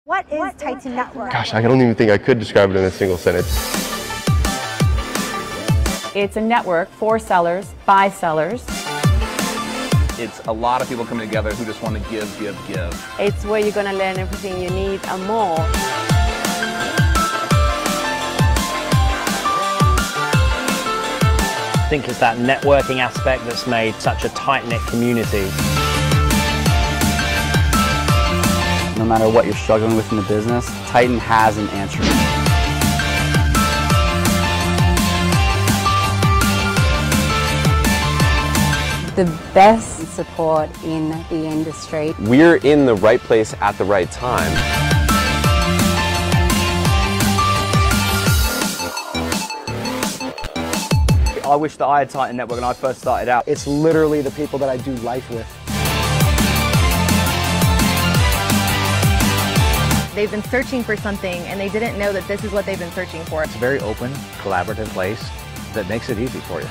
What is Titan Network? Gosh, I don't even think I could describe it in a single sentence. It's a network for sellers, by sellers. It's a lot of people coming together who just want to give. It's where you're going to learn everything you need and more. I think it's that networking aspect that's made such a tight-knit community. No matter what you're struggling with in the business, Titan has an answer. The best support in the industry. We're in the right place at the right time. I wish that I had Titan Network when I first started out. It's literally the people that I do life with. They've been searching for something and they didn't know that this is what they've been searching for. It's a very open, collaborative place that makes it easy for you.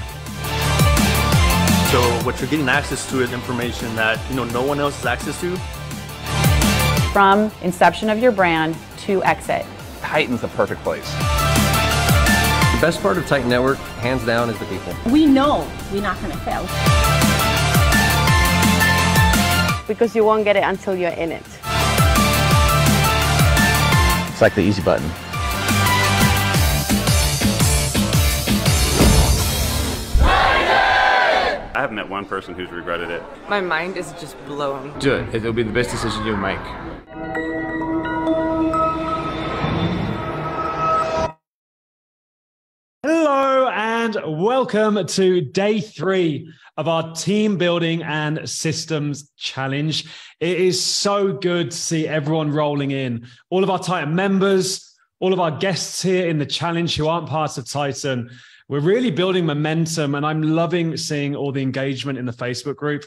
So what you're getting access to is information that no one else has access to. From inception of your brand to exit. Titan's the perfect place. The best part of Titan Network, hands down, is the people. We know we're not going to fail. Because you won't get it until you're in it. It's like the easy button. I haven't met one person who's regretted it. My mind is just blown. Do it. It'll be the best decision you'll make. Hello and welcome to day 3 of our team building and systems challenge. It is so good to see everyone rolling in. All of our Titan members, all of our guests here in the challenge who aren't part of Titan. We're really building momentum and I'm loving seeing all the engagement in the Facebook group.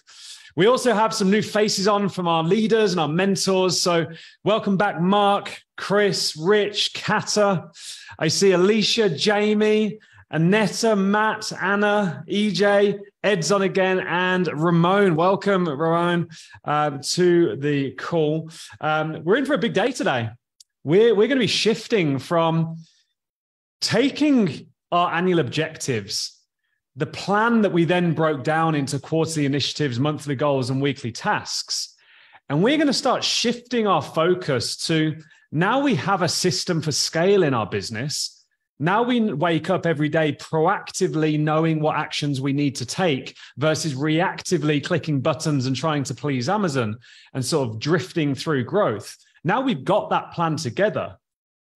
We also have some new faces on from our leaders and our mentors. So welcome back, Mark, Chris, Rich, Kata. I see Alicia, Jamie, Annetta, Matt, Anna, EJ, Ed's on again, and Ramon. Welcome, Ramon, to the call. We're in for a big day today. We're going to be shifting from taking our annual objectives, the plan that we then broke down into quarterly initiatives, monthly goals, and weekly tasks. And we're going to start shifting our focus to now we have a system for scale in our business. Now we wake up every day proactively knowing what actions we need to take versus reactively clicking buttons and trying to please Amazon and sort of drifting through growth. Now we've got that plan together.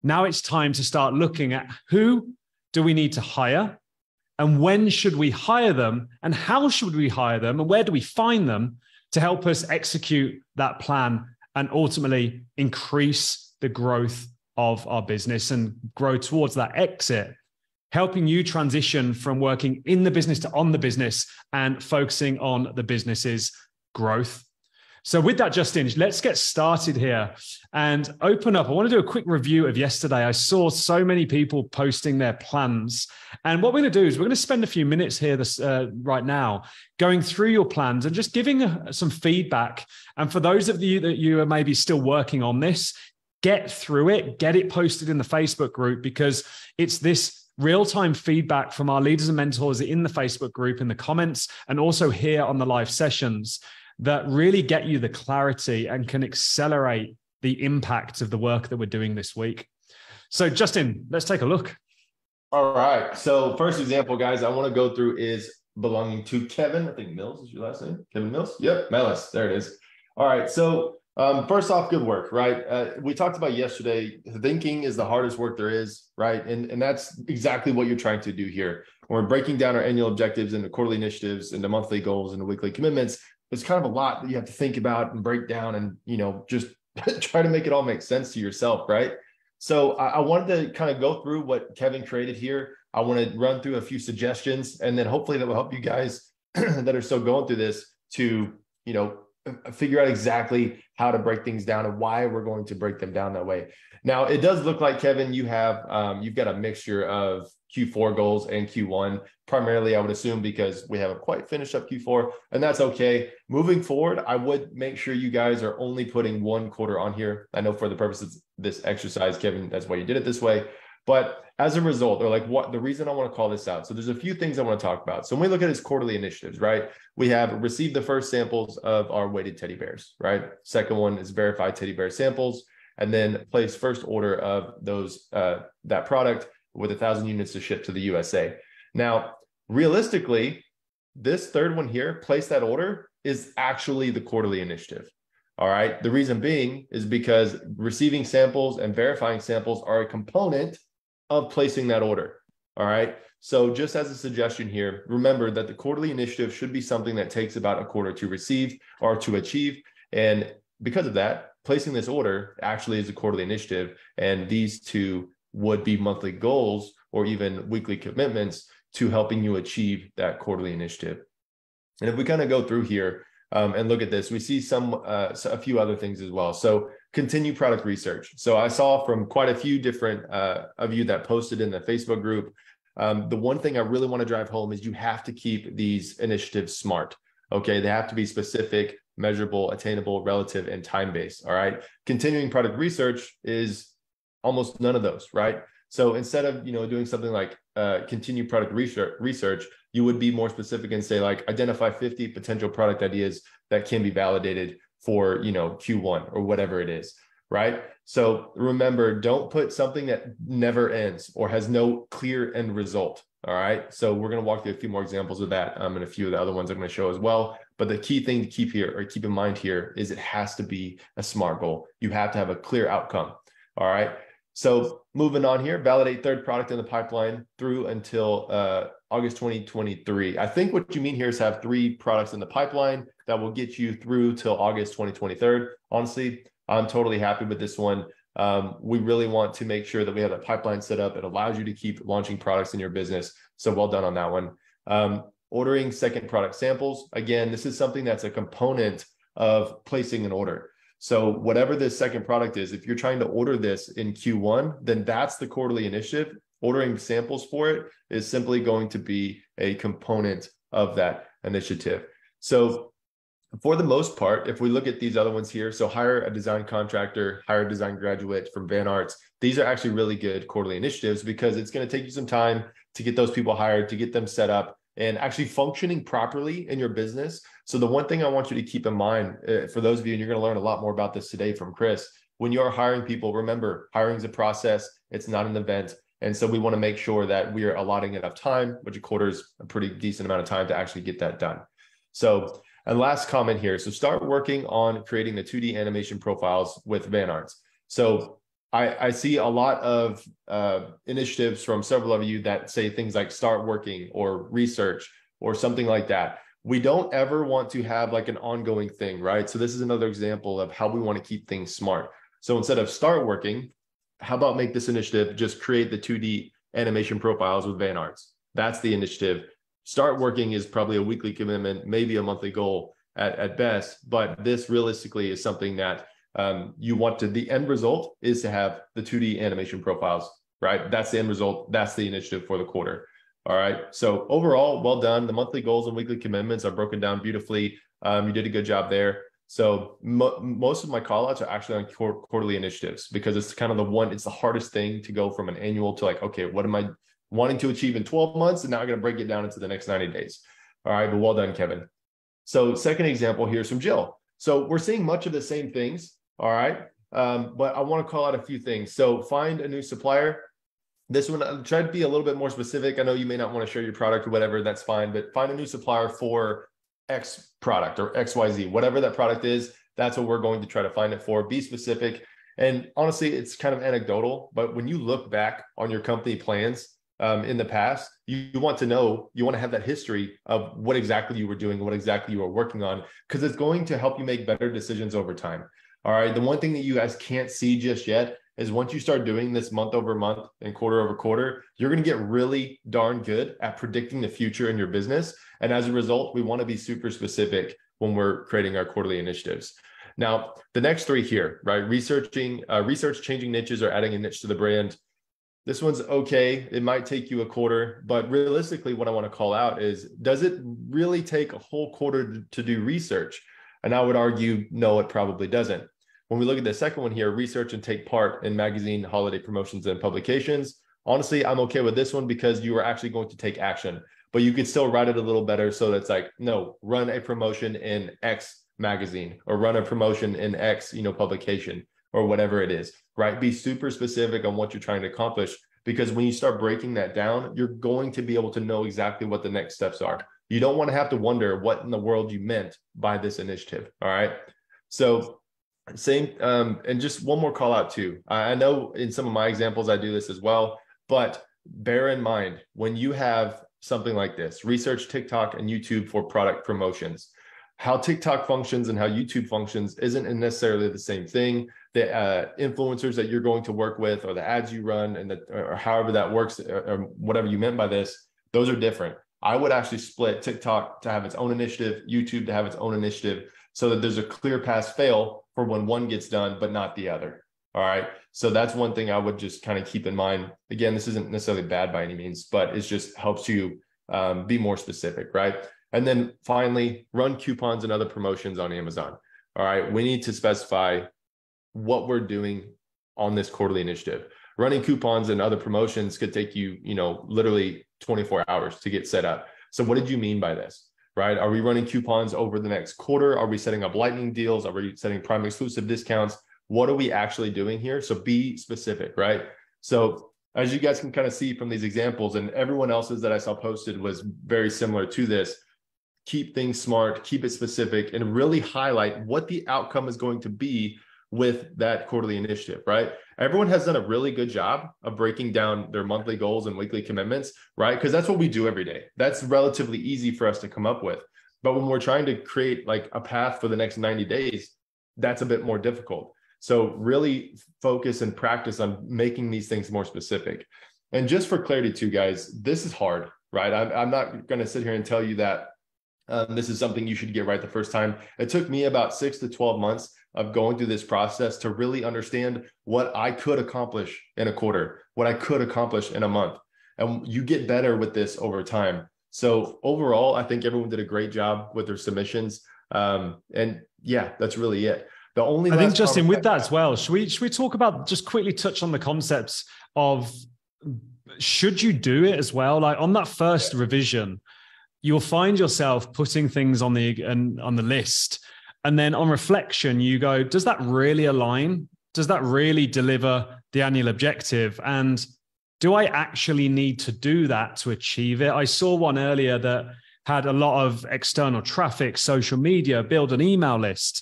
Now it's time to start looking at who do we need to hire and when should we hire them and how should we hire them and where do we find them to help us execute that plan and ultimately increase the growth of our business and grow towards that exit, helping you transition from working in the business to on the business and focusing on the business's growth. So with that, Justin, let's get started here and open up. I want to do a quick review of yesterday. I saw so many people posting their plans. And what we're going to do is we're going to spend a few minutes here right now going through your plans and just giving some feedback. And for those of you that you are maybe still working on this, get through it, get it posted in the Facebook group because it's this real-time feedback from our leaders and mentors in the Facebook group, in the comments, and also here on the live sessions that really get you the clarity and can accelerate the impact of the work that we're doing this week. So Justin, let's take a look. All right. So first example, guys, I want to go through is belonging to Kevin. I think Mills is your last name. Kevin Mills? Yep, Mellis. There it is. All right. So first off, good work, right? We talked about yesterday, thinking is the hardest work there is, right? And that's exactly what you're trying to do here. When we're breaking down our annual objectives into quarterly initiatives, into monthly goals, into weekly commitments, it's kind of a lot that you have to think about and break down and, just try to make it all make sense to yourself, right? So I wanted to kind of go through what Kevin created here. I want to run through a few suggestions, and then hopefully that will help you guys that are still going through this to, figure out exactly how to break things down and why we're going to break them down that way. Now, it does look like, Kevin, you have you've got a mixture of Q4 goals and Q1, primarily, I would assume, because we haven't quite finished up Q4, and that's okay. Moving forward, I would make sure you guys are only putting one quarter on here. I know for the purposes of this exercise, Kevin, that's why you did it this way. But as a result, or like what the reason I want to call this out. So there's a few things I want to talk about. So when we look at his quarterly initiatives, right? We have received the first samples of our weighted teddy bears, right? Second one is verified teddy bear samples, and then place first order of those that product with 1,000 units to ship to the USA. Now, realistically, this third one here, place that order, is actually the quarterly initiative. All right. The reason being is because receiving samples and verifying samples are a component of placing that order. All right. So just as a suggestion here, remember that the quarterly initiative should be something that takes about a quarter to receive or to achieve. And because of that, placing this order actually is a quarterly initiative. And these two would be monthly goals or even weekly commitments to helping you achieve that quarterly initiative. And if we kind of go through here and look at this, we see a few other things as well. So continue product research. So I saw from quite a few different of you that posted in the Facebook group. The one thing I really want to drive home is you have to keep these initiatives smart. Okay, they have to be specific, measurable, attainable, relative, and time-based. All right. Continuing product research is almost none of those, right? So instead of doing something like continue product research, you would be more specific and say like identify 50 potential product ideas that can be validated for Q1 or whatever it is, right? So remember, don't put something that never ends or has no clear end result. All right. So we're going to walk through a few more examples of that and a few of the other ones I'm going to show as well. But the key thing to keep in mind here is it has to be a SMART goal. You have to have a clear outcome. All right. So moving on here, validate third product in the pipeline through until August 2023. I think what you mean here is have 3 products in the pipeline that will get you through till August 2023. Honestly, I'm totally happy with this one. We really want to make sure that we have a pipeline set up. It allows you to keep launching products in your business. So well done on that one. Ordering second product samples. Again, this is something that's a component of placing an order. So whatever this second product is, if you're trying to order this in Q1, then that's the quarterly initiative. Ordering samples for it is simply going to be a component of that initiative. So for the most part, if we look at these other ones here, so hire a design contractor, hire a design graduate from Van Arts. These are actually really good quarterly initiatives because it's going to take you some time to get those people hired, to get them set up and actually functioning properly in your business. So the one thing I want you to keep in mind for those of you, and you're going to learn a lot more about this today from Chris, when you're hiring people, remember hiring is a process. It's not an event. And so we want to make sure that we are allotting enough time, which a quarter is a pretty decent amount of time to actually get that done. So, and last comment here. So start working on creating the 2D animation profiles with Van Arts. So I see a lot of initiatives from several of you that say things like start working or research or something like that. We don't ever want to have like an ongoing thing, right? So this is another example of how we want to keep things smart. So instead of start working, how about make this initiative just create the 2D animation profiles with Van Arts? That's the initiative. Start working is probably a weekly commitment, maybe a monthly goal at best, but this realistically is something that you want to, the end result is to have the 2D animation profiles, right? That's the end result. That's the initiative for the quarter. All right. So overall, well done. The monthly goals and weekly commitments are broken down beautifully. You did a good job there. So most of my call outs are actually on quarterly initiatives because it's kind of it's the hardest thing to go from an annual to like, okay, what am I wanting to achieve in 12 months? And now I'm going to break it down into the next 90 days. All right. But well done, Kevin. So second example here is from Jill. So we're seeing much of the same things. All right. But I want to call out a few things. So find a new supplier. This one, I'll try to be a little bit more specific. I know you may not want to share your product or whatever, that's fine, but find a new supplier for X product or XYZ, whatever that product is, that's what we're going to try to find it for. Be specific. And honestly, it's kind of anecdotal, but when you look back on your company plans in the past, you want to know, you want to have that history of what exactly you were doing, what exactly you were working on, because it's going to help you make better decisions over time. All right. The one thing that you guys can't see just yet is once you start doing this month over month and quarter over quarter, you're going to get really darn good at predicting the future in your business. And as a result, we want to be super specific when we're creating our quarterly initiatives. Now, the next three here, right? Research, changing niches, or adding a niche to the brand. This one's okay. It might take you a quarter, but realistically, what I want to call out is, does it really take a whole quarter to do research? And I would argue, no, it probably doesn't. When we look at the second one here, research and take part in magazine, holiday promotions, and publications. Honestly, I'm okay with this one because you are actually going to take action, but you could still write it a little better. So that's like, no, run a promotion in X magazine, or run a promotion in X, publication, or whatever it is, right? Be super specific on what you're trying to accomplish, because when you start breaking that down, you're going to be able to know exactly what the next steps are. You don't want to have to wonder what in the world you meant by this initiative. All right. So same, and just one more call out too. I know in some of my examples, I do this as well, but bear in mind, when you have something like this, research TikTok and YouTube for product promotions. How TikTok functions and how YouTube functions isn't necessarily the same thing. The influencers that you're going to work with, or the ads you run, and or however that works, or whatever you meant by this, those are different. I would actually split TikTok to have its own initiative, YouTube to have its own initiative, so that there's a clear pass fail for when one gets done, but not the other. All right. So that's one thing I would just kind of keep in mind. Again, this isn't necessarily bad by any means, but it just helps you be more specific, right? And then finally, run coupons and other promotions on Amazon. All right. We need to specify what we're doing on this quarterly initiative. Running coupons and other promotions could take you, literally 24 hours to get set up. So what did you mean by this, right? Are we running coupons over the next quarter? Are we setting up lightning deals? Are we setting prime exclusive discounts? What are we actually doing here? So be specific, right? So as you guys can kind of see from these examples, and everyone else's that I saw posted was very similar to this. Keep things smart, keep it specific, and really highlight what the outcome is going to be with that quarterly initiative, right? Everyone has done a really good job of breaking down their monthly goals and weekly commitments, right? Because that's what we do every day. That's relatively easy for us to come up with. But when we're trying to create like a path for the next 90 days, that's a bit more difficult. So really focus and practice on making these things more specific. And just for clarity too, guys, this is hard, right? I'm not going to sit here and tell you that this is something you should get right the first time. It took me about 6 to 12 months of going through this process to really understand what I could accomplish in a quarter, what I could accomplish in a month. And you get better with this over time. So overall, I think everyone did a great job with their submissions. And yeah, that's really it. The only I think, Justin, with that as well, should we talk about, just quickly touch on the concepts of, should you do it as well? Like on that first revision, you'll find yourself putting things on the list. And then on reflection, you go, does that really align? Does that really deliver the annual objective? And do I actually need to do that to achieve it? I saw one earlier that had a lot of external traffic, social media, build an email list.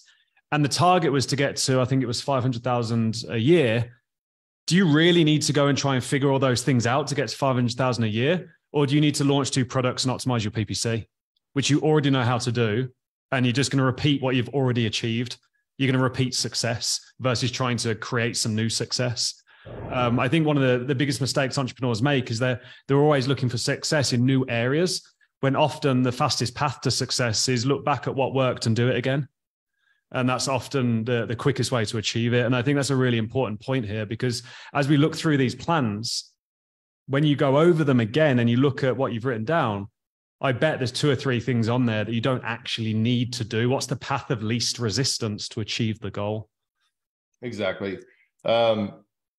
And the target was to get to, I think it was 500,000 a year. Do you really need to go and try and figure all those things out to get to 500,000 a year? Or do you need to launch 2 products and optimize your PPC, which you already know how to do? And you're just going to repeat what you've already achieved. You're going to repeat success versus trying to create some new success. I think one of the biggest mistakes entrepreneurs make is they're always looking for success in new areas, when often the fastest path to success is look back at what worked and do it again. And that's often the quickest way to achieve it. And I think that's a really important point here, because as we look through these plans, when you go over them again and you look at what you've written down, I bet there's 2 or 3 things on there that you don't actually need to do. What's the path of least resistance to achieve the goal? Exactly. And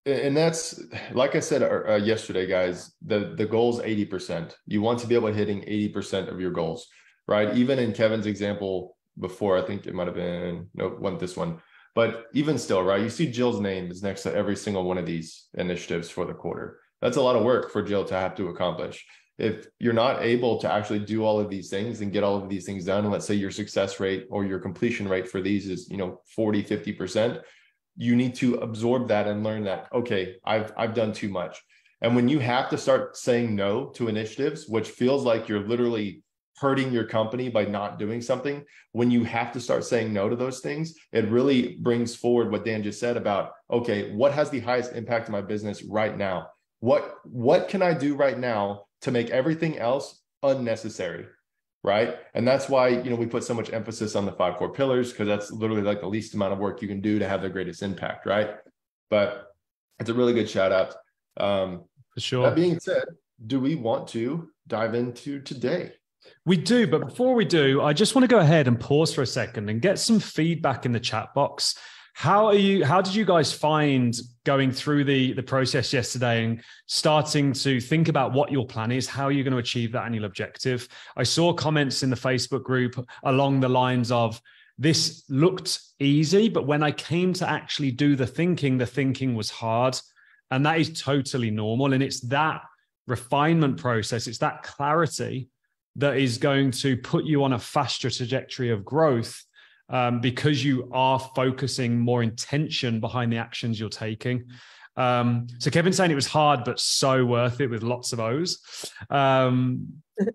that's, like I said yesterday, guys, the goal is 80%. You want to be able to hitting 80% of your goals, right? Even in Kevin's example before, I think it might have been, no, it wasn't this one, but even still, right? You see Jill's name is next to every single one of these initiatives for the quarter. That's a lot of work for Jill to have to accomplish. If you're not able to actually do all of these things and get all of these things done, and let's say your success rate or your completion rate for these is, 40, 50%, you need to absorb that and learn that, okay, I've done too much. And when you have to start saying no to initiatives, which feels like you're literally hurting your company by not doing something, when you have to start saying no to those things, it really brings forward what Dan just said about, okay, what has the highest impact on my business right now? What can I do right now to make everything else unnecessary, right? And that's why, you know, we put so much emphasis on the 5 core pillars, because that's literally like the least amount of work you can do to have the greatest impact, right? But it's a really good shout out. For sure. That being said, do we want to dive into today? We do, but before we do, I just want to go ahead and pause for a second and get some feedback in the chat box. How did you guys find going through the process yesterday and starting to think about what your plan is, how you're going to achieve that annual objective? I saw comments in the Facebook group along the lines of, this looked easy, but when I came to actually do the thinking was hard. And that is totally normal. And it's that refinement process, it's that clarity that is going to put you on a faster trajectory of growth, because you are focusing more intention behind the actions you're taking. So Kevin's saying it was hard, but so worth it with lots of O's.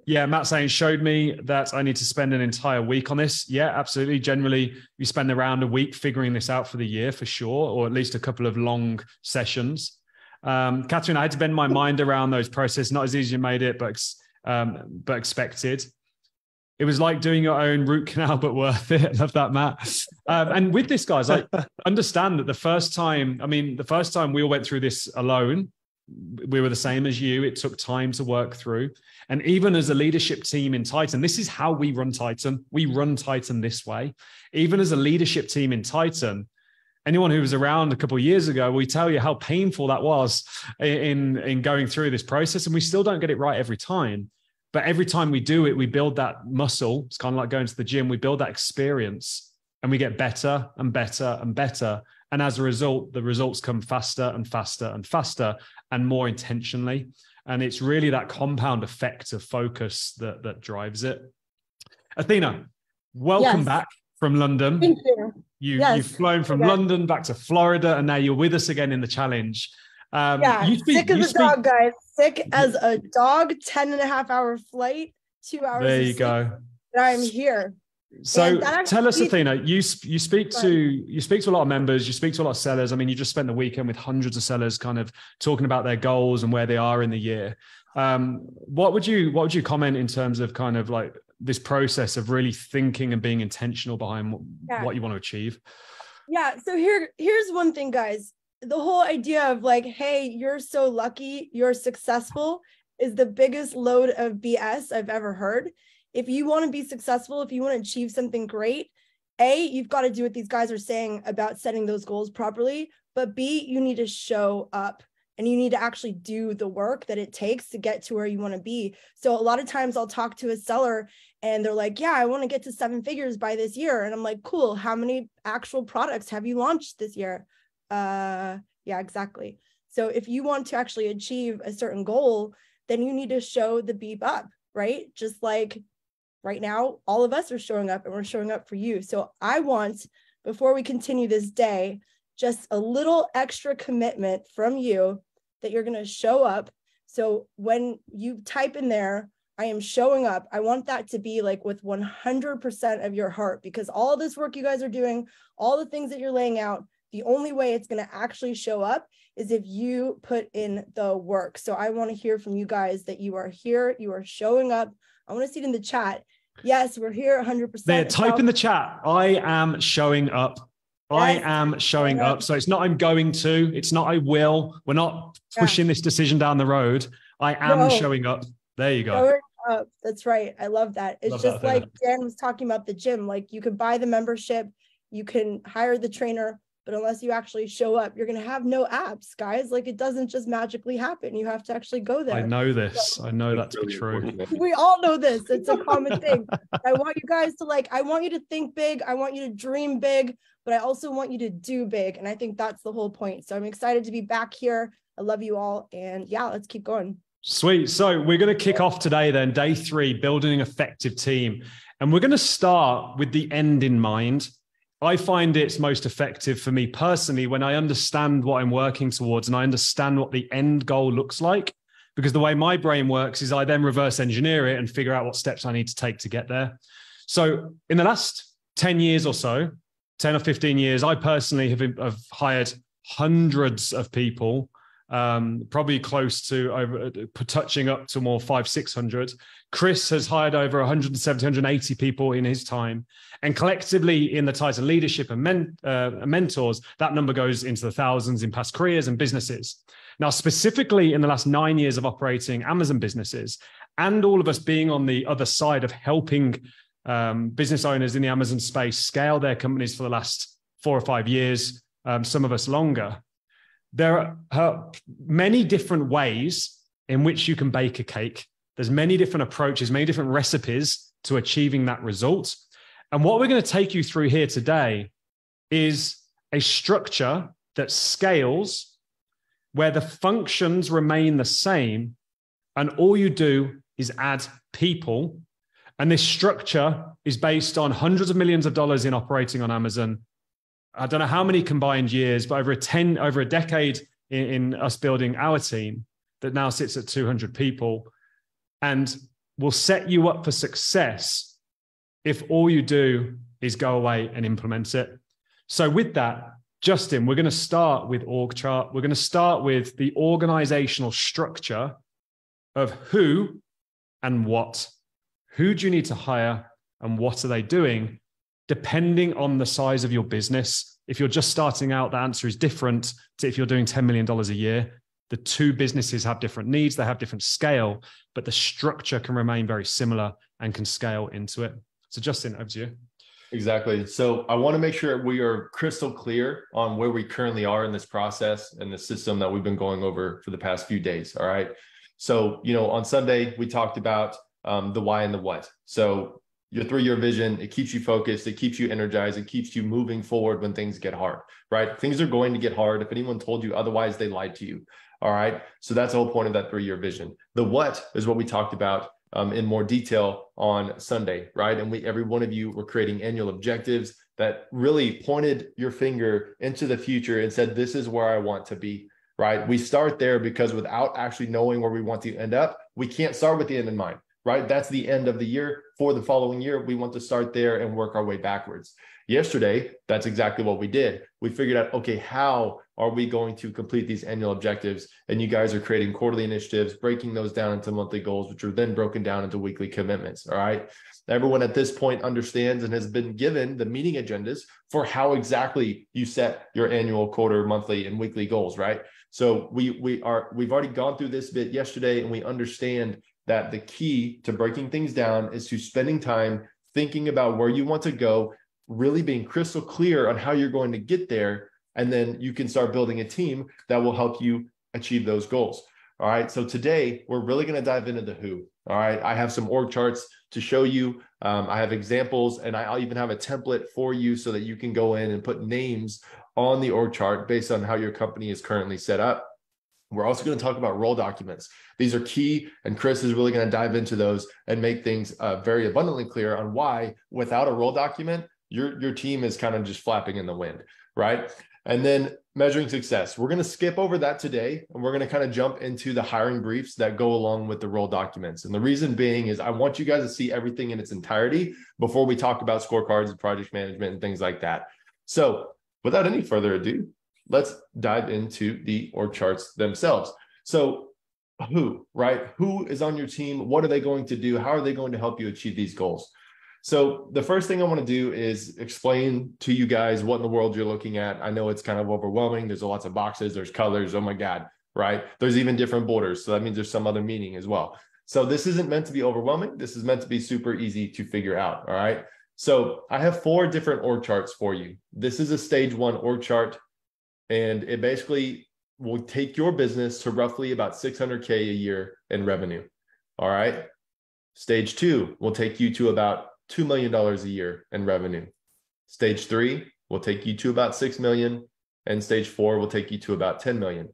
Yeah, Matt saying, showed me that I need to spend an entire week on this. Yeah, absolutely. Generally, you spend around a week figuring this out for the year for sure, or at least a couple of long sessions. Catherine, I had to bend my mind around those processes. Not as easy as you made it, but expected. It was like doing your own root canal, but worth it. I love that, Matt. And with this, guys, I understand that the first time we all went through this alone, we were the same as you. It took time to work through. And even as a leadership team in Titan, this is how we run Titan. We run Titan this way. Even as a leadership team in Titan, anyone who was around a couple of years ago, we tell you how painful that was in going through this process. And we still don't get it right every time. But every time we do it, we build that muscle. It's kind of like going to the gym. We build that experience and we get better and better and better. And as a result, the results come faster and faster and faster and more intentionally. And it's really that compound effect of focus that drives it. Athena, welcome back from London. Thank you. You've flown from London back to Florida, and now you're with us again in the challenge. Sick as a dog, guys. Sick as a dog. 10.5-hour flight, 2 hours. There you go. And I'm here. So tell us, Athena, you speak to a lot of members, you speak to a lot of sellers. I mean, you just spent the weekend with hundreds of sellers kind of talking about their goals and where they are in the year. What would you comment in terms of kind of like this process of really thinking and being intentional behind what you want to achieve? Yeah. So here's one thing, guys. The whole idea of like, hey, you're so lucky, you're successful is the biggest load of BS I've ever heard. If you want to be successful, if you want to achieve something great, A, you've got to do what these guys are saying about setting those goals properly, but B, you need to show up and you need to actually do the work that it takes to get to where you want to be. So a lot of times I'll talk to a seller and they're like, yeah, I want to get to 7 figures by this year. And I'm like, cool. How many actual products have you launched this year? Yeah, exactly. So if you want to actually achieve a certain goal, then you need to show the beep up, right? Just like right now, all of us are showing up and we're showing up for you. So I want, before we continue this day, just a little extra commitment from you that you're going to show up. So when you type in there, I am showing up, I want that to be like with 100% of your heart, because all this work you guys are doing, all the things that you're laying out, the only way it's going to actually show up is if you put in the work. So I want to hear from you guys that you are here, you are showing up. I want to see it in the chat. Yes, we're here 100%. There, type in the chat, I am showing up. Yes. I am showing up. So it's not I'm going to, it's not I will. We're not pushing this decision down the road. I am showing up. There you go. Showing up. That's right. I love that. It's just like Dan was talking about the gym. Like you can buy the membership, you can hire the trainer, but unless you actually show up, you're going to have no abs, guys. Like it doesn't just magically happen. You have to actually go there. I know this. So, I know that to be true. We all know this. It's a common thing. I want you guys to I want you to think big. I want you to dream big, but I also want you to do big. And I think that's the whole point. So I'm excited to be back here. I love you all. And yeah, let's keep going. Sweet. So we're going to kick off today then, day 3, building an effective team. And we're going to start with the end in mind. I find it's most effective for me personally when I understand what I'm working towards and I understand what the end goal looks like, because the way my brain works is I then reverse engineer it and figure out what steps I need to take to get there. So in the last 10 years or so, 10 or 15 years, I personally have hired hundreds of people probably close to over touching up to more 500-600. Chris has hired over 170, 180 people in his time. And collectively in the Titan leadership and mentors, that number goes into the thousands in past careers and businesses. Now, specifically in the last 9 years of operating Amazon businesses, and all of us being on the other side of helping business owners in the Amazon space scale their companies for the last 4 or 5 years, some of us longer, there are many different ways in which you can bake a cake. There's many different approaches, many different recipes to achieving that result. And what we're going to take you through here today is a structure that scales where the functions remain the same and all you do is add people. And this structure is based on hundreds of millions of dollars in operating on Amazon. I don't know how many combined years, but over a decade in us building our team that now sits at 200 people, and will set you up for success if all you do is go away and implement it. So with that, Justin, we're going to start with org chart. We're going to start with the organizational structure of who and what. Who do you need to hire and what are they doing? Depending on the size of your business. If you're just starting out, the answer is different to if you're doing $10 million a year. The two businesses have different needs, they have different scale, but the structure can remain very similar and can scale into it. So Justin, over to you. Exactly. So I want to make sure we are crystal clear on where we currently are in this process and the system that we've been going over for the past few days. All right. So, on Sunday, we talked about the why and the what. So your 3-year vision, it keeps you focused, it keeps you energized, it keeps you moving forward when things get hard, right? Things are going to get hard. If anyone told you otherwise, they lied to you. All right. So that's the whole point of that 3-year vision. The what is what we talked about in more detail on Sunday, right? And every one of you were creating annual objectives that really pointed your finger into the future and said, this is where I want to be, right? We start there because without actually knowing where we want to end up, we can't start with the end in mind, right? That's the end of the year. For the following year, we want to start there and work our way backwards. Yesterday, that's exactly what we did. We figured out, okay, how are we going to complete these annual objectives? And you guys are creating quarterly initiatives, breaking those down into monthly goals, which are then broken down into weekly commitments. All right. Everyone at this point understands and has been given the meeting agendas for how exactly you set your annual, quarter, monthly, and weekly goals, right? So we've already gone through this bit yesterday, and we understand that the key to breaking things down is to spending time thinking about where you want to go, really being crystal clear on how you're going to get there. And then you can start building a team that will help you achieve those goals. All right. So today we're really going to dive into the who. All right. I have some org charts to show you. I have examples, and I'll even have a template for you so that you can go in and put names on the org chart based on how your company is currently set up. We're also going to talk about role documents. These are key, and Chris is really going to dive into those and make things very abundantly clear on why without a role document, your team is kind of just flapping in the wind, right? And then measuring success. We're going to skip over that today, and we're going to kind of jump into the hiring briefs that go along with the role documents. And the reason being is I want you guys to see everything in its entirety before we talk about scorecards and project management and things like that. So without any further ado, let's dive into the org charts themselves. So who, right? Who is on your team? What are they going to do? How are they going to help you achieve these goals? So the first thing I want to do is explain to you guys what in the world you're looking at. I know it's kind of overwhelming. There's lots of boxes, there's colors. Oh my God, right? There's even different borders. So that means there's some other meaning as well. So this isn't meant to be overwhelming. This is meant to be super easy to figure out. All right. So I have 4 different org charts for you. This is a stage 1 org chart, and it basically will take your business to roughly about $600K a year in revenue. All right. Stage 2 will take you to about $2 million a year in revenue. Stage 3 will take you to about 6 million, and stage 4 will take you to about 10 million.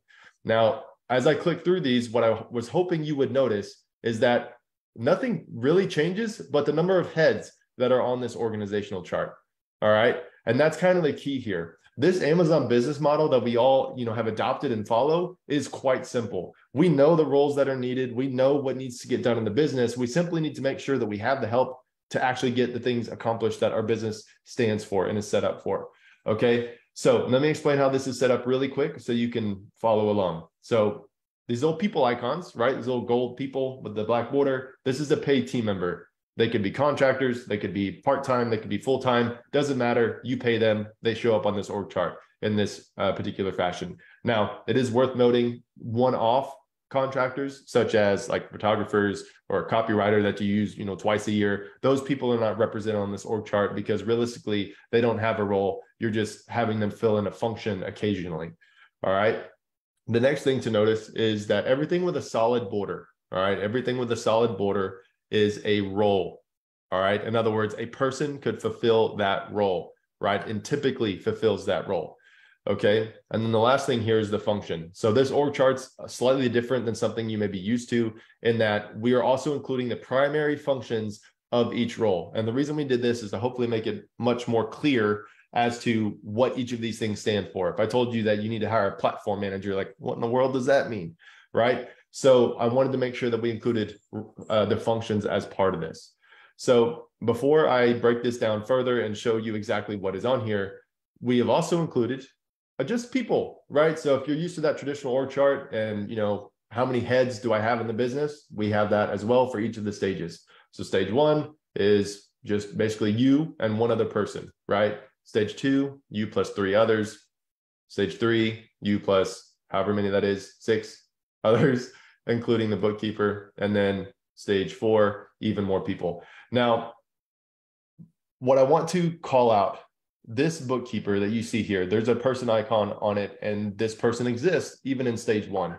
Now, as I click through these, what I was hoping you would notice is that nothing really changes, but the number of heads that are on this organizational chart. All right. And that's kind of the key here. This Amazon business model that we all, have adopted and follow is quite simple. We know the roles that are needed. We know what needs to get done in the business. We simply need to make sure that we have the help to actually get the things accomplished that our business stands for and is set up for. Okay. So let me explain how this is set up really quick so you can follow along. So these little people icons, right? These little gold people with the black border. This is a paid team member. They could be contractors, they could be part-time, they could be full-time, doesn't matter. You pay them, they show up on this org chart in this particular fashion. Now, it is worth noting one-off contractors, such as like photographers or a copywriter that you use, twice a year. Those people are not represented on this org chart because realistically, they don't have a role. You're just having them fill in a function occasionally. All right. The next thing to notice is that everything with a solid border, all right, everything with a solid border is a role. All right. In other words, a person could fulfill that role, right? And typically fulfills that role. Okay. And then the last thing here is the function. So this org chart's slightly different than something you may be used to in that we are also including the primary functions of each role. And the reason we did this is to hopefully make it much more clear as to what each of these things stand for. If I told you that you need to hire a platform manager, like what in the world does that mean? Right? So I wanted to make sure that we included the functions as part of this. So before I break this down further and show you exactly what is on here, we have also included just people, right? So if you're used to that traditional org chart and, how many heads do I have in the business? We have that as well for each of the stages. So stage 1 is just basically you and one other person, right? Stage 2, you plus 3 others. Stage 3, you plus however many that is, 6 others, including the bookkeeper. And then stage 4, even more people. Now, what I want to call out, this bookkeeper that you see here, there's a person icon on it, and this person exists even in stage 1.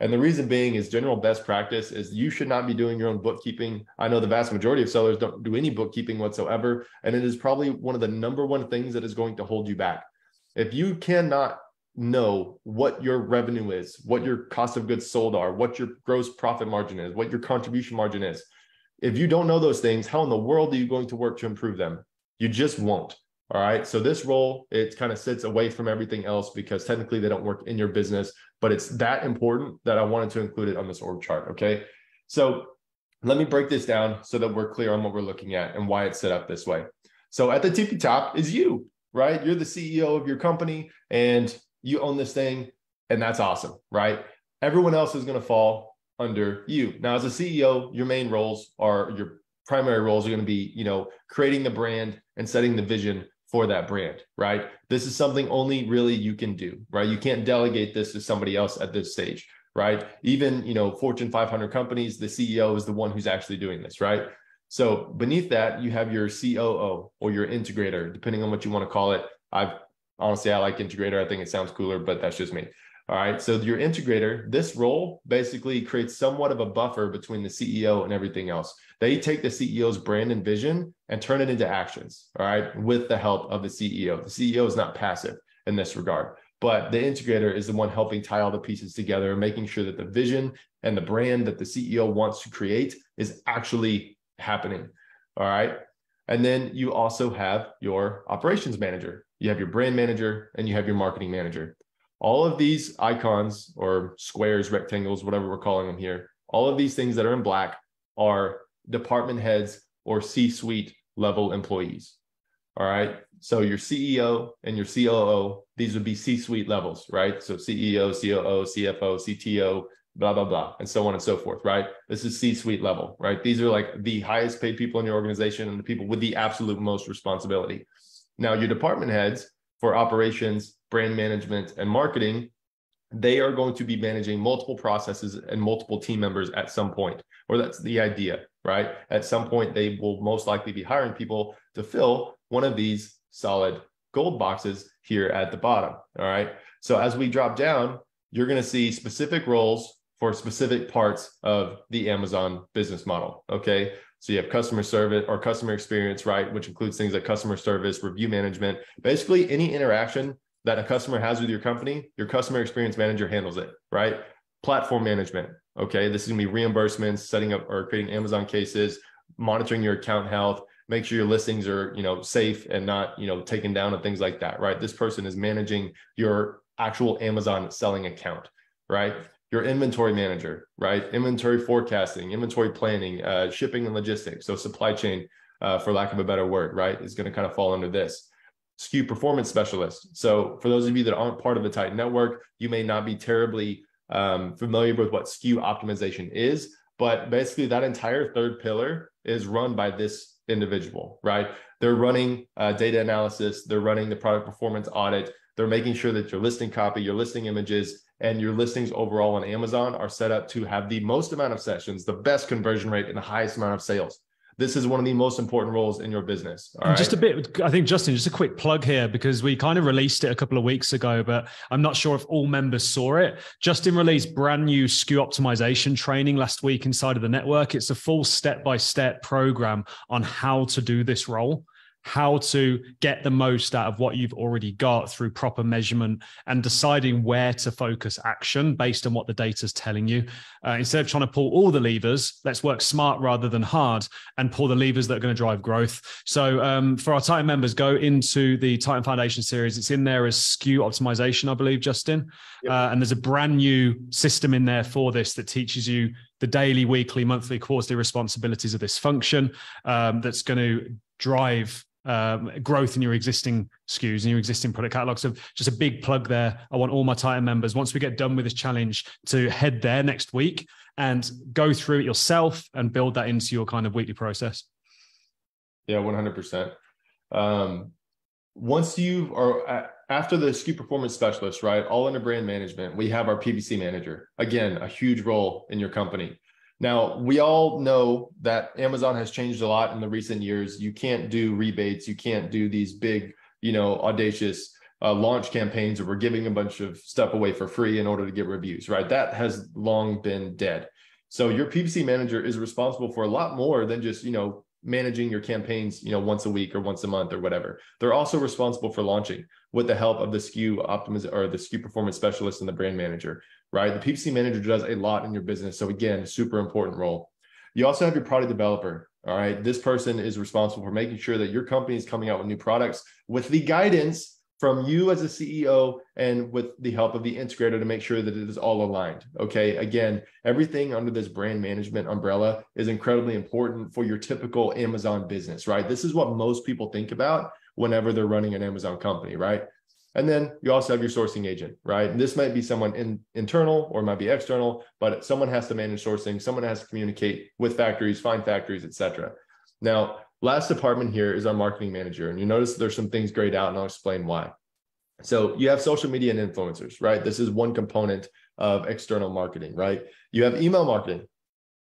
And the reason being is general best practice is you should not be doing your own bookkeeping. I know the vast majority of sellers don't do any bookkeeping whatsoever. And it is probably one of the number one things that is going to hold you back. If you cannot know what your revenue is, what your cost of goods sold are, what your gross profit margin is, what your contribution margin is, if you don't know those things, how in the world are you going to work to improve them? You just won't. All right. So this role, it kind of sits away from everything else because technically they don't work in your business, but it's that important that I wanted to include it on this org chart. Okay. So let me break this down so that we're clear on what we're looking at and why it's set up this way. So at the tippy top is you, right? You're the CEO of your company and you own this thing, and that's awesome, right? Everyone else is going to fall under you. Now, as a CEO, your main roles are your primary roles are going to be, creating the brand and setting the vision for that brand, right? This is something only really you can do, right? You can't delegate this to somebody else at this stage, right? Even, Fortune 500 companies, the CEO is the one who's actually doing this, right? So beneath that, you have your COO or your integrator, depending on what you want to call it. I like integrator. I think it sounds cooler, but that's just me. All right. So your integrator, this role basically creates somewhat of a buffer between the CEO and everything else. They take the CEO's brand and vision and turn it into actions. All right. With the help of the CEO. The CEO is not passive in this regard, but the integrator is the one helping tie all the pieces together and making sure that the vision and the brand that the CEO wants to create is actually happening. All right. And then you also have your operations manager. You have your brand manager and you have your marketing manager. All of these icons or squares, rectangles, whatever we're calling them here, all of these things that are in black are department heads or C-suite level employees. All right. So your CEO and your COO, these would be C-suite levels, right? So CEO, COO, CFO, CTO, blah, blah, blah, and so on and so forth, right? This is C-suite level, right? These are like the highest paid people in your organization and the people with the absolute most responsibility. Now, your department heads for operations, brand management, and marketing, they are going to be managing multiple processes and multiple team members at some point, or that's the idea, right? At some point, they will most likely be hiring people to fill one of these solid gold boxes here at the bottom, all right? So as we drop down, you're going to see specific roles for specific parts of the Amazon business model, okay? So you have customer service or customer experience, right? Which includes things like customer service, review management, basically any interaction that a customer has with your company, your customer experience manager handles it, right? Platform management, okay? This is gonna be reimbursements, setting up or creating Amazon cases, monitoring your account health, make sure your listings are, safe and not, taken down and things like that, right? This person is managing your actual Amazon selling account, right? Your inventory manager, right? Inventory forecasting, inventory planning, shipping and logistics. So supply chain, for lack of a better word, right, is going to kind of fall under this. SKU performance specialist. So for those of you that aren't part of the Titan network, you may not be terribly familiar with what SKU optimization is, but basically that entire third pillar is run by this individual, right? They're running data analysis, they're running the product performance audit, they're making sure that your listing copy, your listing images, and your listings overall on Amazon are set up to have the most amount of sessions, the best conversion rate, and the highest amount of sales. This is one of the most important roles in your business. All right? Just a bit, I think, Justin, just a quick plug here, because we kind of released it a couple of weeks ago, but I'm not sure if all members saw it. Justin released brand new SKU optimization training last week inside of the network. It's a full step-by-step program on how to do this role, how to get the most out of what you've already got through proper measurement and deciding where to focus action based on what the data is telling you. Instead of trying to pull all the levers, let's work smart rather than hard and pull the levers that are going to drive growth. So for our Titan members, go into the Titan Foundation series. It's in there as SKU optimization, I believe, Justin. Yep. And there's a brand new system in there for this that teaches you the daily, weekly, monthly, quarterly responsibilities of this function that's going to drive growth in your existing SKUs and your existing product catalog. So just a big plug there. I want all my Titan members, once we get done with this challenge, to head there next week and go through it yourself and build that into your kind of weekly process. Yeah, 100%. Once you are after the SKU performance specialist, right, all under brand management, we have our PPC manager. Again, a huge role in your company. Now, we all know that Amazon has changed a lot in the recent years. You can't do rebates. You can't do these big, audacious launch campaigns where we're giving a bunch of stuff away for free in order to get reviews, right? That has long been dead. So your PPC manager is responsible for a lot more than just, managing your campaigns, once a week or once a month or whatever. They're also responsible for launching with the help of the SKU optimizer or the SKU performance specialist and the brand manager, right? The PPC manager does a lot in your business. So again, super important role. You also have your product developer. All right. This person is responsible for making sure that your company is coming out with new products with the guidance from you as a CEO and with the help of the integrator to make sure that it is all aligned. Okay. Again, everything under this brand management umbrella is incredibly important for your typical Amazon business, right? This is what most people think about whenever they're running an Amazon company, right? And then you also have your sourcing agent, right? And this might be someone internal or it might be external, but someone has to manage sourcing. Someone has to communicate with factories, find factories, etc. Now, last department here is our marketing manager. And you notice there's some things grayed out and I'll explain why. So you have social media and influencers, right? This is one component of external marketing, right? You have email marketing,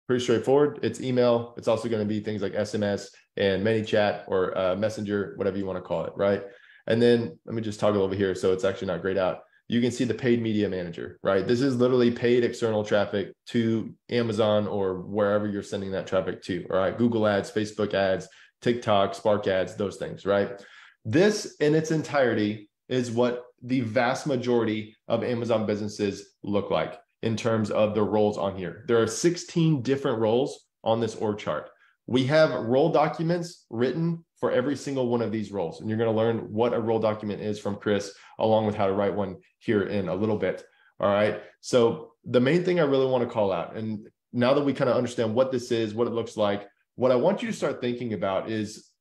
pretty straightforward. It's email. It's also going to be things like SMS and ManyChat or Messenger, whatever you want to call it, right? And then let me just toggle over here so it's actually not grayed out. You can see the paid media manager, right? This is literally paid external traffic to Amazon or wherever you're sending that traffic to, all right? Google ads, Facebook ads, TikTok, Spark ads, those things, right? This in its entirety is what the vast majority of Amazon businesses look like in terms of the roles on here. There are 16 different roles on this org chart. We have role documents written for every single one of these roles. And you're going to learn what a role document is from Chris, along with how to write one here in a little bit. All right. So the main thing I really want to call out, and now that we kind of understand what this is, what it looks like, what I want you to start thinking about is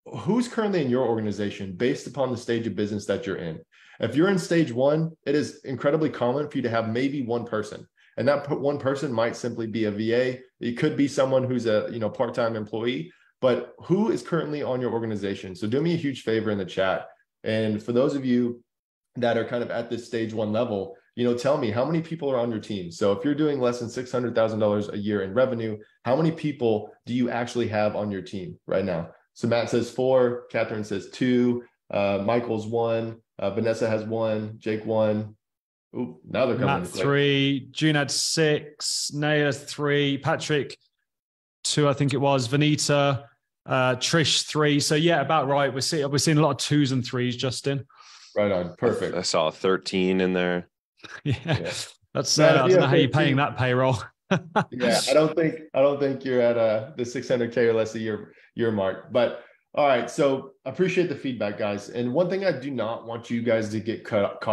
who's currently in your organization based upon the stage of business that you're in. If you're in stage one, it is incredibly common for you to have maybe one person. And that one person might simply be a VA. It could be someone who's a part-time employee, but who is currently on your organization? So do me a huge favor in the chat. And for those of you that are kind of at this stage one level, tell me how many people are on your team. So if you're doing less than $600,000 a year in revenue, how many people do you actually have on your team right now? So Matt says 4, Catherine says 2, Michael's 1, Vanessa has 1, Jake 1. Ooh, now they're coming. Matt 3, June had 6, Nail has 3, Patrick 2, I think it was, Vanita, Trish 3. So yeah, about right. We're seeing a lot of 2s and 3s, Justin. Right on, perfect. I saw 13 in there. Yeah. That's I don't know how you're paying that payroll. Yeah, I don't think you're at the 600K or less a year mark. But all right, so appreciate the feedback, guys. And one thing I do not want you guys to get caught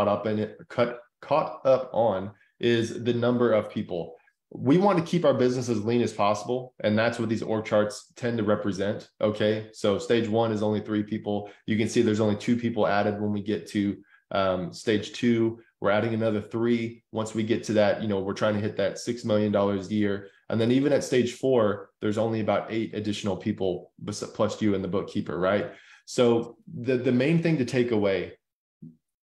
up on is the number of people. we want to keep our business as lean as possible. And that's what these org charts tend to represent. Okay. So stage 1 is only 3 people. You can see there's only 2 people added when we get to stage 2. We're adding another 3. Once we get to that, we're trying to hit that $6 million a year. And then even at stage 4, there's only about 8 additional people plus you and the bookkeeper, right? So the main thing to take away,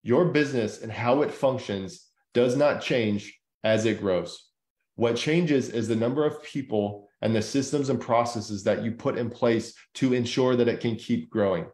your business and how it functions does not change as it grows. What changes is the number of people and the systems and processes that you put in place to ensure that it can keep growing.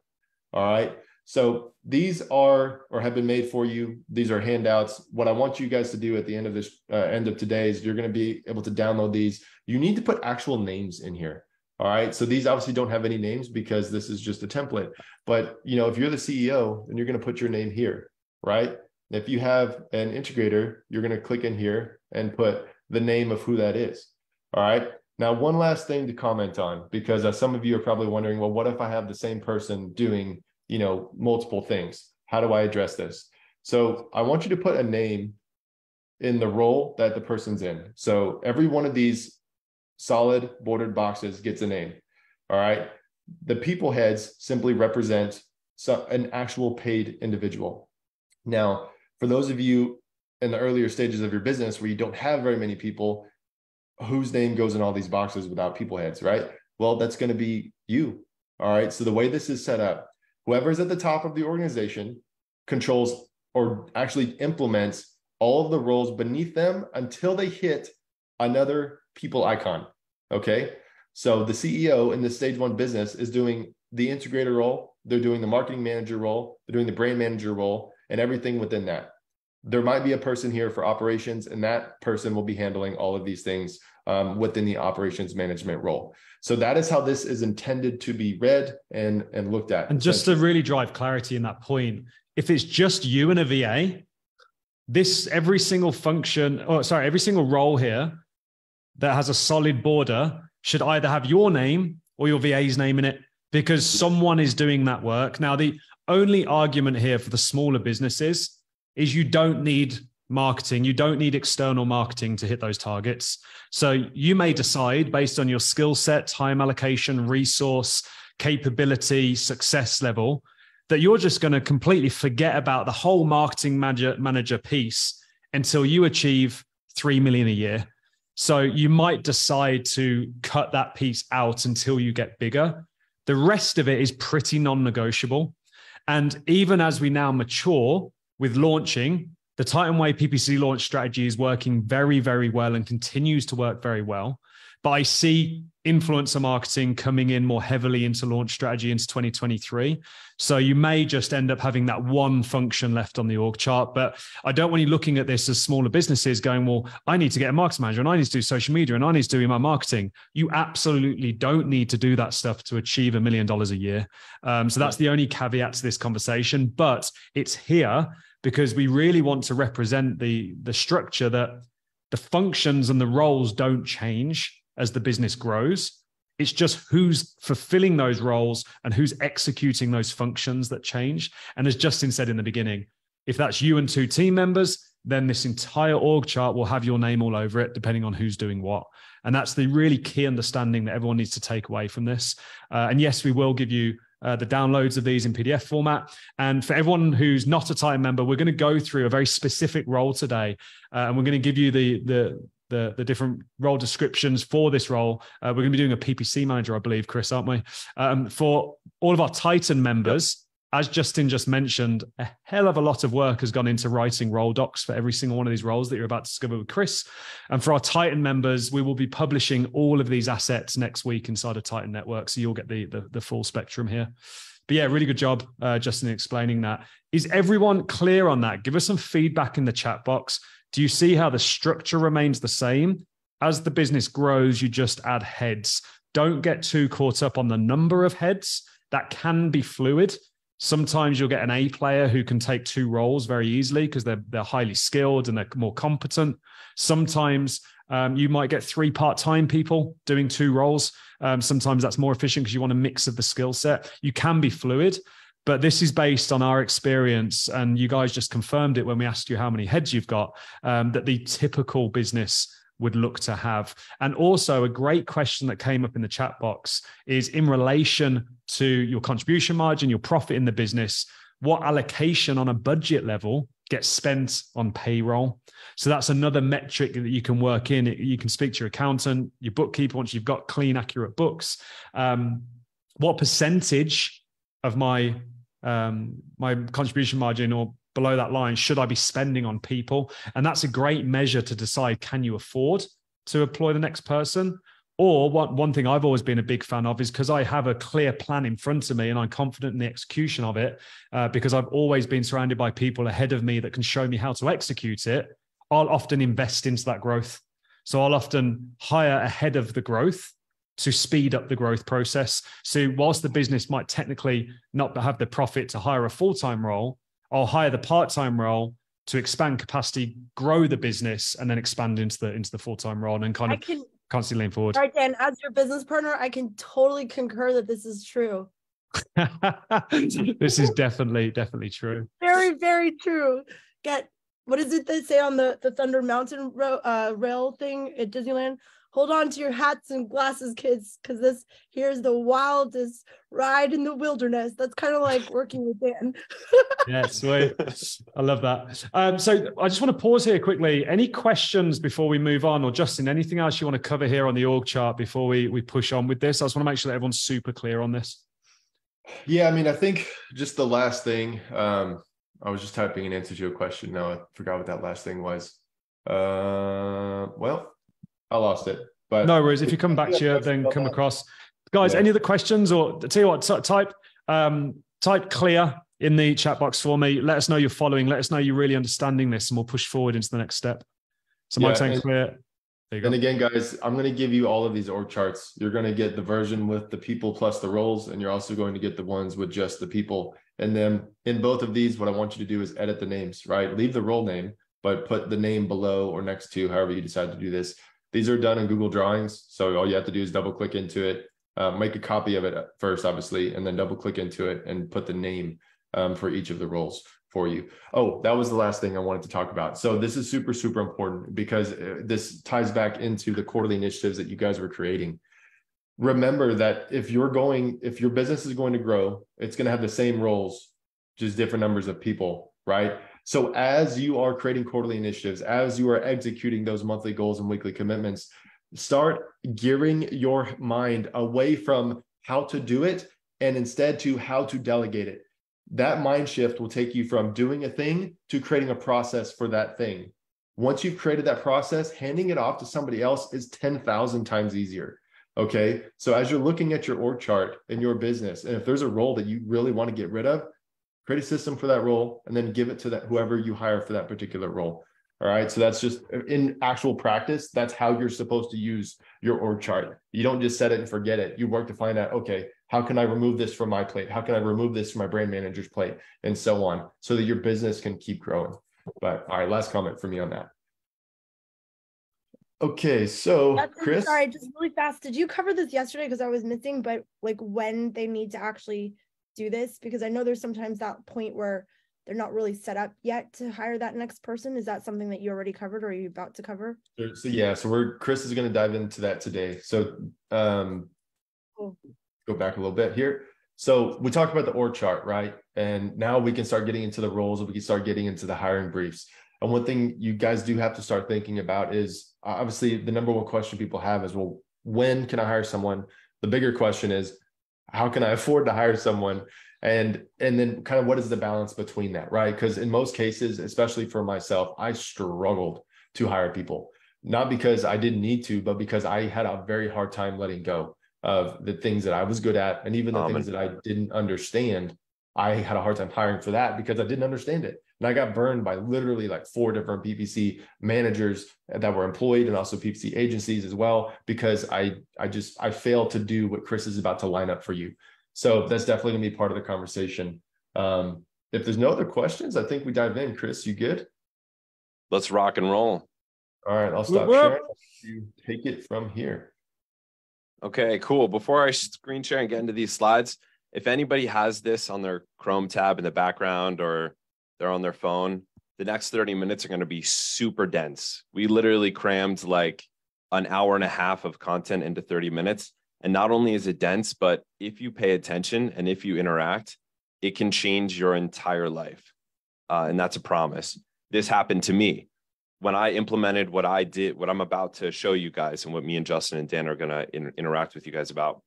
All right. So these are, or have been made for you. These are handouts. What I want you guys to do at the end of this, end of today, is you're going to be able to download these. You need to put actual names in here. All right. So these obviously don't have any names because this is just a template. But, if you're the CEO, then you're going to put your name here, right? If you have an integrator, you're going to click in here and put the name of who that is. All right. Now, one last thing to comment on, because some of you are probably wondering, well, what if I have the same person doing, multiple things? How do I address this? So I want you to put a name in the role that the person's in. So every one of these solid bordered boxes gets a name. All right. The people heads simply represent an actual paid individual. Now, for those of you in the earlier stages of your business where you don't have very many people, whose name goes in all these boxes without people heads, right? Well, that's going to be you. All right. So the way this is set up, whoever's at the top of the organization controls or actually implements all of the roles beneath them until they hit another people icon. Okay. So the CEO in the stage 1 business is doing the integrator role. They're doing the marketing manager role. They're doing the brand manager role and everything within that. There might be a person here for operations, and that person will be handling all of these things within the operations management role. So that is how this is intended to be read and looked at. And just to really drive clarity in that point, if it's just you and a VA, every single role here that has a solid border should either have your name or your VA's name in it, because someone is doing that work. Now, the only argument here for the smaller businesses is you don't need marketing. You don't need external marketing to hit those targets. So you may decide based on your skill set, time allocation, resource, capability, success level, that you're just going to completely forget about the whole marketing manager piece until you achieve 3 million a year. So you might decide to cut that piece out until you get bigger. The rest of it is pretty non-negotiable. And even as we now mature with launching, the Titan Way PPC launch strategy is working very, very well and continues to work very well. But I see influencer marketing coming in more heavily into launch strategy into 2023. So you may just end up having that one function left on the org chart. But I don't want you looking at this as smaller businesses going, well, I need to get a marketing manager and I need to do social media and I need to do my marketing. You absolutely don't need to do that stuff to achieve $1 million a year. So that's the only caveat to this conversation. But it's here because we really want to represent the structure that the functions and the roles don't change as the business grows. It's just who's fulfilling those roles and who's executing those functions that change. And as Justin said in the beginning, if that's you and 2 team members, then this entire org chart will have your name all over it, depending on who's doing what. And that's the really key understanding that everyone needs to take away from this. And yes, we will give you the downloads of these in PDF format. And for everyone who's not a Titan member, we're going to go through a very specific role today. And we're going to give you the different role descriptions for this role. We're going to be doing a PPC manager, I believe, Chris, aren't we? For all of our Titan members, as Justin just mentioned, a hell of a lot of work has gone into writing role docs for every single one of these roles that you're about to discover with Chris. And for our Titan members, we will be publishing all of these assets next week inside of Titan Network. So you'll get the full spectrum here. But yeah, really good job, Justin, explaining that. Is everyone clear on that? Give us some feedback in the chat box. Do you see how the structure remains the same? As the business grows, you just add heads. Don't get too caught up on the number of heads. That can be fluid. Sometimes you'll get an A player who can take 2 roles very easily because they're highly skilled and they're more competent. Sometimes you might get 3 part-time people doing 2 roles. Sometimes that's more efficient because you want a mix of the skill set. You can be fluid, but this is based on our experience. And you guys just confirmed it when we asked you how many heads you've got, that the typical business would look to have? And also a great question that came up in the chat box is in relation to your contribution margin, your profit in the business, what allocation on a budget level gets spent on payroll? So that's another metric that you can work in. You can speak to your accountant, your bookkeeper, once you've got clean, accurate books. What percentage of my contribution margin or below that line should I be spending on people? And that's a great measure to decide, can you afford to employ the next person? Or one thing I've always been a big fan of is because I have a clear plan in front of me and I'm confident in the execution of it, because I've always been surrounded by people ahead of me that can show me how to execute it, I'll often invest into that growth. So I'll often hire ahead of the growth to speed up the growth process. So whilst the business might technically not have the profit to hire a full-time role, I'll hire the part-time role to expand capacity, grow the business, and then expand into the full-time role and kind of constantly lean forward. All right, Dan, as your business partner, I can totally concur that this is true. This is definitely true. Very, very true. What is it they say on the Thunder Mountain rail thing at Disneyland? Hold on to your hats and glasses, kids, because here's the wildest ride in the wilderness. That's kind of like working with Dan. Yeah, sweet. I love that. So I just want to pause here quickly. Any questions before we move on? Or Justin, anything else you want to cover here on the org chart before we push on with this? I just want to make sure that everyone's super clear on this. Yeah, I mean, I think just the last thing, I was just typing an answer to a question. Now I forgot what that last thing was. Well, I lost it. But no worries. If you come back to you, then come across. Guys, any other questions? Or tell you what, type clear in the chat box for me. Let us know you're following. Let us know you're really understanding this, and we'll push forward into the next step. So Mike's saying clear. There you go. And again, guys, I'm going to give you all of these org charts. You're going to get the version with the people plus the roles, and you're also going to get the ones with just the people. And then in both of these, what I want you to do is edit the names, right? Leave the role name, but put the name below or next to, however you decide to do this. These are done in Google Drawings. So all you have to do is double click into it, make a copy of it first, obviously, and then double click into it and put the name for each of the roles for you. Oh, that was the last thing I wanted to talk about. So this is super, super important because this ties back into the quarterly initiatives that you guys were creating. Remember that if your business is going to grow, it's going to have the same roles, just different numbers of people, right? So as you are creating quarterly initiatives, as you are executing those monthly goals and weekly commitments, start gearing your mind away from how to do it and instead to how to delegate it. That mind shift will take you from doing a thing to creating a process for that thing. Once you've created that process, handing it off to somebody else is 10,000 times easier. Okay. So as you're looking at your org chart in your business, and if there's a role that you really want to get rid of, create a system for that role and then give it to whoever you hire for that particular role. All right. So that's just in actual practice. That's how you're supposed to use your org chart. You don't just set it and forget it. You work to find out, okay, how can I remove this from my plate? How can I remove this from my brand manager's plate? And so on, so that your business can keep growing. But all right, last comment from me on that. Okay, so Chris. Sorry, just really fast. Did you cover this yesterday? Because I was missing, but like when they need to actually do this, because I know there's sometimes that point where they're not really set up yet to hire that next person. Is that something that you already covered or are you about to cover? So yeah, so Chris is going to dive into that today. So cool. Go back a little bit here. So we talked about the org chart, right? And now we can start getting into the roles and we can start getting into the hiring briefs. And one thing you guys do have to start thinking about is obviously the number one question people have is, well, when can I hire someone? The bigger question is, how can I afford to hire someone? And then kind of what is the balance between that, right? Because in most cases, especially for myself, I struggled to hire people, not because I didn't need to, but because I had a very hard time letting go of the things that I was good at. And even the things that I didn't understand, I had a hard time hiring for that because I didn't understand it. And I got burned by literally like 4 different PPC managers that were employed and also PPC agencies as well, because I failed to do what Chris is about to line up for you. So that's definitely gonna be part of the conversation. If there's no other questions, I think we dive in. Chris, you good? Let's rock and roll. All right, I'll stop sharing. You take it from here. Okay, cool. Before I screen share and get into these slides, if anybody has this on their Chrome tab in the background or they're on their phone, the next 30 minutes are going to be super dense. We literally crammed like an hour and a half of content into 30 minutes. And not only is it dense, but if you pay attention and if you interact, it can change your entire life. And that's a promise. This happened to me when I implemented what I did, what I'm about to show you guys, and what me and Justin and Dan are going to interact with you guys about.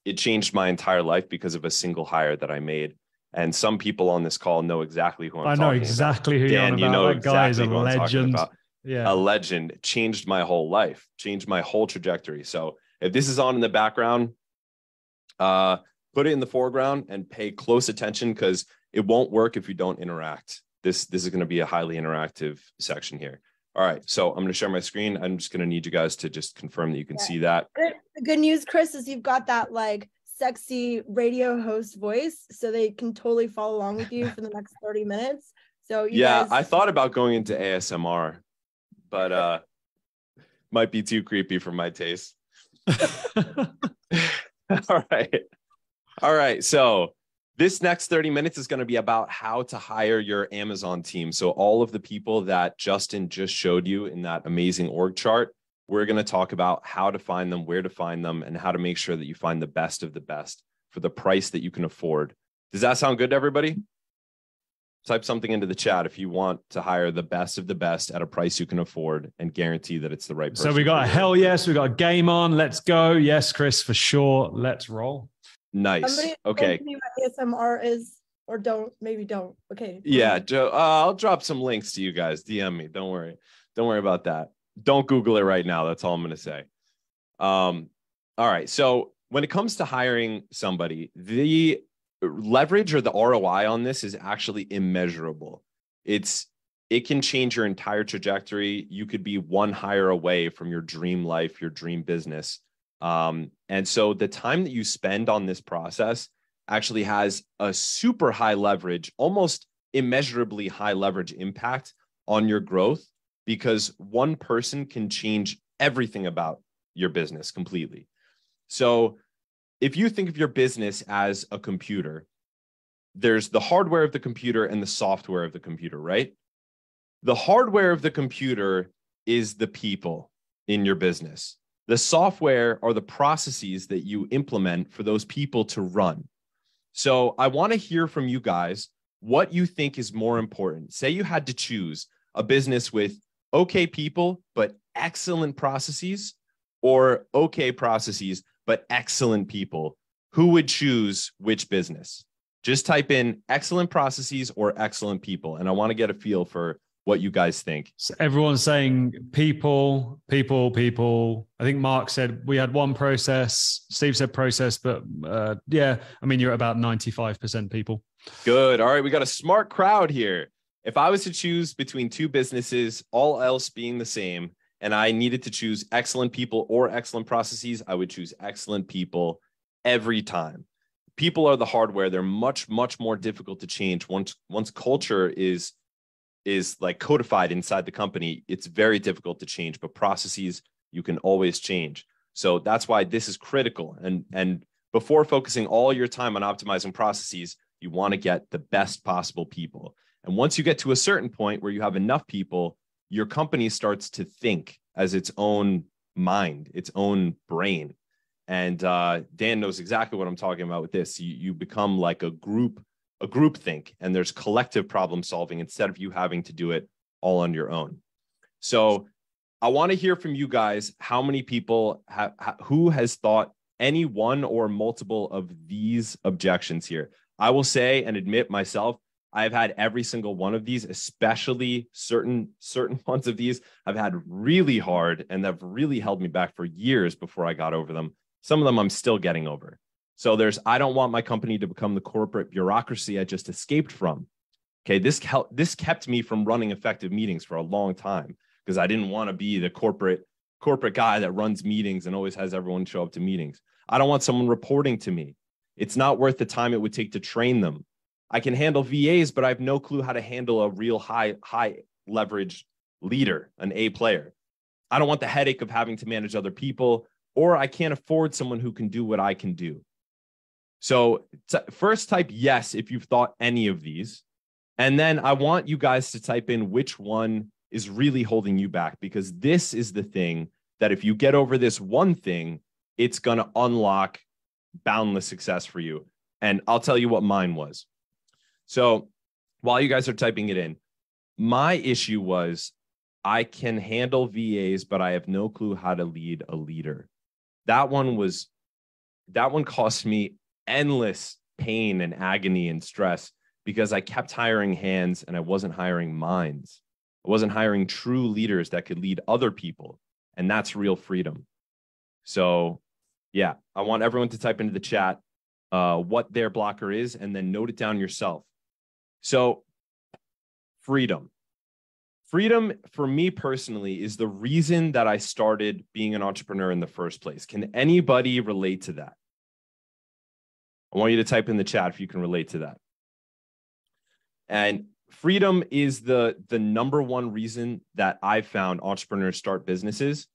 It changed my entire life because of a single hire that I made. And some people on this call know exactly who I'm talking about. I know exactly who you're on about. You know that guy is a legend. Yeah. A legend. Changed my whole life, changed my whole trajectory. So if this is on in the background, put it in the foreground and pay close attention, because it won't work if you don't interact. This is going to be a highly interactive section here. All right, so I'm going to share my screen. I'm just going to need you guys to just confirm that you can see that. The good news, Chris, is you've got that like sexy radio host voice, so they can totally follow along with you for the next 30 minutes. So you guys... I thought about going into ASMR, but might be too creepy for my taste. All right. So this next 30 minutes is going to be about how to hire your Amazon team. So all of the people that Justin just showed you in that amazing org chart, we're going to talk about how to find them, where to find them, and how to make sure that you find the best of the best for the price that you can afford. Does that sound good to everybody? Type something into the chat if you want to hire the best of the best at a price you can afford and guarantee that it's the right person. So we got a hell yes, we got a game on. Let's go. Yes, Chris, for sure. Let's roll. Nice. Okay. What ASMR is, or maybe don't. Okay. Yeah, Joe. I'll drop some links to you guys. DM me. Don't worry. Don't worry about that. Don't Google it right now. That's all I'm going to say. All right. So when it comes to hiring somebody, the leverage or the ROI on this is actually immeasurable. It can change your entire trajectory. You could be one hire away from your dream life, your dream business. And so the time that you spend on this process actually has a super high leverage, almost immeasurably high leverage impact on your growth, because one person can change everything about your business completely. So if you think of your business as a computer, there's the hardware of the computer and the software of the computer, right? The hardware of the computer is the people in your business. The software are the processes that you implement for those people to run. So I want to hear from you guys what you think is more important. Say you had to choose a business with okay people, but excellent processes, or okay processes, but excellent people. Who would choose which business? Just type in excellent processes or excellent people. And I want to get a feel for what you guys think. So everyone's saying people. I think Mark said we had one process. Steve said process, but yeah, I mean, you're at about 95% people. Good. All right. We got a smart crowd here. If I was to choose between two businesses, all else being the same, and I needed to choose excellent people or excellent processes, I would choose excellent people every time. People are the hardware. They're much, much more difficult to change. Once culture is like codified inside the company, it's very difficult to change, but processes you can always change. So that's why this is critical. And before focusing all your time on optimizing processes, you want to get the best possible people. And once you get to a certain point where you have enough people, your company starts to think as its own mind, its own brain. And Dan knows exactly what I'm talking about with this. You become like a group think, and there's collective problem solving instead of you having to do it all on your own. So I want to hear from you guys, how many people who has thought any one or multiple of these objections here. I will say and admit myself, I've had every single one of these, especially certain ones of these I've had really hard and have really held me back for years before I got over them. Some of them I'm still getting over. So I don't want my company to become the corporate bureaucracy I just escaped from. Okay, this kept me from running effective meetings for a long time because I didn't want to be the corporate guy that runs meetings and always has everyone show up to meetings. I don't want someone reporting to me. It's not worth the time it would take to train them. I can handle VAs, but I have no clue how to handle a real high leverage leader, an A player. I don't want the headache of having to manage other people, or I can't afford someone who can do what I can do. So first type yes if you've thought any of these. And then I want you guys to type in which one is really holding you back, because this is the thing that if you get over this one thing, it's going to unlock boundless success for you. And I'll tell you what mine was. So while you guys are typing it in, my issue was I can handle VAs, but I have no clue how to lead a leader. That one cost me endless pain and agony and stress because I kept hiring hands and I wasn't hiring minds. I wasn't hiring true leaders that could lead other people. And that's real freedom. So yeah, I want everyone to type into the chat what their blocker is and then note it down yourself. So freedom. Freedom for me personally is the reason that I started being an entrepreneur in the first place. Can anybody relate to that? I want you to type in the chat if you can relate to that. And freedom is the number one reason that I found entrepreneurs start businesses.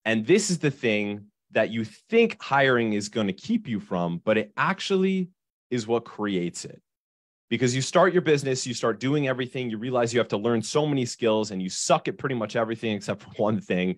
And this is the thing that you think hiring is going to keep you from, but it actually is what creates it. Because you start your business, you start doing everything, you realize you have to learn so many skills and you suck at pretty much everything except for one thing.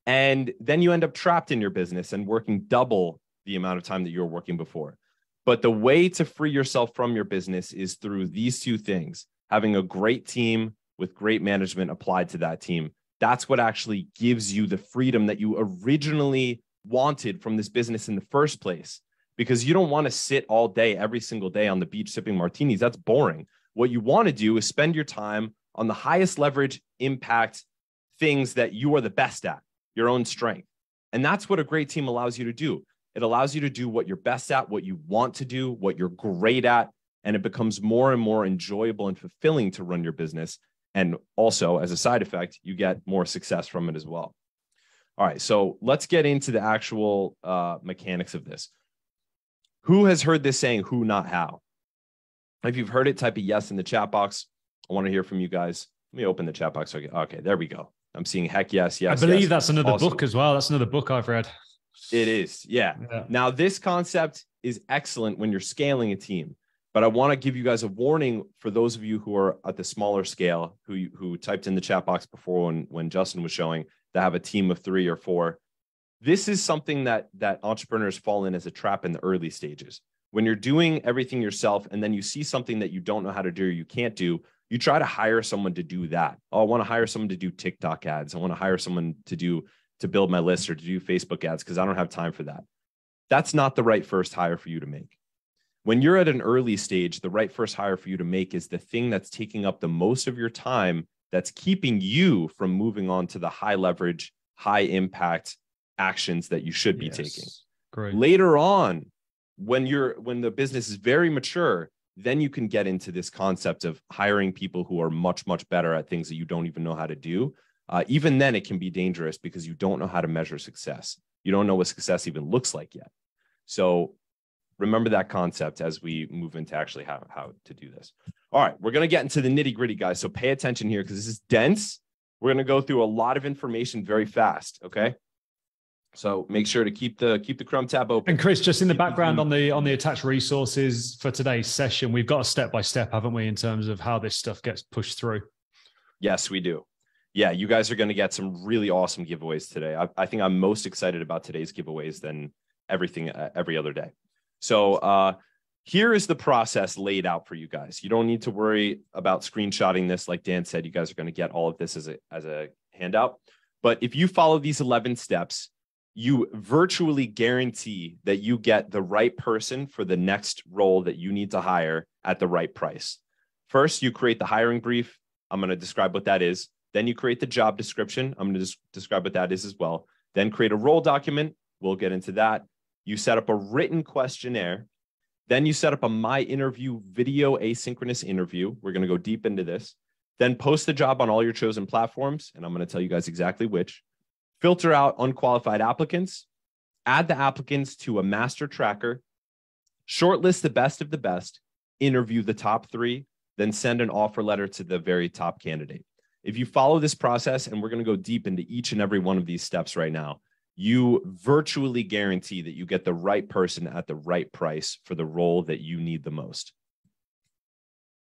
And then you end up trapped in your business and working double the amount of time that you were working before. But the way to free yourself from your business is through these two things: having a great team with great management applied to that team. That's what actually gives you the freedom that you originally wanted from this business in the first place. Because you don't want to sit all day, every single day on the beach sipping martinis. That's boring. What you want to do is spend your time on the highest leverage impact things that you are the best at, your own strength. And that's what a great team allows you to do. It allows you to do what you're best at, what you want to do, what you're great at, and it becomes more and more enjoyable and fulfilling to run your business. And also, as a side effect, you get more success from it as well. All right, so let's get into the actual mechanics of this. Who has heard this saying, who, not how? If you've heard it, type a yes in the chat box. I want to hear from you guys. Let me open the chat box. Okay, there we go. I'm seeing heck yes, yes. I believe yes. that's another Awesome. book as well. That's another book I've read. It is, yeah. Now, this concept is excellent when you're scaling a team, but I want to give you guys a warning for those of you who are at the smaller scale, who typed in the chat box before when Justin was showing, that have a team of 3 or 4. This is something that entrepreneurs fall in as a trap in the early stages. When you're doing everything yourself and then you see something that you don't know how to do or you can't do, you try to hire someone to do that. Oh, I want to hire someone to do TikTok ads. I want to hire someone to build my list or to do Facebook ads because I don't have time for that. That's not the right first hire for you to make. When you're at an early stage, the right first hire for you to make is the thing that's taking up the most of your time, that's keeping you from moving on to the high leverage, high impact actions that you should be taking. Great. Later on, when the business is very mature, then you can get into this concept of hiring people who are much, much better at things that you don't even know how to do. Even then, it can be dangerous because you don't know how to measure success. You don't know what success even looks like yet. So remember that concept as we move into actually how to do this. All right, we're going to get into the nitty gritty, guys. So pay attention here because this is dense. We're going to go through a lot of information very fast. Okay. So make sure to keep the Chrome tab open. And Chris, just in the background on the attached resources for today's session, we've got a step-by-step, haven't we, in terms of how this stuff gets pushed through? Yes, we do. Yeah, you guys are going to get some really awesome giveaways today. I think I'm most excited about today's giveaways than everything every other day. So here is the process laid out for you guys. You don't need to worry about screenshotting this. Like Dan said, you guys are going to get all of this as a handout. But if you follow these 11 steps, you virtually guarantee that you get the right person for the next role that you need to hire at the right price. First, you create the hiring brief. I'm going to describe what that is. Then you create the job description. I'm going to describe what that is as well. Then create a role document. We'll get into that. You set up a written questionnaire. Then you set up a My Interview video asynchronous interview. We're going to go deep into this. Then post the job on all your chosen platforms. And I'm going to tell you guys exactly which. Filter out unqualified applicants, add the applicants to a master tracker, shortlist the best of the best, interview the top 3, then send an offer letter to the very top candidate. If you follow this process, and we're going to go deep into each and every one of these steps right now, you virtually guarantee that you get the right person at the right price for the role that you need the most.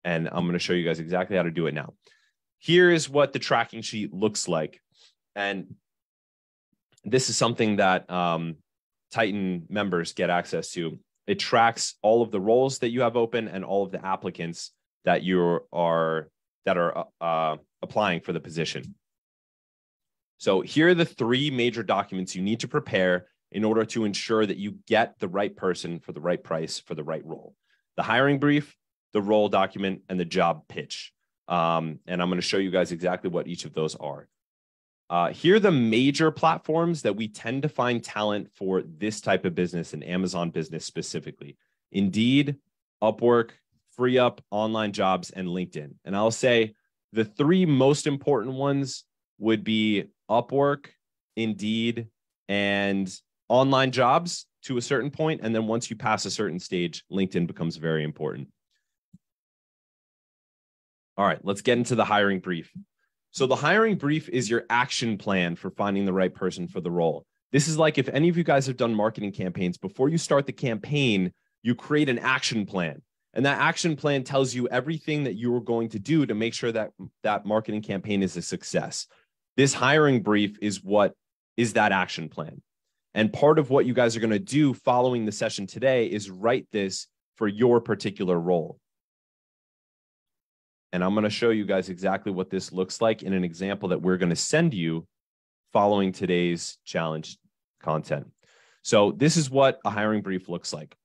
And I'm going to show you guys exactly how to do it now. Here is what the tracking sheet looks like. And This is something that Titan members get access to. It tracks all of the roles that you have open and all of the applicants that are applying for the position. So here are the 3 major documents you need to prepare in order to ensure that you get the right person for the right price for the right role. The hiring brief, the role document, and the job pitch. And I'm going to show you guys exactly what each of those are. Here are the major platforms that we tend to find talent for this type of business and Amazon business specifically. Indeed, Upwork, FreeUp, Online Jobs, and LinkedIn. And I'll say the 3 most important ones would be Upwork, Indeed, and Online Jobs to a certain point. And then once you pass a certain stage, LinkedIn becomes very important. All right, let's get into the hiring brief. So the hiring brief is your action plan for finding the right person for the role. This is like if any of you guys have done marketing campaigns, before you start the campaign, you create an action plan. And that action plan tells you everything that you are going to do to make sure that that marketing campaign is a success. This hiring brief is what is that action plan. And part of what you guys are going to do following the session today is write this for your particular role. And I'm going to show you guys exactly what this looks like in an example that we're going to send you following today's challenge content. So this is what a hiring brief looks like.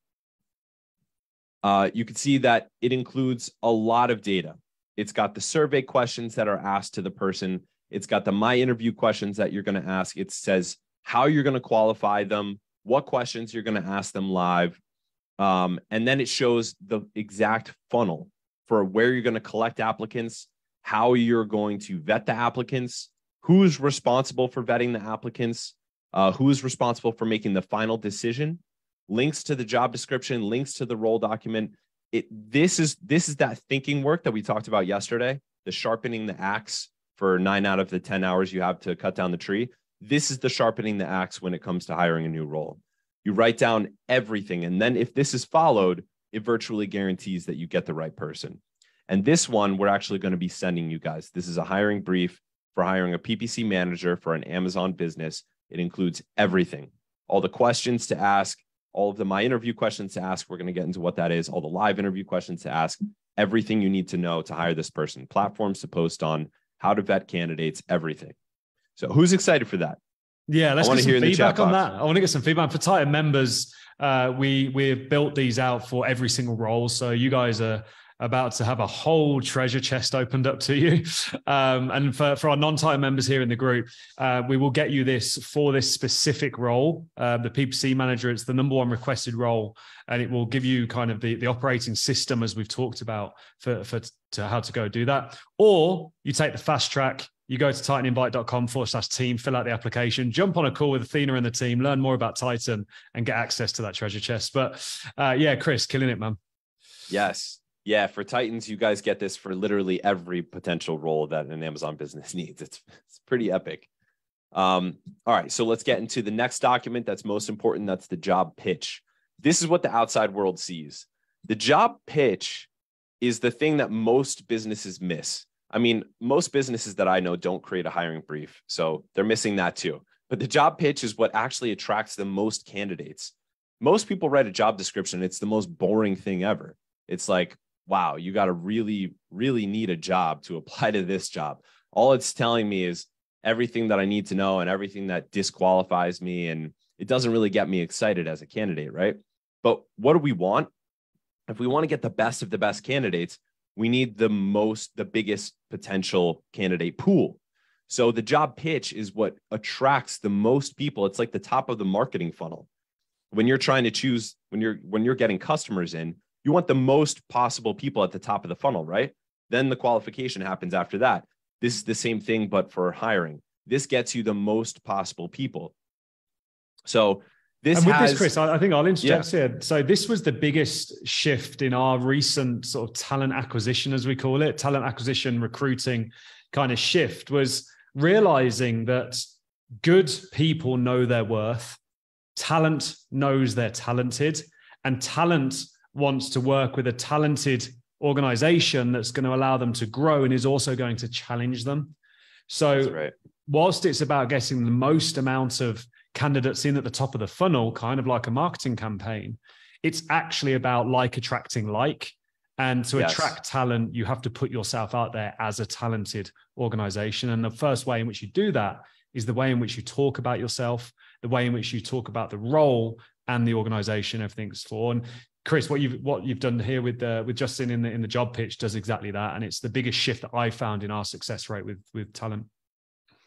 You can see that it includes a lot of data. It's got the survey questions that are asked to the person. It's got the My Interview questions that you're going to ask. It says how you're going to qualify them, what questions you're going to ask them live. And then it shows the exact funnel for where you're going to collect applicants, how you're going to vet the applicants, who's responsible for vetting the applicants, who's responsible for making the final decision, links to the job description, links to the role document. This is that thinking work that we talked about yesterday, the sharpening the axe for 9 out of the 10 hours you have to cut down the tree. This is the sharpening the axe when it comes to hiring a new role. You write down everything. And then if this is followed, it virtually guarantees that you get the right person. And this one, we're actually going to be sending you guys. This is a hiring brief for hiring a PPC manager for an Amazon business. It includes everything, all the questions to ask, all of the My Interview questions to ask. We're going to get into what that is, all the live interview questions to ask, everything you need to know to hire this person, platforms to post on, how to vet candidates, everything. So who's excited for that? Yeah, let's get some feedback on that. I want to get some feedback for Titan members. We've built these out for every single role. So you guys are about to have a whole treasure chest opened up to you. And for our non-Titan members here in the group, we will get you this for this specific role. The PPC manager, it's the #1 requested role, and it will give you kind of the operating system as we've talked about for how to go do that. Or you take the fast track. You go to titaninvite.com/team, fill out the application, jump on a call with Athena and the team, learn more about Titan, and get access to that treasure chest. But yeah, Chris, killing it, man. Yes. Yeah, for Titans, you guys get this for literally every potential role that an Amazon business needs. It's pretty epic. All right, so let's get into the next document that's most important. That's the job pitch. This is what the outside world sees. The job pitch is the thing that most businesses miss. I mean, most businesses that I know don't create a hiring brief, so they're missing that too. But the job pitch is what actually attracts the most candidates. Most people write a job description. It's the most boring thing ever. It's like, wow, you got to really, really need a job to apply to this job. All it's telling me is everything that I need to know and everything that disqualifies me. And it doesn't really get me excited as a candidate, right? But what do we want? If we want to get the best of the best candidates, we need the biggest potential candidate pool. So the job pitch is what attracts the most people. It's like the top of the marketing funnel. When you're trying to choose, when you're getting customers in, you want the most possible people at the top of the funnel, right? Then the qualification happens after that. This is the same thing, but for hiring. This gets you the most possible people. So this Chris, I think I'll interject here. So this was the biggest shift in our recent sort of talent acquisition, as we call it, talent acquisition, recruiting kind of shift, was realizing that good people know their worth, talent knows they're talented, and talent wants to work with a talented organization that's going to allow them to grow and is also going to challenge them. So whilst it's about getting the most amount of candidates in at the top of the funnel, kind of like a marketing campaign, it's actually about like attracting like. And to attract talent, you have to put yourself out there as a talented organization. And the first way in which you do that is the way in which you talk about yourself, the way in which you talk about the role and the organization everything's for. And Chris, what you've done here with Justin in the job pitch does exactly that. And it's the biggest shift that I found in our success rate with talent.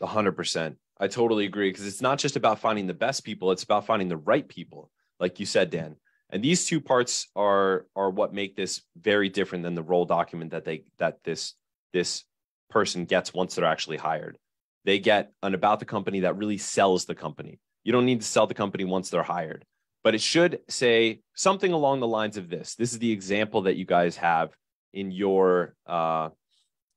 100%. I totally agree, because it's not just about finding the best people, it's about finding the right people, like you said, Dan. And these two parts are what make this very different than the role document that this person gets once they're actually hired. They get an about the company that really sells the company. You don't need to sell the company once they're hired, but it should say something along the lines of this. This is the example that you guys have in your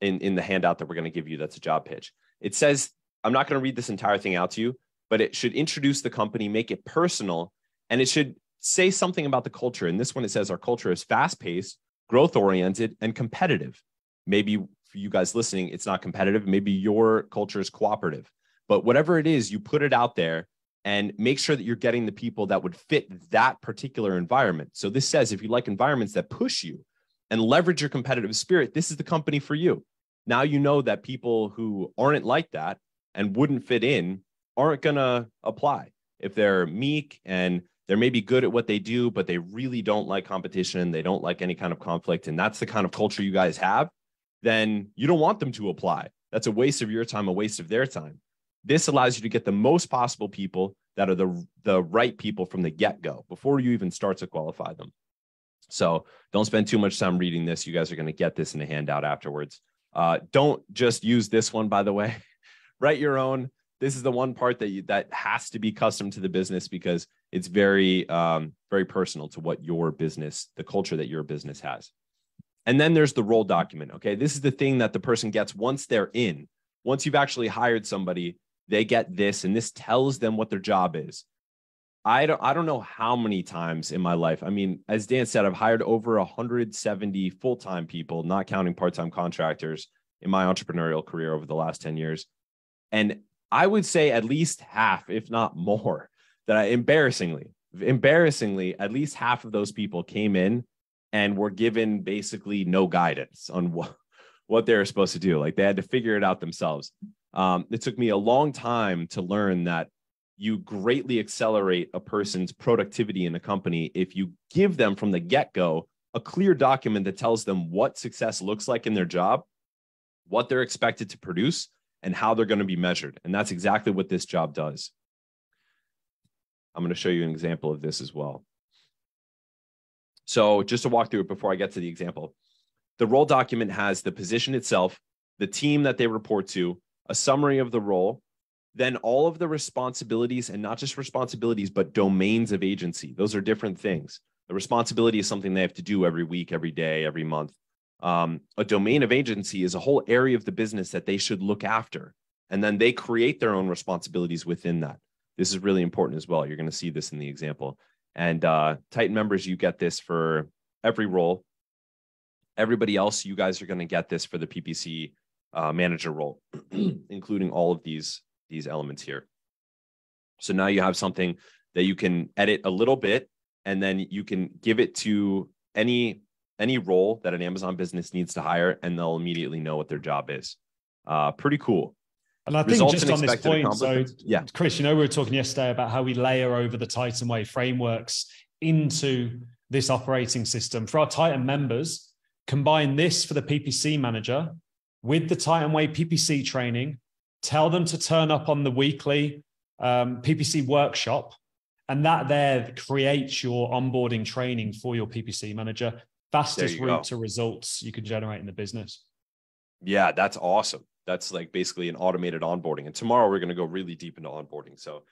in the handout that we're going to give you. That's a job pitch. It says, I'm not going to read this entire thing out to you, but it should introduce the company, make it personal, and it should say something about the culture. In this one, it says our culture is fast-paced, growth-oriented, and competitive. Maybe for you guys listening, it's not competitive. Maybe your culture is cooperative. But whatever it is, you put it out there and make sure that you're getting the people that would fit that particular environment. So this says, if you like environments that push you and leverage your competitive spirit, this is the company for you. Now you know that people who aren't like that and wouldn't fit in aren't going to apply. If they're meek and they're maybe good at what they do, but they really don't like competition, they don't like any kind of conflict, and that's the kind of culture you guys have, then you don't want them to apply. That's a waste of your time, a waste of their time. This allows you to get the most possible people that are the right people from the get-go before you even start to qualify them. So don't spend too much time reading this. You guys are going to get this in a handout afterwards. Don't just use this one, by the way. Write your own. This is the one part that has to be custom to the business, because it's very, very personal to what your business, the culture that your business has. And then there's the role document. Okay. This is the thing that the person gets once they're in. Once you've actually hired somebody, they get this, and this tells them what their job is. I don't know how many times in my life. I mean, as Dan said, I've hired over 170 full-time people, not counting part-time contractors, in my entrepreneurial career over the last 10 years. And I would say at least half, if not more, that embarrassingly, at least half of those people came in and were given basically no guidance on what they were supposed to do. Like, they had to figure it out themselves. It took me a long time to learn that you greatly accelerate a person's productivity in a company if you give them from the get-go a clear document that tells them what success looks like in their job, what they're expected to produce, and how they're going to be measured. And that's exactly what this job does. I'm going to show you an example of this as well. So just to walk through it before I get to the example, the role document has the position itself, the team that they report to, a summary of the role, then all of the responsibilities, and not just responsibilities, but domains of agency. Those are different things. The responsibility is something they have to do every week, every day, every month. A domain of agency is a whole area of the business that they should look after. And then they create their own responsibilities within that. This is really important as well. You're going to see this in the example. And Titan members, you get this for every role. Everybody else, you guys are going to get this for the PPC manager role, including all of these elements here. So now you have something that you can edit a little bit, and then you can give it to any role that an Amazon business needs to hire, and they'll immediately know what their job is. Pretty cool. And I think just on this point, so yeah, Chris, we were talking yesterday about how we layer over the Titan Way frameworks into this operating system. For our Titan members, combine this for the PPC manager with the Titan Way PPC training, tell them to turn up on the weekly PPC workshop, and that there creates your onboarding training for your PPC manager. Fastest route to results you can generate in the business. Yeah, that's awesome. That's like basically an automated onboarding. And tomorrow we're going to go really deep into onboarding. So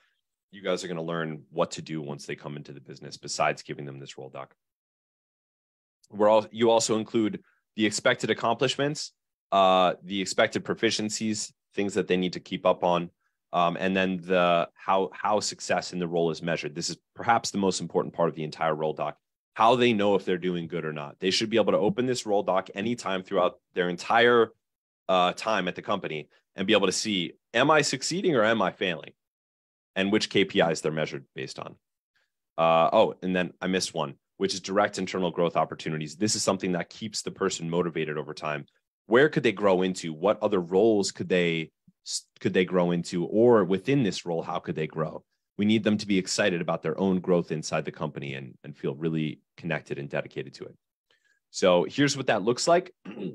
you guys are going to learn what to do once they come into the business, besides giving them this role doc. You also include the expected accomplishments, the expected proficiencies, things that they need to keep up on, and then the how success in the role is measured. This is perhaps the most important part of the entire role doc. How they know if they're doing good or not. They should be able to open this role doc anytime throughout their entire time at the company and be able to see, am I succeeding or am I failing? And which KPIs they're measured based on. And then I missed one, which is direct internal growth opportunities. This is something that keeps the person motivated over time. Where could they grow into? What other roles could they grow into? Or within this role, how could they grow? We need them to be excited about their own growth inside the company and feel really connected and dedicated to it. So here's what that looks like.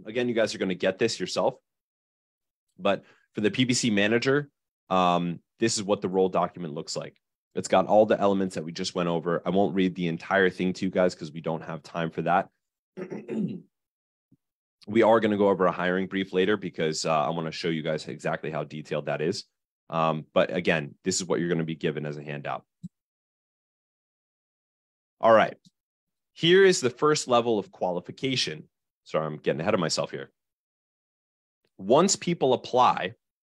Again, you guys are going to get this yourself. But for the PPC manager, this is what the role document looks like. It's got all the elements that we just went over. I won't read the entire thing to you guys because we don't have time for that. We are going to go over a hiring brief later because I want to show you guys exactly how detailed that is. But again, this is what you're going to be given as a handout. All right. Here is the first level of qualification. Sorry, I'm getting ahead of myself here. Once people apply,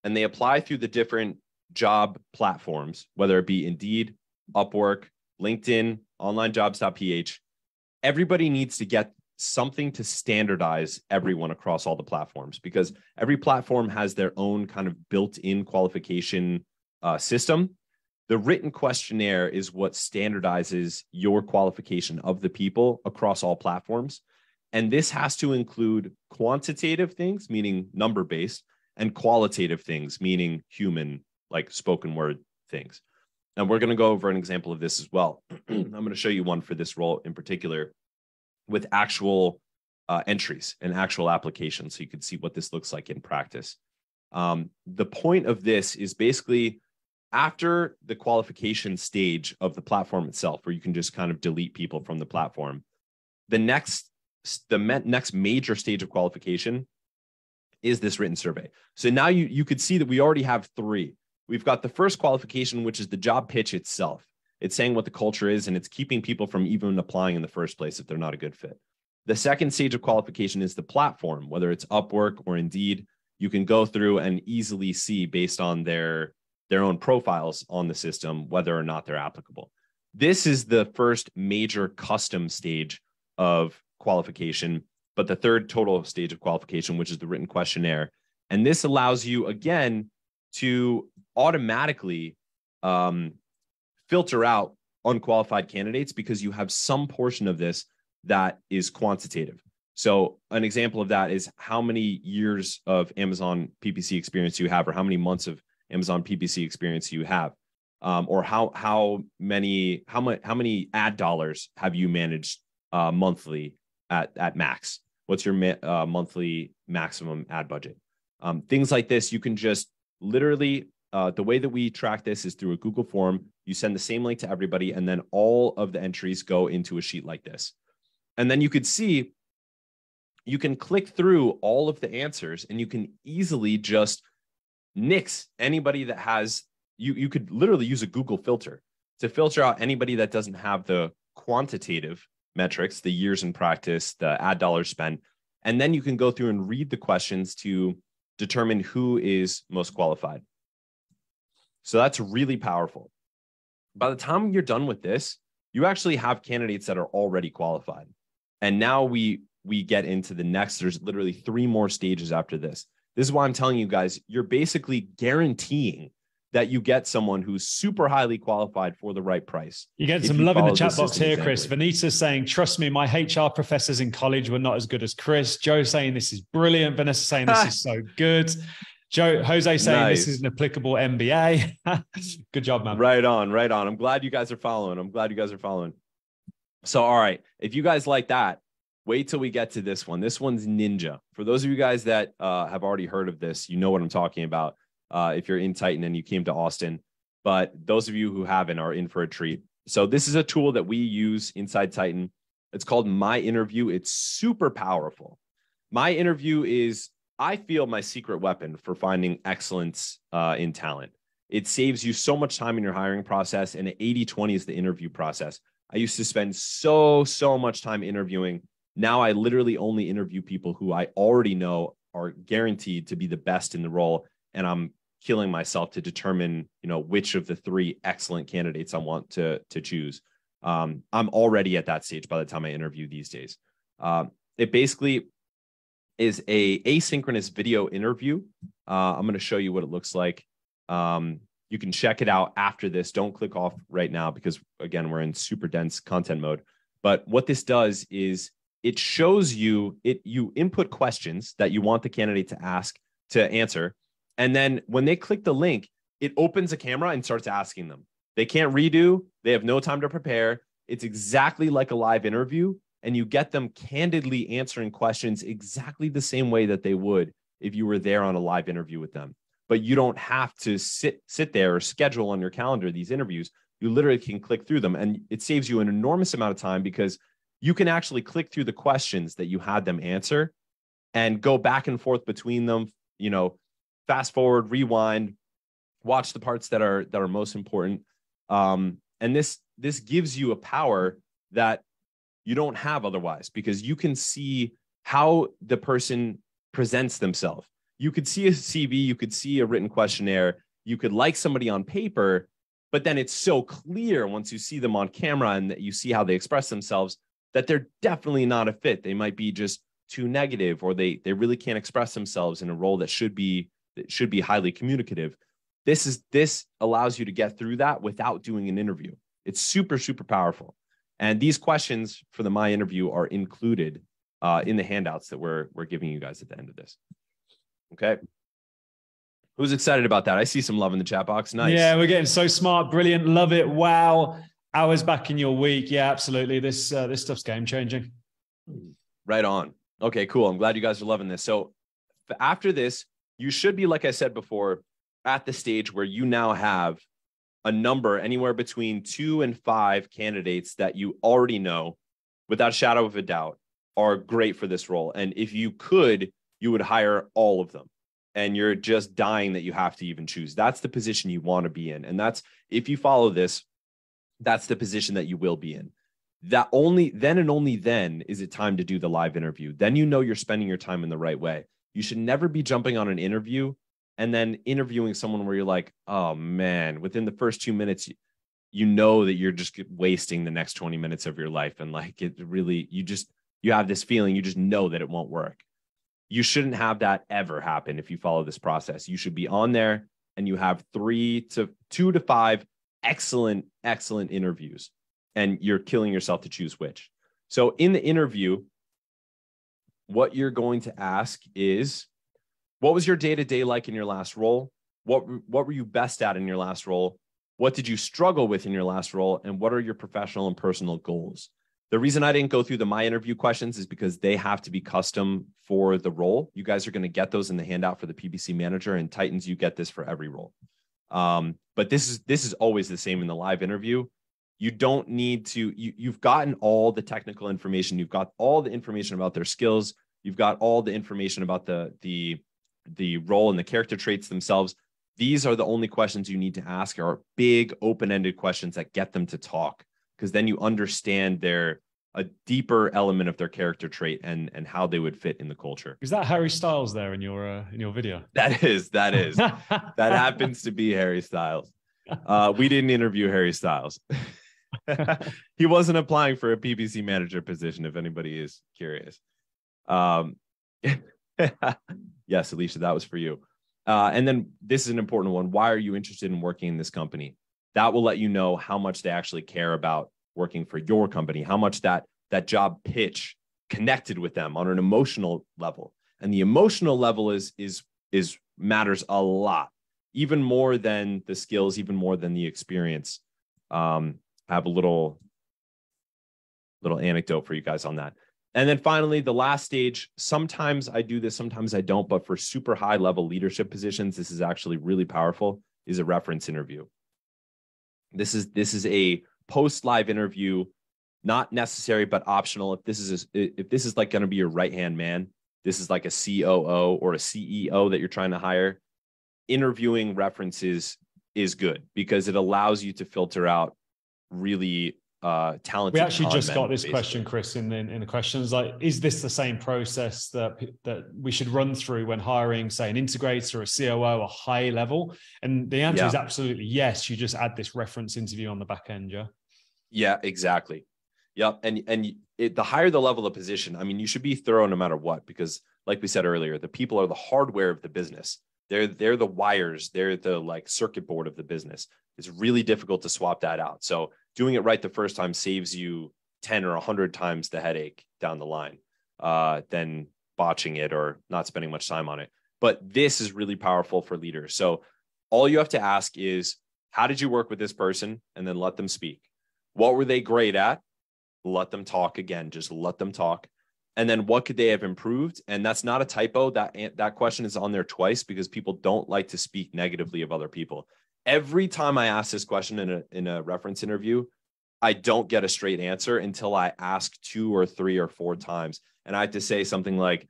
and they apply through the different job platforms, whether it be Indeed, Upwork, LinkedIn, onlinejobs.ph, everybody needs to get something to standardize everyone across all the platforms, because every platform has their own kind of built-in qualification system. The written questionnaire is what standardizes your qualification of the people across all platforms. And this has to include quantitative things, meaning number-based, and qualitative things, meaning human, like spoken word things. And we're going to go over an example of this as well. I'm going to show you one for this role in particular with actual entries and actual applications, so you can see what this looks like in practice. The point of this is basically after the qualification stage of the platform itself, where you can just kind of delete people from the platform, the next major stage of qualification is this written survey. So now you could see that we already have three. We've got the first qualification, which is the job pitch itself. It's saying what the culture is, and it's keeping people from even applying in the first place if they're not a good fit. The second stage of qualification is the platform, whether it's Upwork or Indeed. You can go through and easily see based on their own profiles on the system whether or not they're applicable. This is the first major custom stage of qualification, but the third total stage of qualification, which is the written questionnaire. And this allows you, again, to automatically filter out unqualified candidates because you have some portion of this that is quantitative. So an example of that is how many years of Amazon PPC experience you have, or how many months of Amazon PPC experience you have, or how many ad dollars have you managed monthly at max? What's your monthly maximum ad budget? Things like this, you can just literally, the way that we track this is through a Google form. You send the same link to everybody, and then all of the entries go into a sheet like this. And then you could see, you can click through all of the answers, and you can easily just nix anybody that has, you could literally use a Google filter to filter out anybody that doesn't have the quantitative metrics, the years in practice, the ad dollars spent. And then you can go through and read the questions to determine who is most qualified. So that's really powerful. By the time you're done with this, you actually have candidates that are already qualified. And now we get into the next, there's literally 3 more stages after this. This is why I'm telling you guys, you're basically guaranteeing that you get someone who's super highly qualified for the right price. You get some love in the chat box here, Chris. Vanessa's saying, trust me, my HR professors in college were not as good as Chris. Joe saying this is brilliant. Vanessa saying this is so good. Jose saying this is an applicable MBA. Good job, man. Right on, right on. I'm glad you guys are following. So, all right, if you guys like that, wait till we get to this one. This one's Ninja. For those of you guys that have already heard of this, you know what I'm talking about. If you're in Titan and you came to Austin, but those of you who haven't are in for a treat. So this is a tool that we use inside Titan. It's called My Interview. It's super powerful. My Interview is, I feel, my secret weapon for finding excellence in talent. It saves you so much time in your hiring process, and 80-20 is the interview process. I used to spend so much time interviewing. Now I literally only interview people who I already know are guaranteed to be the best in the role, and I'm killing myself to determine, which of the 3 excellent candidates I want to choose. I'm already at that stage by the time I interview these days. It basically is a asynchronous video interview. I'm going to show you what it looks like. You can check it out after this. Don't click off right now because, again, we're in super dense content mode. But what this does is it shows you, you input questions that you want the candidate to answer. And then when they click the link, it opens a camera and starts asking them. They can't redo. They have no time to prepare. It's exactly like a live interview. And you get them candidly answering questions exactly the same way that they would if you were there on a live interview with them. But you don't have to sit there or schedule on your calendar these interviews. You literally can click through them, and it saves you an enormous amount of time because you can actually click through the questions that you had them answer and go back and forth between them, you know, fast forward, rewind, watch the parts that are most important. And this gives you a power that you don't have otherwise, because you can see how the person presents themselves. You could see a CV, you could see a written questionnaire, you could like somebody on paper, but then it's so clear once you see them on camera and that you see how they express themselves that they're definitely not a fit. They might be just too negative, or they really can't express themselves in a role that should be highly communicative. This allows you to get through that without doing an interview. It's super, super powerful. And these questions for the My Interview are included in the handouts that we're giving you guys at the end of this. Okay. Who's excited about that? I see some love in the chat box. Nice. Yeah, we're getting so smart. Brilliant. Love it. Wow. Hours back in your week. Yeah, absolutely. This stuff's game changing. Right on. Okay, cool. I'm glad you guys are loving this. So after this, you should be, like I said before, at the stage where you now have a number anywhere between 2 and 5 candidates that you already know without a shadow of a doubt are great for this role. And if you could, you would hire all of them. And you're just dying that you have to even choose. That's the position you want to be in. And that's, if you follow this, that's the position that you will be in. That only then and only then is it time to do the live interview. Then you know you're spending your time in the right way. You should never be jumping on an interview and then interviewing someone where you're like, oh man, within the first 2 minutes, you know that you're just wasting the next 20 minutes of your life. And like, it really, you have this feeling, you just know that it won't work. You shouldn't have that ever happen if you follow this process. You should be on there and you have 2 to 5 excellent interviews, and you're killing yourself to choose which. So in the interview, what you're going to ask is, what was your day-to-day like in your last role? What were you best at in your last role? What did you struggle with in your last role? And what are your professional and personal goals? The reason I didn't go through the My Interview questions is because they have to be custom for the role. You guys are going to get those in the handout for the PPC manager, and Titans, you get this for every role. But this is always the same in the live interview. You don't need to, you've gotten all the technical information. You've got all the information about their skills. You've got all the information about the role and the character traits themselves. These are the only questions you need to ask, are big open-ended questions that get them to talk, because then you understand a deeper element of their character trait and how they would fit in the culture. Is that Harry Styles there in your video? That is. That happens to be Harry Styles. We didn't interview Harry Styles. He wasn't applying for a PPC manager position, if anybody is curious. Yes, Alicia, that was for you. And then this is an important one. Why are you interested in working in this company? That will let you know how much they actually care about working for your company, how much that job pitch connected with them on an emotional level. And the emotional level is matters a lot, even more than the skills, even more than the experience. I have a little anecdote for you guys on that. And then finally, the last stage, sometimes I do this, sometimes I don't, but for super high level leadership positions, this is actually really powerful, is a reference interview. This is a post live interview, not necessary, but optional. If this is like going to be your right-hand man, this is like a COO or a CEO that you're trying to hire, interviewing references is good because it allows you to filter out really talented. We actually just got this basically. question, Chris, in the questions, like, is this the same process that we should run through when hiring, say, an integrator or a COO, a high level? And the answer is absolutely yes. You just add this reference interview on the back end, yeah? Yeah, exactly. Yep. And the higher the level of position, I mean, you should be thorough no matter what, because like we said earlier, the people are the hardware of the business. They're the wires. They're the like circuit board of the business. It's really difficult to swap that out. So doing it right the first time saves you 10 or 100 times the headache down the line than botching it or not spending much time on it. But this is really powerful for leaders. So all you have to ask is, how did you work with this person? And then let them speak. What were they great at? Let them talk again. Just let them talk. And then what could they have improved? And that's not a typo. That question is on there twice because people don't like to speak negatively of other people. Every time I ask this question in a reference interview, I don't get a straight answer until I ask 2 or 3 or 4 times. And I have to say something like,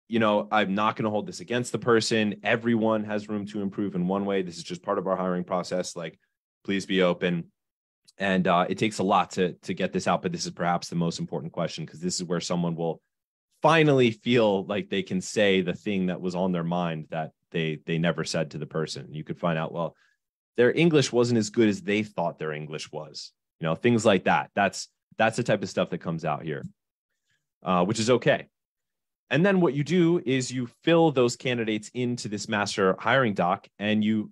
you know, I'm not going to hold this against the person. Everyone has room to improve in one way. This is just part of our hiring process. Like, please be open. And it takes a lot to get this out. But this is perhaps the most important question, because this is where someone will finally feel like they can say the thing that was on their mind that they never said to the person. You could find out, well, their English wasn't as good as they thought their English was. You know, things like that. That's the type of stuff that comes out here, which is okay. And then what you do is you fill those candidates into this master hiring doc, and you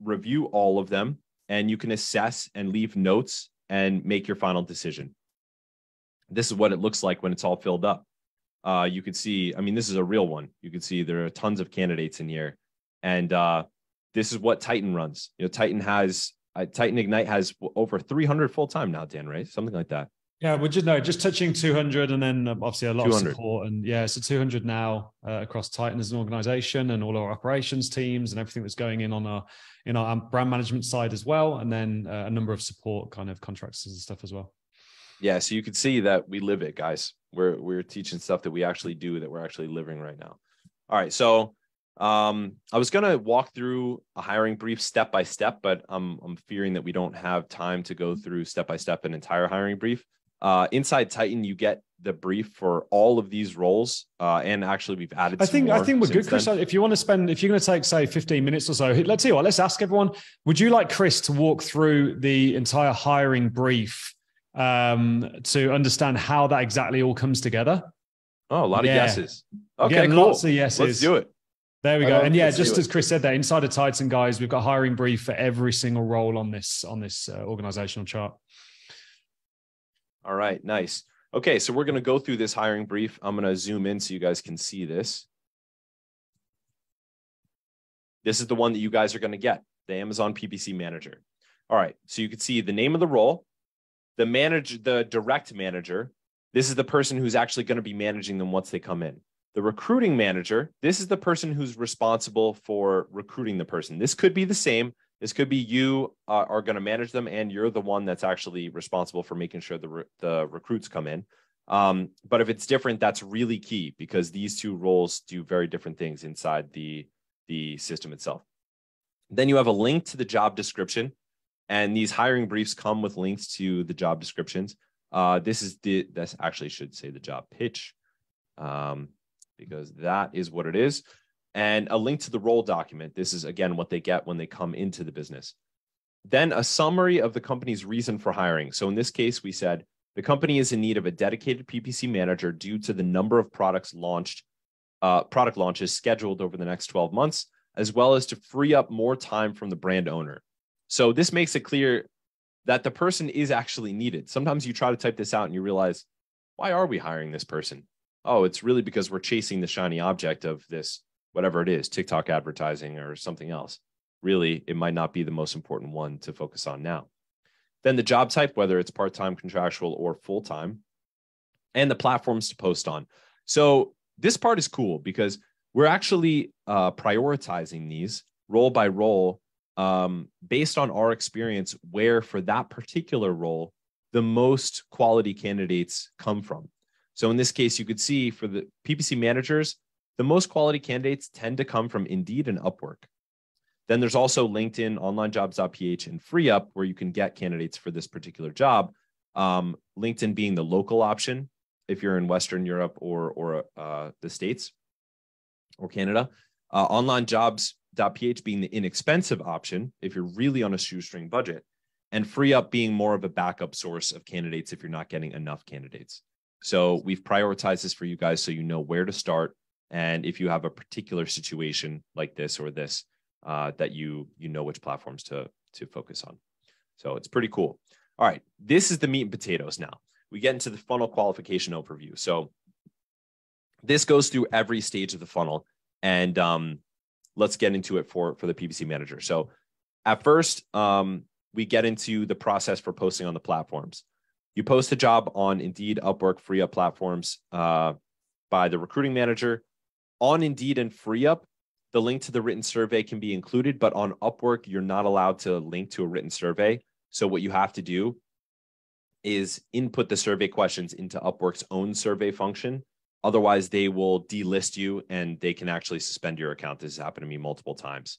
review all of them, and you can assess and leave notes and make your final decision. This is what it looks like when it's all filled up. You could see, I mean, this is a real one. You can see there are tons of candidates in here. And this is what Titan runs. You know, Titan Ignite has over 300 full-time now, Dan, right? Something like that. Yeah, well, just touching 200, and then obviously a lot of support. And yeah, so 200 now across Titan as an organization, and all our operations teams and everything that's going in on our brand management side as well. And then a number of support kind of contractors and stuff as well. Yeah, so you can see that we live it, guys. We're teaching stuff that we actually do, that we're actually living right now. All right, so I was going to walk through a hiring brief step by step, but I'm fearing that we don't have time to go through step by step an entire hiring brief. Inside Titan, you get the brief for all of these roles, and actually we've added. I think we're good, Chris. If you're going to take, say, 15 minutes or so, let's see what. Let's ask everyone. Would you like Chris to walk through the entire hiring brief to understand how that exactly all comes together? Oh, a lot of yeses. Okay, cool. Lots of yeses. Let's do it. There we go. And yeah, just as Chris said there, inside of Titan, guys, we've got a hiring brief for every single role on this organizational chart. All right, nice. Okay, so we're going to go through this hiring brief. I'm going to zoom in so you guys can see this. This is the one that you guys are going to get, the Amazon PPC manager. All right, so you can see the name of the role, the direct manager. This is the person who's actually going to be managing them once they come in. The recruiting manager, this is the person who's responsible for recruiting the person. This could be the same. This could be you are going to manage them, and you're the one that's actually responsible for making sure the recruits come in. But if it's different, that's really key, because these two roles do very different things inside the system itself. Then you have a link to the job description, and these hiring briefs come with links to the job descriptions. This actually should say the job pitch, because that is what it is. And a link to the role document. This is, again, what they get when they come into the business. Then a summary of the company's reason for hiring. So in this case, we said the company is in need of a dedicated PPC manager due to the number of product launches scheduled over the next 12 months, as well as to free up more time from the brand owner. So this makes it clear that the person is actually needed. Sometimes you try to type this out and you realize, why are we hiring this person? Oh, it's really because we're chasing the shiny object of this, whatever it is, TikTok advertising or something else. Really, it might not be the most important one to focus on now. Then the job type, whether it's part-time, contractual, or full-time, and the platforms to post on. So this part is cool because we're actually prioritizing these role by role based on our experience, where for that particular role, the most quality candidates come from. So in this case, you could see for the PPC managers, the most quality candidates tend to come from Indeed and Upwork. Then there's also LinkedIn, OnlineJobs.ph, and FreeUp, where you can get candidates for this particular job. LinkedIn being the local option if you're in Western Europe or the States or Canada. OnlineJobs.ph being the inexpensive option if you're really on a shoestring budget. And FreeUp being more of a backup source of candidates if you're not getting enough candidates. So we've prioritized this for you guys so you know where to start. And if you have a particular situation like this or this, that you know which platforms to focus on. So it's pretty cool. All right, this is the meat and potatoes now. We get into the funnel qualification overview. So this goes through every stage of the funnel. And let's get into it for the PPC manager. So at first, we get into the process for posting on the platforms. You post a job on Indeed, Upwork, FreeUp platforms by the recruiting manager. On Indeed and FreeUp, the link to the written survey can be included, but on Upwork, you're not allowed to link to a written survey. So what you have to do is input the survey questions into Upwork's own survey function. Otherwise, they will delist you and they can actually suspend your account. This has happened to me multiple times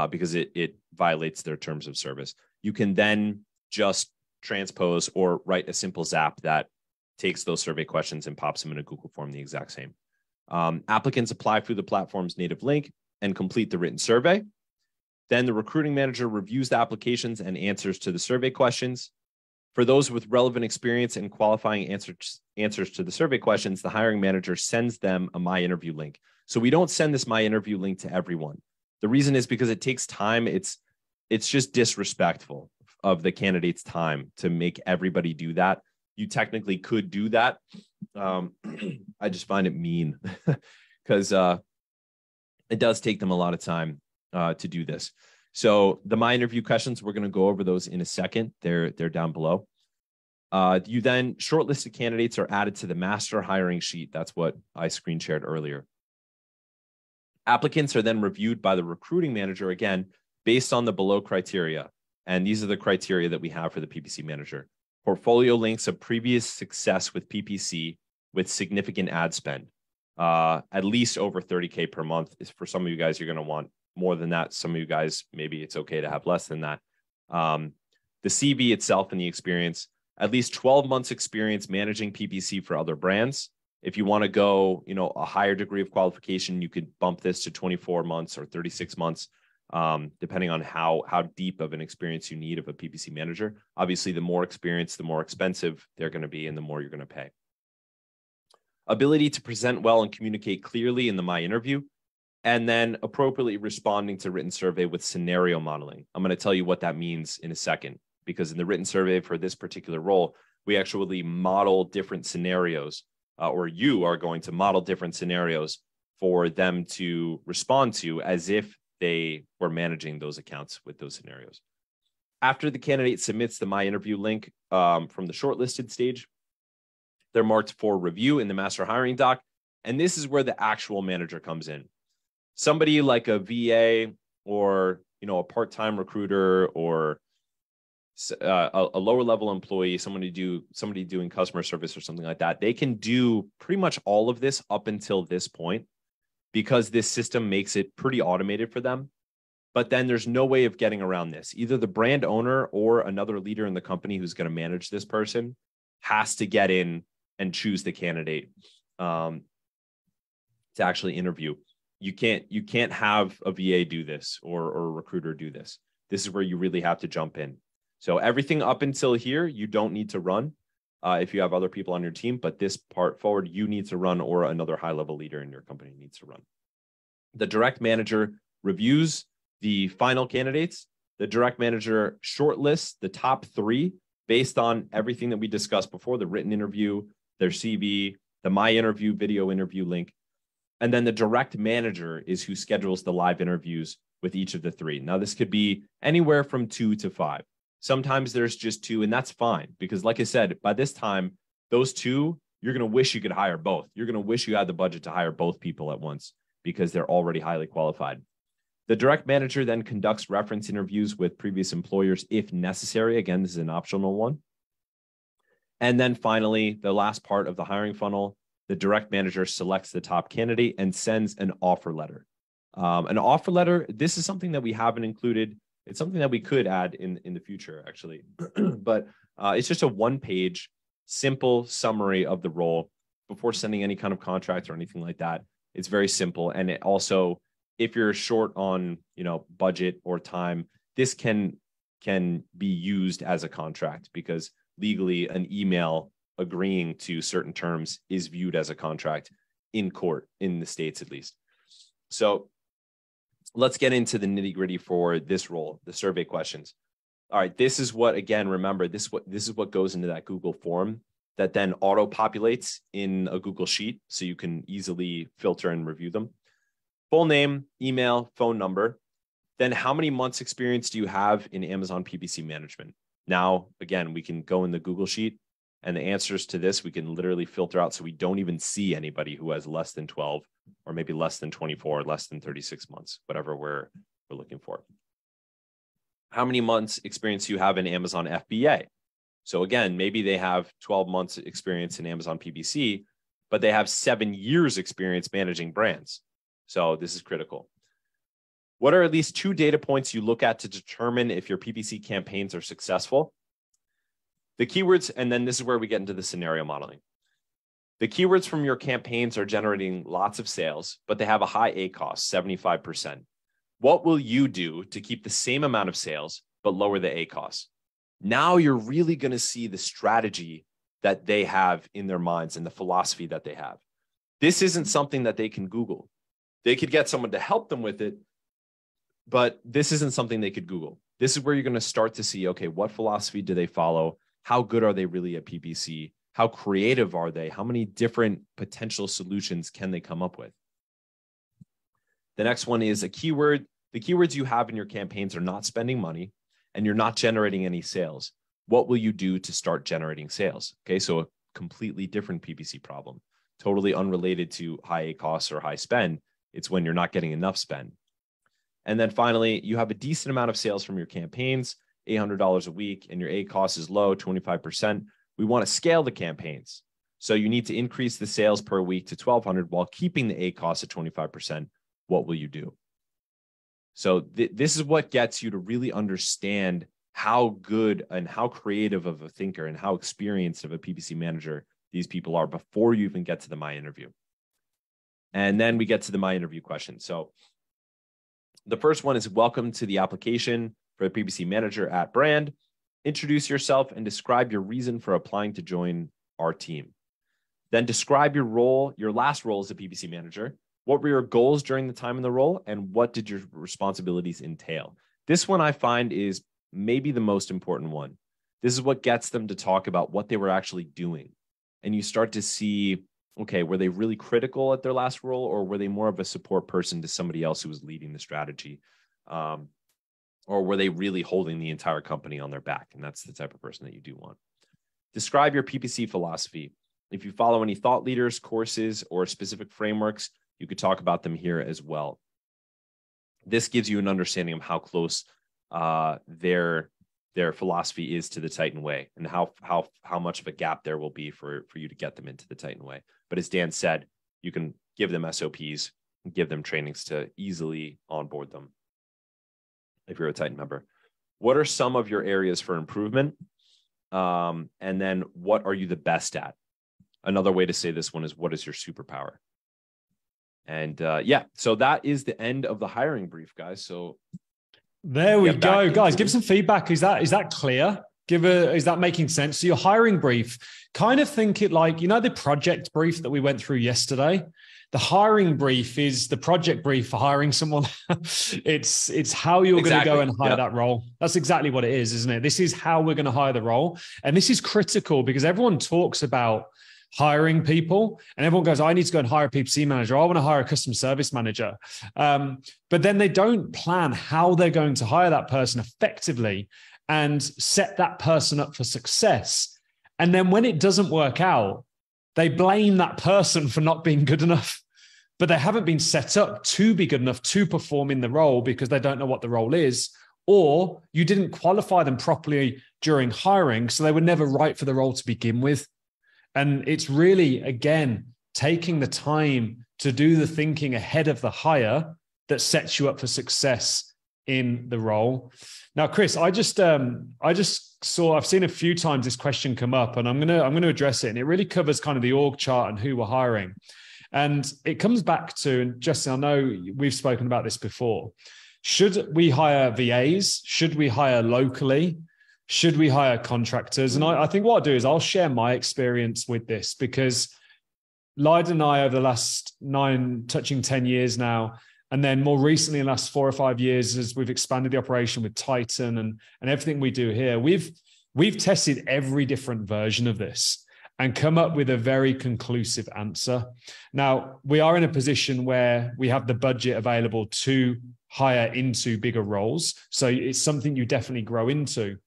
because it violates their terms of service. You can then just transpose or write a simple zap that takes those survey questions and pops them in a Google form the exact same. Applicants apply through the platform's native link and complete the written survey. Then the recruiting manager reviews the applications and answers to the survey questions. For those with relevant experience and qualifying answers to the survey questions, the hiring manager sends them a My Interview link. So we don't send this My Interview link to everyone. The reason is because it takes time. It's just disrespectful of the candidate's time to make everybody do that. You technically could do that. I just find it mean because it does take them a lot of time to do this. So the My Interview questions, we're going to go over those in a second. They're down below. You then shortlisted candidates are added to the master hiring sheet. That's what I screen shared earlier. Applicants are then reviewed by the recruiting manager again, based on the below criteria. And these are the criteria that we have for the PPC manager. Portfolio links of previous success with PPC with significant ad spend. At least over 30K per month. For some of you guys, you're going to want more than that. Some of you guys, maybe it's okay to have less than that. The CV itself and the experience, at least 12 months experience managing PPC for other brands. If you want to go, a higher degree of qualification, you could bump this to 24 months or 36 months, depending on how deep of an experience you need of a PPC manager. Obviously, the more experience, the more expensive they're going to be and the more you're going to pay. Ability to present well and communicate clearly in the My Interview, and then appropriately responding to written survey with scenario modeling. I'm going to tell you what that means in a second, because in the written survey for this particular role, we actually model different scenarios, or you are going to model different scenarios for them to respond to as if they were managing those accounts with those scenarios. After the candidate submits the My Interview link from the shortlisted stage, they're marked for review in the master hiring doc. And this is where the actual manager comes in. Somebody like a VA or, a part-time recruiter or a lower level employee, somebody doing customer service or something like that, they can do pretty much all of this up until this point because this system makes it pretty automated for them. But then there's no way of getting around this. Either the brand owner or another leader in the company who's going to manage this person has to get in and choose the candidate to actually interview. You can't have a VA do this or a recruiter do this. This is where you really have to jump in. So everything up until here, you don't need to run if you have other people on your team, but this part forward, you need to run or another high-level leader in your company needs to run. The direct manager reviews the final candidates. The direct manager shortlists the top 3 based on everything that we discussed before, the written interview, their CV, the My Interview video interview link. And then the direct manager is who schedules the live interviews with each of the 3. Now, this could be anywhere from 2 to 5. Sometimes there's just 2, and that's fine. Because like I said, by this time, those 2, you're going to wish you could hire both. You're going to wish you had the budget to hire both people at once because they're already highly qualified. The direct manager then conducts reference interviews with previous employers if necessary. Again, this is an optional one. And then finally, the last part of the hiring funnel, the direct manager selects the top candidate and sends an offer letter. An offer letter, this is something that we haven't included. It's something that we could add in the future, actually. But it's just a 1-page, simple summary of the role before sending any kind of contract or anything like that. It's very simple. And it also, if you're short on, budget or time, this can be used as a contract because legally an email agreeing to certain terms is viewed as a contract in court, in the States at least. So let's get into the nitty gritty for this role, the survey questions. All right, this is what, again, remember, this is what goes into that Google form that then auto-populates in a Google Sheet so you can easily filter and review them. Full name, email, phone number. Then how many months experience do you have in Amazon PPC management? Now, again, we can go in the Google Sheet and the answers to this, we can literally filter out so we don't even see anybody who has less than 12 or maybe less than 24, less than 36 months, whatever we're looking for. How many months experience do you have in Amazon FBA? So again, maybe they have 12 months experience in Amazon PPC, but they have 7 years experience managing brands. So this is critical. What are at least 2 data points you look at to determine if your PPC campaigns are successful? The keywords, and then this is where we get into the scenario modeling. The keywords from your campaigns are generating lots of sales, but they have a high ACoS, 75%. What will you do to keep the same amount of sales, but lower the ACoS? Now you're really going to see the strategy that they have in their minds and the philosophy that they have. This isn't something that they can Google. They could get someone to help them with it, but this isn't something they could Google. This is where you're going to start to see, okay, what philosophy do they follow? How good are they really at PPC? How creative are they? How many different potential solutions can they come up with? The next one is a keyword. The keywords you have in your campaigns are not spending money and you're not generating any sales. What will you do to start generating sales? Okay, so a completely different PPC problem, totally unrelated to high ACoS or high spend. It's when you're not getting enough spend. And then finally, you have a decent amount of sales from your campaigns, $800 a week, and your ACoS is low, 25%. We want to scale the campaigns. So you need to increase the sales per week to 1,200 while keeping the ACoS at 25%. What will you do? So this is what gets you to really understand how good and how creative of a thinker and how experienced of a PPC manager these people are before you even get to the My Interview. And then we get to the My Interview question. So the first one is welcome to the application for the PPC manager at Brand. Introduce yourself and describe your reason for applying to join our team. Then describe your role, your last role as a PPC manager. What were your goals during the time in the role and what did your responsibilities entail? This one I find is maybe the most important one. This is what gets them to talk about what they were actually doing. And you start to see, okay, were they really critical at their last role or were they more of a support person to somebody else who was leading the strategy? Or were they really holding the entire company on their back? And that's the type of person that you do want. Describe your PPC philosophy. If you follow any thought leaders, courses, or specific frameworks, you could talk about them here as well. This gives you an understanding of how close their philosophy is to the Titan Way and how much of a gap there will be for you to get them into the Titan Way. But as Dan said, you can give them SOPs, give them trainings to easily onboard them if you're a Titan member. What are some of your areas for improvement? And then what are you the best at? Another way to say this one is, what is your superpower? And yeah, so that is the end of the hiring brief, guys. So there we go, guys. Give some feedback. Is that clear? Is that making sense? So your hiring brief, kind of think it like, you know, the project brief that we went through yesterday. The hiring brief is the project brief for hiring someone. it's how you're going to go and hire that role. That's exactly what it is, isn't it? This is how we're going to hire the role. And this is critical because everyone talks about hiring people and everyone goes, I need to go and hire a PPC manager. I want to hire a customer service manager. But then they don't plan how they're going to hire that person effectively and set that person up for success. And then when it doesn't work out, they blame that person for not being good enough, but they haven't been set up to be good enough to perform in the role because they don't know what the role is, or you didn't qualify them properly during hiring, so they were never right for the role to begin with. And it's really, again, taking the time to do the thinking ahead of the hire that sets you up for success in the role. Now, Chris, I've seen a few times this question come up, and I'm gonna address it. And it really covers kind of the org chart and who we're hiring. And it comes back to, and Justin, I know we've spoken about this before. Should we hire VAs? Should we hire locally? should we hire contractors? And I think what I'll do is I'll share my experience with this, because Lyden and I, over the last 9, touching 10 years now, and then more recently in the last 4 or 5 years, as we've expanded the operation with Titan and everything we do here, we've tested every different version of this and come up with a very conclusive answer. Now, we are in a position where we have the budget available to hire into bigger roles. So it's something you definitely grow into.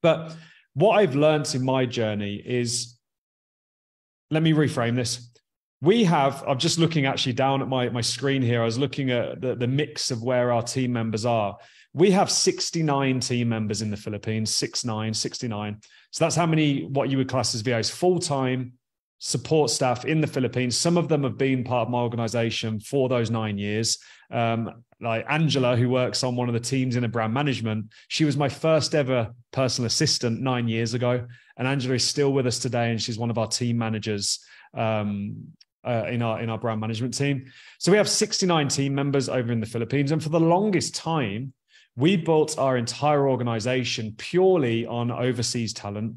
But what I've learned in my journey is, let me reframe this. I'm just looking actually down at my screen here. I was looking at the mix of where our team members are. We have 69 team members in the Philippines, 69. So that's how many, what you would class as VAs, full-time support staff in the Philippines. Some of them have been part of my organization for those 9 years. Like Angela, who works on one of the teams in a brand management, she was my first ever personal assistant 9 years ago. And Angela is still with us today, and she's one of our team managers in our brand management team. So we have 69 team members over in the Philippines. And for the longest time, we built our entire organization purely on overseas talent,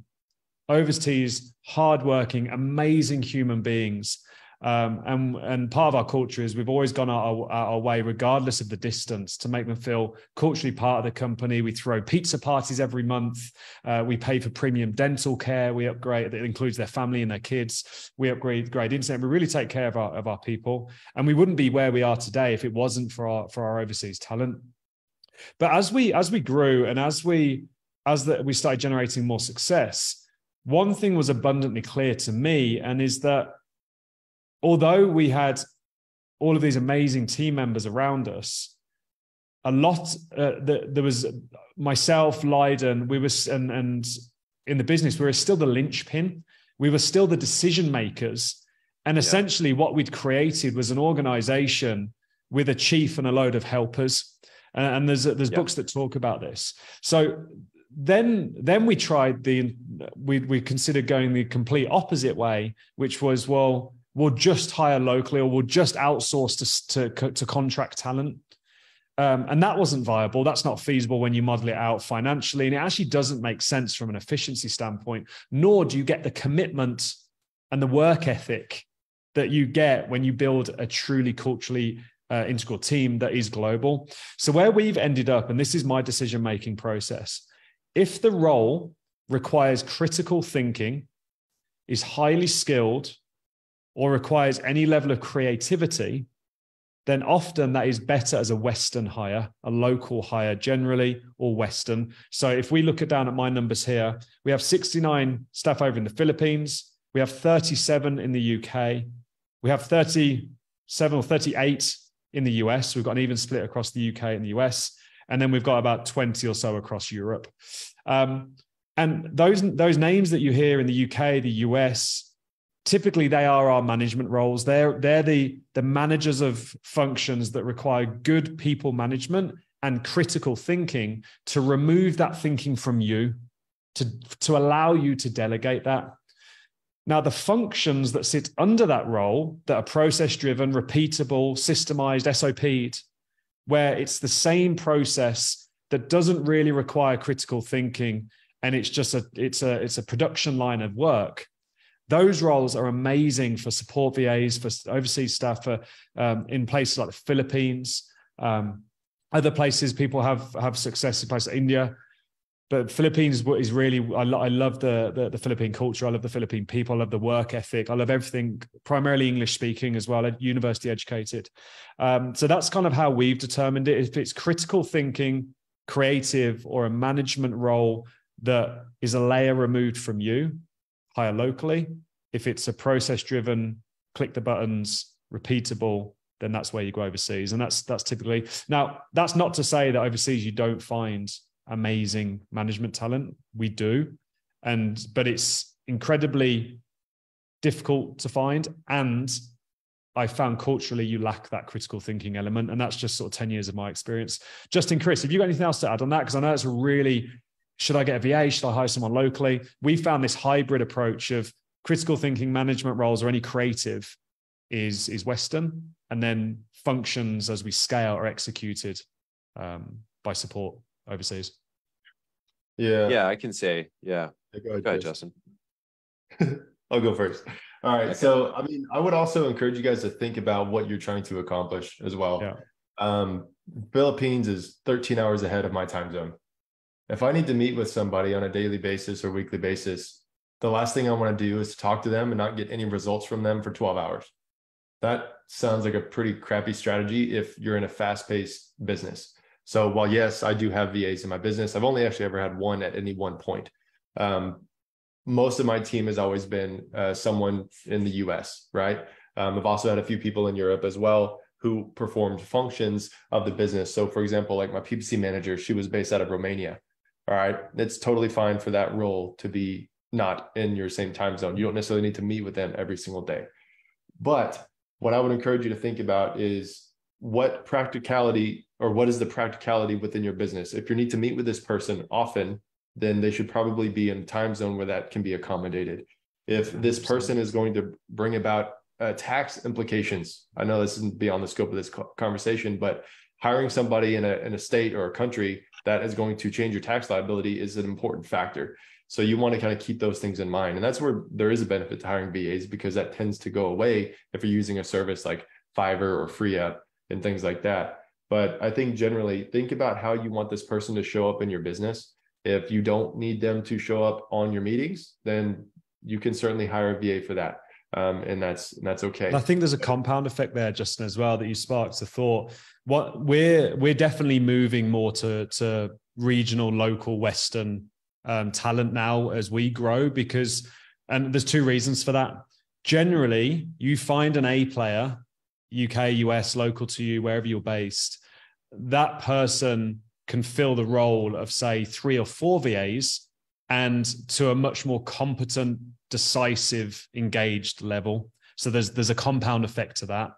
overseas, hardworking, amazing human beings. And part of our culture is we've always gone our way, regardless of the distance, to make them feel culturally part of the company. We throw pizza parties every month. We pay for premium dental care. We upgrade, that includes their family and their kids. We upgrade internet. We really take care of our people. And we wouldn't be where we are today if it wasn't for our overseas talent. But as we grew and as we started generating more success, one thing was abundantly clear to me, and is that although we had all of these amazing team members around us, there was myself, Lyden, and in the business, we were still the linchpin. We were still the decision makers. And essentially what we'd created was an organization with a chief and a load of helpers. And there's books that talk about this. So then we tried we considered going the complete opposite way, which was, well, we'll just hire locally, or we'll just outsource to contract talent. And that wasn't viable. That's not feasible when you model it out financially. And it actually doesn't make sense from an efficiency standpoint, nor do you get the commitment and the work ethic that you get when you build a truly culturally integral team that is global. So where we've ended up, and this is my decision-making process, if the role requires critical thinking, is highly skilled, or requires any level of creativity, then often that is better as a Western hire, a local hire generally, or Western. So if we look down at my numbers here, we have 69 staff over in the Philippines. We have 37 in the UK. We have 37 or 38 in the US. We've got an even split across the UK and the US. And then we've got about 20 or so across Europe. And those names that you hear in the UK, the US, typically they are our management roles. They're the managers of functions that require good people management and critical thinking to remove that thinking from you, to allow you to delegate that. Now, the functions that sit under that role that are process-driven, repeatable, systemized, SOP'd, where it's the same process that doesn't really require critical thinking, and it's just a production line of work. Those roles are amazing for support VAs, for overseas staff, for in places like the Philippines. Other places people have success in places like India. But Philippines is really, I love the Philippine culture. I love the Philippine people. I love the work ethic. I love everything, primarily English speaking as well, university educated. So that's kind of how we've determined it. If it's critical thinking, creative, or a management role that is a layer removed from you, hire locally. If it's a process driven, click the buttons, repeatable, then that's where you go overseas. And that's typically, now that's not to say that overseas you don't find amazing management talent. We do. But it's incredibly difficult to find. And I found culturally you lack that critical thinking element. And that's just sort of 10 years of my experience. Justin, Chris, have you got anything else to add on that? Because I know it's a really, should I get a VA? Should I hire someone locally? We found this hybrid approach of critical thinking management roles or any creative is Western, and then functions as we scale are executed by support overseas. Yeah, I can say, yeah. Go ahead, Justin. I'll go first. All right. Okay. So, I mean, I would also encourage you guys to think about what you're trying to accomplish as well. Yeah. Philippines is 13 hours ahead of my time zone. If I need to meet with somebody on a daily basis or weekly basis, the last thing I want to do is to talk to them and not get any results from them for 12 hours. That sounds like a pretty crappy strategy if you're in a fast-paced business. So while, yes, I do have VAs in my business, I've only actually ever had one at any one point. Most of my team has always been someone in the US, right? I've also had a few people in Europe as well who performed functions of the business. So for example, like my PPC manager, she was based out of Romania. All right. It's totally fine for that role to be not in your same time zone. You don't necessarily need to meet with them every single day. But what I would encourage you to think about is what practicality or what is the practicality within your business? If you need to meet with this person often, then they should probably be in a time zone where that can be accommodated. If this person is going to bring about tax implications, I know this isn't beyond the scope of this conversation, but hiring somebody in a state or a country that is going to change your tax liability is an important factor. So you want to kind of keep those things in mind. And that's where there is a benefit to hiring VAs, because that tends to go away if you're using a service like Fiverr or FreeUp and things like that. But I think generally think about how you want this person to show up in your business. If you don't need them to show up on your meetings, then you can certainly hire a VA for that. And that's okay. And I think there's a compound effect there, Justin, as well, that you sparked a thought. What we're definitely moving more to regional, local, Western talent now as we grow, because, and there's two reasons for that. Generally, you find an A player, UK, US, local to you, wherever you're based, that person can fill the role of, say, 3 or 4 VAs, and to a much more competent, decisive, engaged level. So there's a compound effect to that.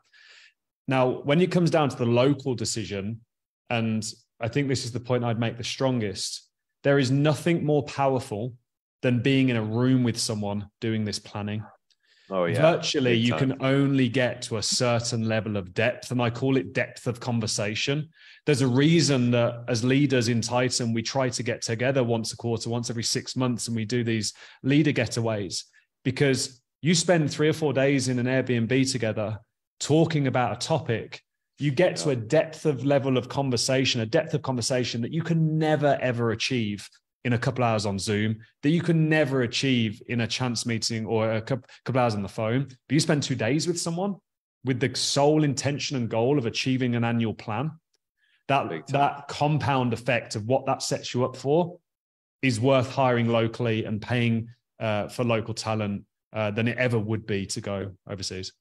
Now, when it comes down to the local decision, and I think this is the point I'd make the strongest, there is nothing more powerful than being in a room with someone doing this planning. Oh, yeah. Virtually, you can only get to a certain level of depth, and I call it depth of conversation. There's a reason that as leaders in Titan, we try to get together once a quarter, once every 6 months, and we do these leader getaways, because you spend 3 or 4 days in an Airbnb together talking about a topic. You get to a depth of level of conversation, a depth of conversation that you can never, ever achieve in a couple hours on Zoom, that you can never achieve in a chance meeting or a couple hours on the phone. But you spend 2 days with someone with the sole intention and goal of achieving an annual plan. That compound effect of what that sets you up for is worth hiring locally and paying for local talent than it ever would be to go overseas.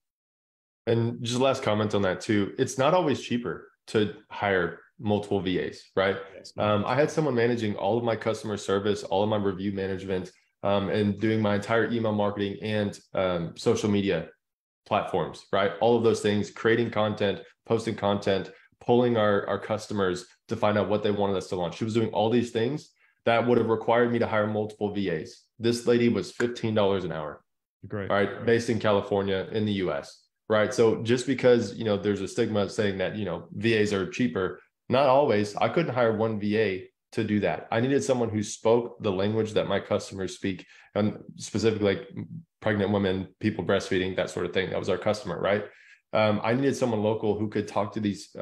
And just last comment on that too. It's not always cheaper to hire multiple VAs, right? I had someone managing all of my customer service, all of my review management, and doing my entire email marketing and social media platforms, right? All of those things, creating content, posting content, polling our customers to find out what they wanted us to launch. She was doing all these things that would have required me to hire multiple VAs. This lady was $15 an hour, Great. Right? Based in California in the US. Right. So just because, there's a stigma saying that, VAs are cheaper, not always. I couldn't hire one VA to do that. I needed someone who spoke the language that my customers speak, and specifically like pregnant women, people breastfeeding, that sort of thing. That was our customer, right? I needed someone local who could talk to these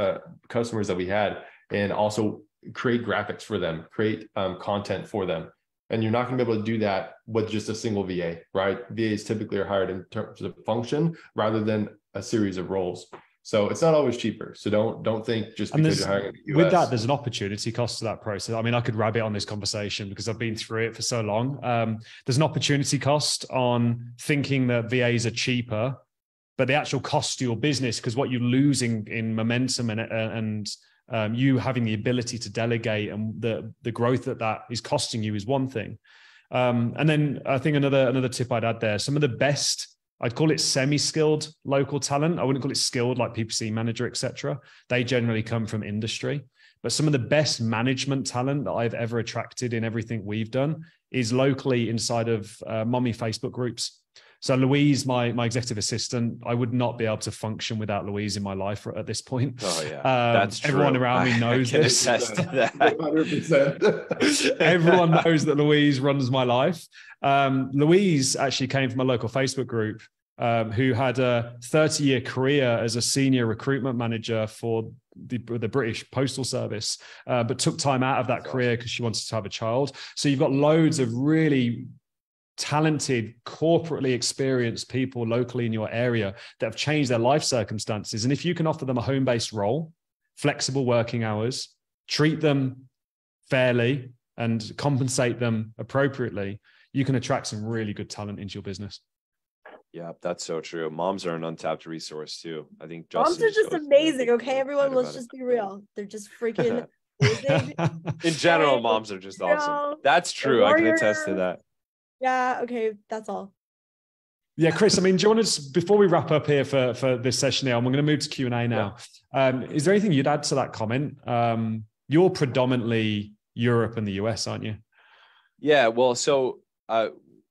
customers that we had and also create graphics for them, create content for them. And you're not going to be able to do that with just a single VA, right? VAs typically are hired in terms of function rather than a series of roles. So it's not always cheaper. So don't think just because you're hiring in the US. With that, there's an opportunity cost to that process. I mean, I could rabbit on this conversation because I've been through it for so long. There's an opportunity cost on thinking that VAs are cheaper, but the actual cost to your business, because what you're losing in momentum and you having the ability to delegate and the growth that is costing you is one thing. And then I think another tip I'd add there, some of the best, I'd call it semi-skilled local talent. I wouldn't call it skilled like PPC manager, etc. They generally come from industry. But some of the best management talent that I've ever attracted in everything we've done is locally inside of mommy Facebook groups. So Louise, my executive assistant, I would not be able to function without Louise in my life at this point. Oh yeah, that's true. Everyone around me knows I can this. attest to that. 100%. Everyone knows that Louise runs my life. Louise actually came from a local Facebook group who had a 30-year career as a senior recruitment manager for the British Postal Service, but took time out of that career because she wanted to have a child. So you've got loads of really talented, corporately experienced people locally in your area that have changed their life circumstances. And if you can offer them a home-based role, flexible working hours, treat them fairly and compensate them appropriately, you can attract some really good talent into your business. Yeah, that's so true. Moms are an untapped resource too. I think moms are just amazing. Okay, everyone, let's just be real. They're just freaking amazing. In general, moms are just awesome. That's true. I can attest to that. Yeah. Okay. That's all. Yeah, Chris, I mean, do you want to, before we wrap up here for this session here, I'm going to move to Q&A now. Yeah. Is there anything you'd add to that comment? You're predominantly Europe and the US, aren't you? Yeah, well, so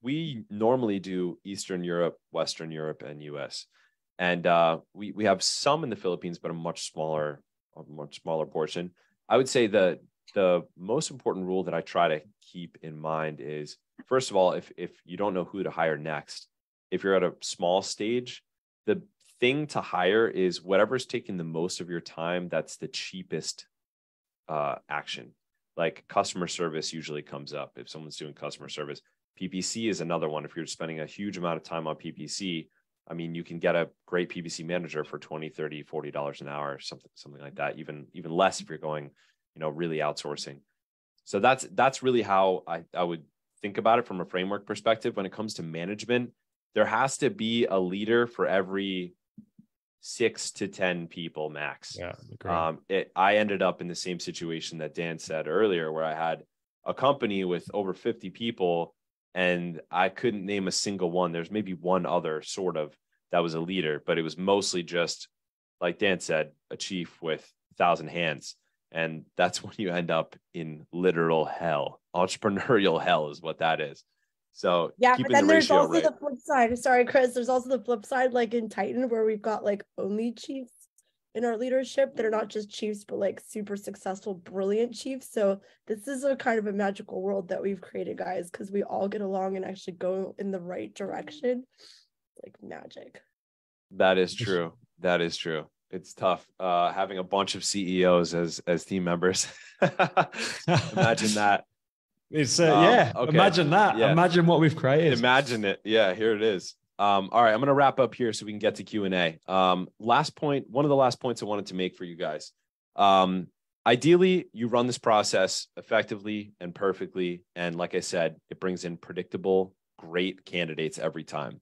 we normally do Eastern Europe, Western Europe, and US. And we have some in the Philippines, but a much smaller portion. I would say the most important rule that I try to keep in mind is, first of all, if you don't know who to hire next, if you're at a small stage, the thing to hire is whatever's taking the most of your time, that's the cheapest action. Like customer service usually comes up if someone's doing customer service. PPC is another one. If you're spending a huge amount of time on PPC, I mean, you can get a great PPC manager for $20, $30, $40 an hour, something like that, even less if you're going, really outsourcing. So that's really how I would think about it from a framework perspective. When it comes to management, there has to be a leader for every 6 to 10 people max. Yeah, I ended up in the same situation that Dan said earlier, where I had a company with over 50 people and I couldn't name a single one. There's maybe one other sort of that was a leader, but it was mostly just, like Dan said, a chief with 1,000 hands. And that's when you end up in literal hell. Entrepreneurial hell is what that is. So yeah, but then there's also the flip side. Sorry, Chris. There's also the flip side, like in Titan, where we've got like only chiefs in our leadership that are not just chiefs, but like super successful, brilliant chiefs. So this is a kind of a magical world that we've created, guys, because we all get along and actually go in the right direction. Like magic. That is true. That is true. It's tough having a bunch of CEOs as team members. Imagine that. It's okay. Imagine that. Yeah. Imagine what we've created. Imagine it. Yeah, here it is. All right, I'm going to wrap up here so we can get to Q&A. Last point, one of the last points I wanted to make for you guys. Ideally, you run this process effectively and perfectly. And like I said, it brings in predictable, great candidates every time.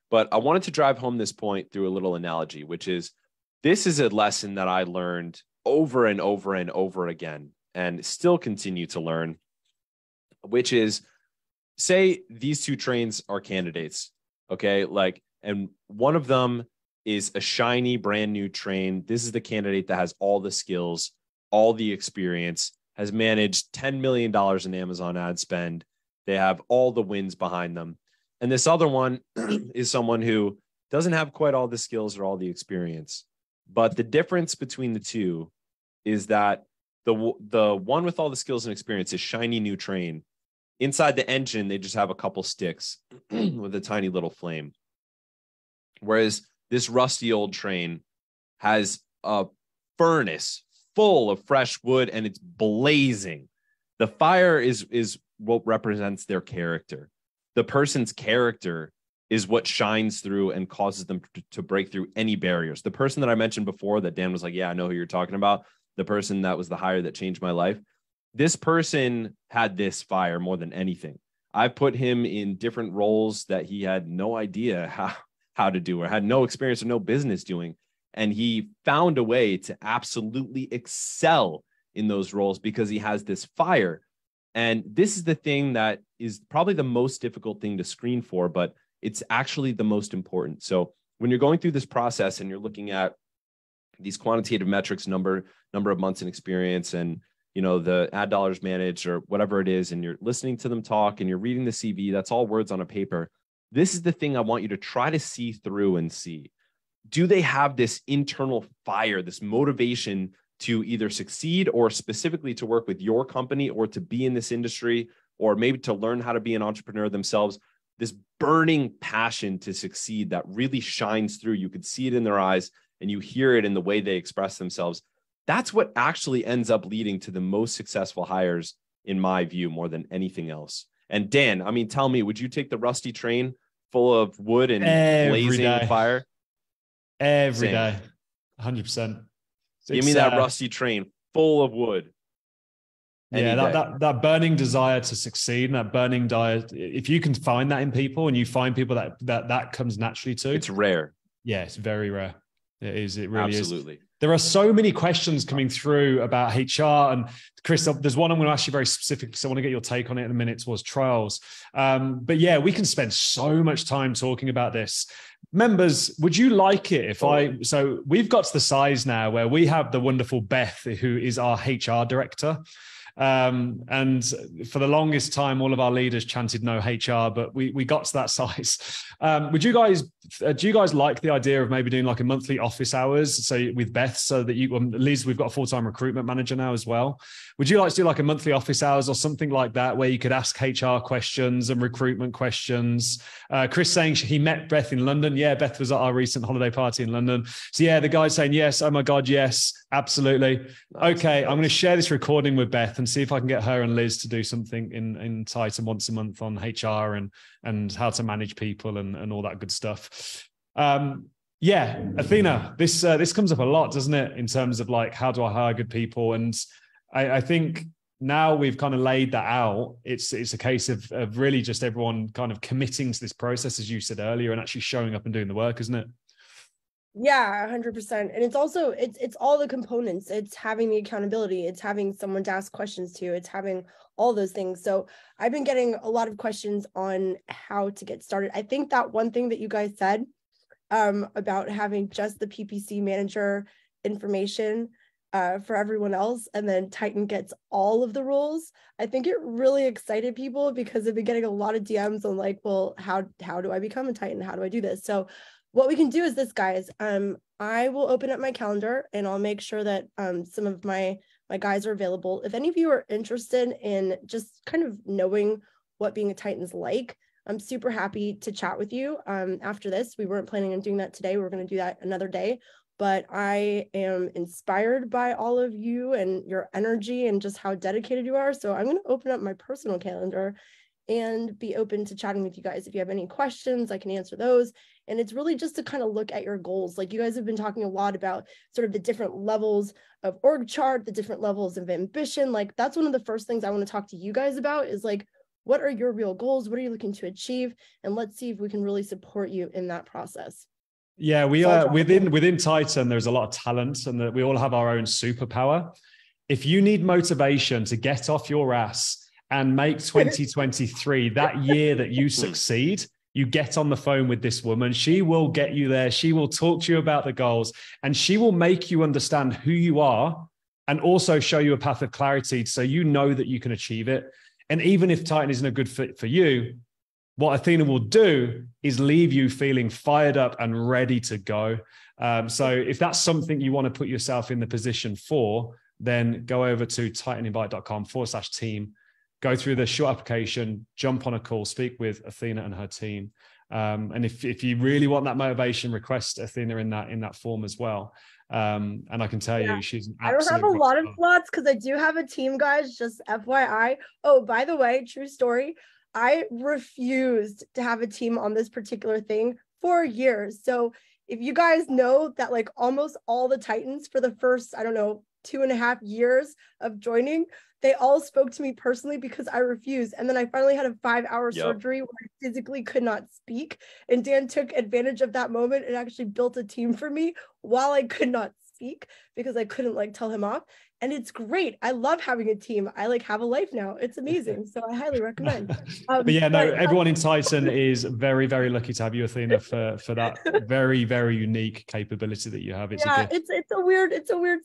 But I wanted to drive home this point through a little analogy, which is, this is a lesson that I learned over and over and over again, and still continue to learn, which is, say these two trains are candidates, okay? And one of them is a shiny, brand new train. This is the candidate that has all the skills, all the experience, has managed $10 million in Amazon ad spend. They have all the wins behind them. And this other one is someone who doesn't have quite all the skills or all the experience. But the difference between the two is that the one with all the skills and experience is shiny new train. Inside the engine, they just have a couple sticks with a tiny little flame. Whereas this rusty old train has a furnace full of fresh wood and it's blazing. The fire is what represents their character. The person's character is what shines through and causes them to break through any barriers. The person that I mentioned before that Dan was like, yeah, I know who you're talking about. The person that was the hire that changed my life. This person had this fire more than anything. I put him in different roles that he had no idea how to do or had no experience or no business doing. And he found a way to absolutely excel in those roles because he has this fire. And this is the thing that is probably the most difficult thing to screen for, but it's actually the most important. So when you're going through this process and you're looking at these quantitative metrics, number of months in experience and, the ad dollars managed or whatever it is, and you're listening to them talk and you're reading the CV, that's all words on a paper. This is the thing I want you to try to see through and see. Do they have this internal fire, this motivation to either succeed or specifically to work with your company or to be in this industry or maybe to learn how to be an entrepreneur themselves? This burning passion to succeed that really shines through. You could see it in their eyes and you hear it in the way they express themselves. That's what actually ends up leading to the most successful hires, in my view, more than anything else. And Dan, I mean, tell me, would you take the rusty train full of wood and blazing fire? Every day, 100%. Give me that rusty train full of wood. That burning desire to succeed, and that burning desire, if you can find that in people and you find people that comes naturally to, it's rare. Yeah, it's very rare. It is. It really Absolutely. is. There are so many questions coming through about HR. And Chris, there's one I'm going to ask you very specifically, so I want to get your take on it in a minute, towards trials. But yeah, we can spend so much time talking about this. Members, would you like it if so we've got to the size now where we have the wonderful Beth, who is our HR director. And for the longest time, all of our leaders chanted no HR, but we got to that size. Do you guys like the idea of maybe doing like a monthly office hours? So with Beth, so that Liz, we've got a full-time recruitment manager now as well. Would you like to do like a monthly office hours or something like that, where you could ask HR questions and recruitment questions? Chris saying he met Beth in London. Yeah, Beth was at our recent holiday party in London. So yeah, the guy's saying yes. Oh my God, yes, absolutely. Okay, I'm going to share this recording with Beth and see if I can get her and Liz to do something in Titan once a month on HR and how to manage people and all that good stuff. Yeah, Athena, this comes up a lot, doesn't it? In terms of like, how do I hire good people? And I think now we've kind of laid that out. It's a case of really just everyone kind of committing to this process, as you said earlier, and actually showing up and doing the work, isn't it? Yeah, 100%. And it's also, it's all the components. It's having the accountability. It's having someone to ask questions to. It's having all those things. So I've been getting a lot of questions on how to get started. I think that one thing that you guys said about having just the PPC manager information for everyone else, and then Titan gets all of the roles, I think it really excited people, because they've been getting a lot of DMs on like, well, how do I become a Titan? How do I do this? So what we can do is this, guys. I will open up my calendar and I'll make sure that some of my guys are available. If any of you are interested in just kind of knowing what being a Titan's like, I'm super happy to chat with you after this. We weren't planning on doing that today. We're going to do that another day. But I am inspired by all of you and your energy and just how dedicated you are. So I'm going to open up my personal calendar and be open to chatting with you guys. If you have any questions, I can answer those. And it's really just to kind of look at your goals. Like, you guys have been talking a lot about sort of the different levels of org chart, the different levels of ambition. Like, that's one of the first things I want to talk to you guys about, is like, what are your real goals? What are you looking to achieve? And let's see if we can really support you in that process. Yeah, we are within Titan. There's a lot of talent, and we all have our own superpower. If you need motivation to get off your ass and make 2023 that year that you succeed, you get on the phone with this woman. She will get you there. She will talk to you about the goals, and she will make you understand who you are and also show you a path of clarity so you know that you can achieve it. And even if Titan isn't a good fit for you, what Athena will do is leave you feeling fired up and ready to go. So if that's something you want to put yourself in the position for, then go over to titaninvite.com/team, go through the short application, jump on a call, speak with Athena and her team. And if you really want that motivation, request Athena in that form as well. And I can tell you, she's an absolute I don't have a lot of slots because I do have a team, guys, just FYI. Oh, by the way, true story, I refused to have a team on this particular thing for years. So if you guys know that, like, almost all the Titans for the first, 2.5 years of joining, they all spoke to me personally because I refused. And then I finally had a 5-hour surgery where I physically could not speak. And Dan took advantage of that moment and actually built a team for me while I could not week because I couldn't like tell him off. And it's great. I love having a team. I like have a life now. It's amazing. So I highly recommend. But yeah, no, everyone in Titan is very, very lucky to have you, Athena, for that very, very unique capability that you have. It's a weird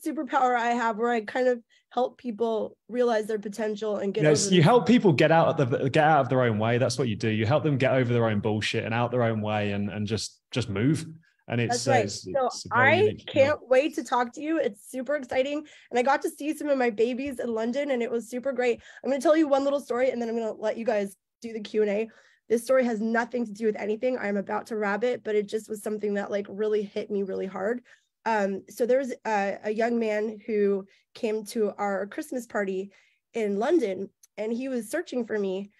superpower I have where I kind of help people realize their potential and get over you help people get out of their own way. That's what you do. You help them get over their own bullshit and out their own way and just move. And it's right. it's I can't wait to talk to you. It's super exciting. And I got to see some of my babies in London and it was super great. I'm going to tell you one little story and then I'm going to let you guys do the Q&A. This story has nothing to do with anything. I'm about to wrap it, but it just was something that like really hit me really hard. So there's a young man who came to our Christmas party in London and he was searching for me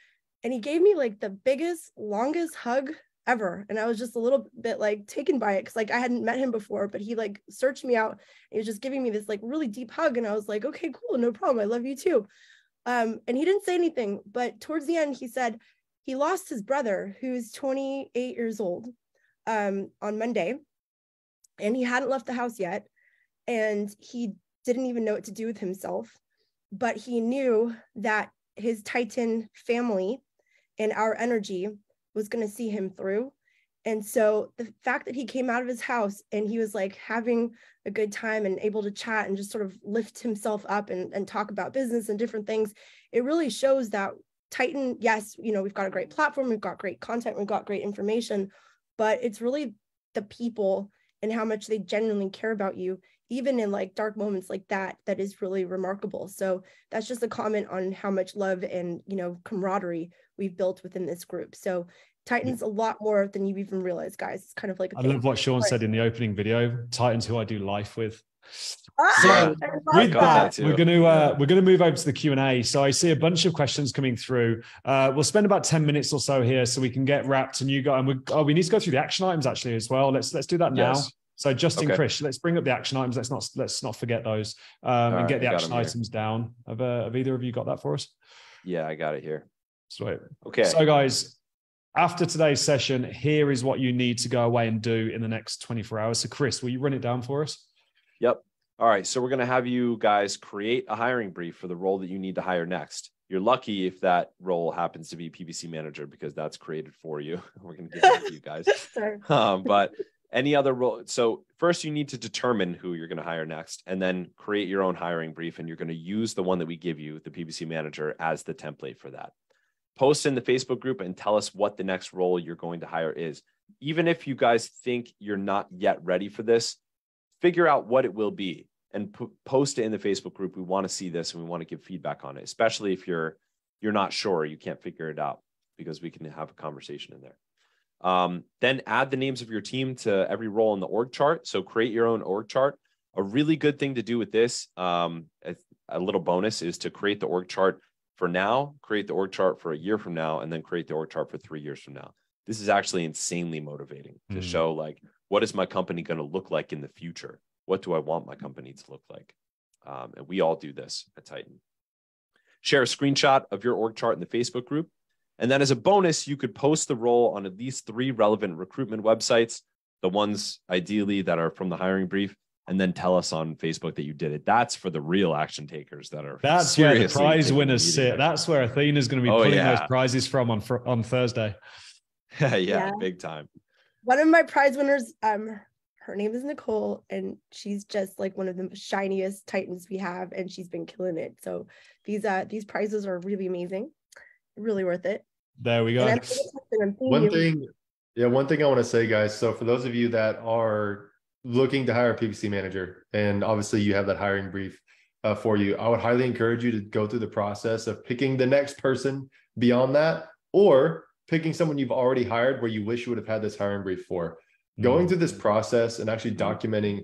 and he gave me like the biggest, longest hug ever. And I was just a little bit like taken by it because like I hadn't met him before, but he like searched me out and he was just giving me this like really deep hug. And I was like, okay, cool, no problem. I love you too. And he didn't say anything, but towards the end, he said he lost his brother who's 28 years old on Monday. And he hadn't left the house yet. And he didn't even know what to do with himself. But he knew that his Titan family and our energy was going to see him through. And so the fact that he came out of his house and he was like having a good time and able to chat and just sort of lift himself up and talk about business and different things, it really shows that Titan, yes, you know, we've got a great platform, we've got great content, we've got great information, but it's really the people and how much they genuinely care about you, even in like dark moments like that, that is really remarkable. So that's just a comment on how much love and, you know, camaraderie we've built within this group. So Titan's a lot more than you even realize, guys. It's kind of like I love what Sean said in the opening video. Titan's who I do life with. So with that, we're gonna move over to the Q&A. So I see a bunch of questions coming through. We'll spend about 10 minutes or so here so we can get wrapped. And you got and we need to go through the action items actually as well. Let's do that now. Yes. So Justin, Chris, let's bring up the action items. Let's not forget those and get the action items down. Have either of you got that for us? Yeah, I got it here. Sweet. Okay. So guys, after today's session, here is what you need to go away and do in the next 24 hours. So Chris, will you run it down for us? Yep. All right. So we're going to have you guys create a hiring brief for the role that you need to hire next. You're lucky if that role happens to be PPC manager because that's created for you. We're going to give that to you guys. But any other role. So first you need to determine who you're going to hire next and then create your own hiring brief. And you're going to use the one that we give you, the PPC manager, as the template for that. Post in the Facebook group and tell us what the next role you're going to hire is. Even if you guys think you're not yet ready for this, figure out what it will be and post it in the Facebook group. We want to see this and we want to give feedback on it, especially if you're not sure, you can't figure it out, because we can have a conversation in there. Then add the names of your team to every role in the org chart. So create your own org chart. A really good thing to do with this, a little bonus, is to create the org chart for now, create the org chart for a year from now, and then create the org chart for 3 years from now. This is actually insanely motivating to show like, what is my company going to look like in the future? What do I want my company to look like? And we all do this at Titan. Share a screenshot of your org chart in the Facebook group. And then as a bonus, you could post the role on at least 3 relevant recruitment websites, the ones ideally that are from the hiring brief, and then tell us on Facebook that you did it. That's for the real action takers that are. That's where the prize winners sit. That's where Athena's going to be pulling those prizes from on Thursday. yeah, big time. One of my prize winners, her name is Nicole, and she's just like one of the shiniest Titans we have, and she's been killing it. So these prizes are really amazing, really worth it. There we go. One thing I want to say, guys. So for those of you that are looking to hire a PPC manager, and obviously you have that hiring brief for you, I would highly encourage you to go through the process of picking the next person beyond that, or picking someone you've already hired where you wish you would have had this hiring brief for. Going through this process and actually documenting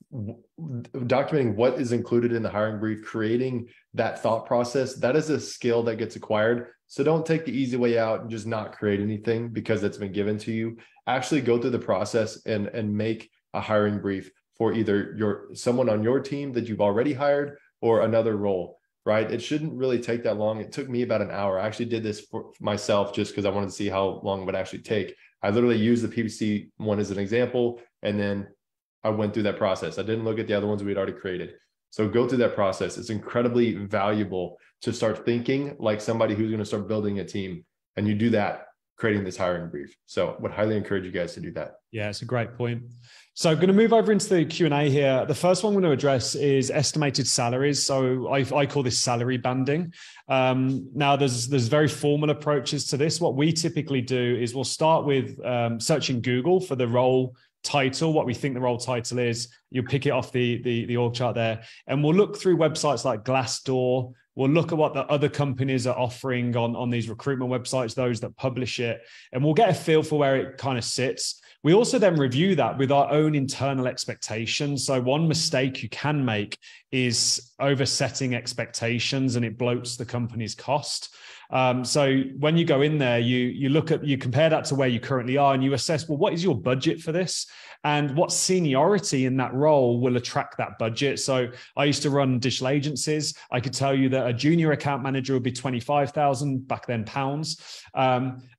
what is included in the hiring brief, creating that thought process, that is a skill that gets acquired. So don't take the easy way out and just not create anything because it's been given to you. Actually go through the process and make a hiring brief for either someone on your team that you've already hired or another role, right? It shouldn't really take that long. It took me about an hour. I actually did this for myself just because I wanted to see how long it would actually take. I literally used the PPC one as an example, and then I went through that process. I didn't look at the other ones we had already created. So go through that process. It's incredibly valuable to start thinking like somebody who's going to start building a team. And you do that creating this hiring brief. So I would highly encourage you guys to do that. Yeah, it's a great point. So I'm going to move over into the Q&A here. The first one I'm going to address is estimated salaries. So I call this salary banding. Now there's very formal approaches to this. What we typically do is we'll start with searching Google for the role title, what we think the role title is. You pick it off the org chart there, and we'll look through websites like Glassdoor. We'll look at what the other companies are offering on these recruitment websites, those that publish it, and we'll get a feel for where it kind of sits. We also then review that with our own internal expectations. So one mistake you can make is oversetting expectations, and it bloats the company's cost. So when you go in there, you compare that to where you currently are, and you assess, well, what is your budget for this? And what seniority in that role will attract that budget? So I used to run digital agencies. I could tell you that a junior account manager would be 25,000 back then pounds.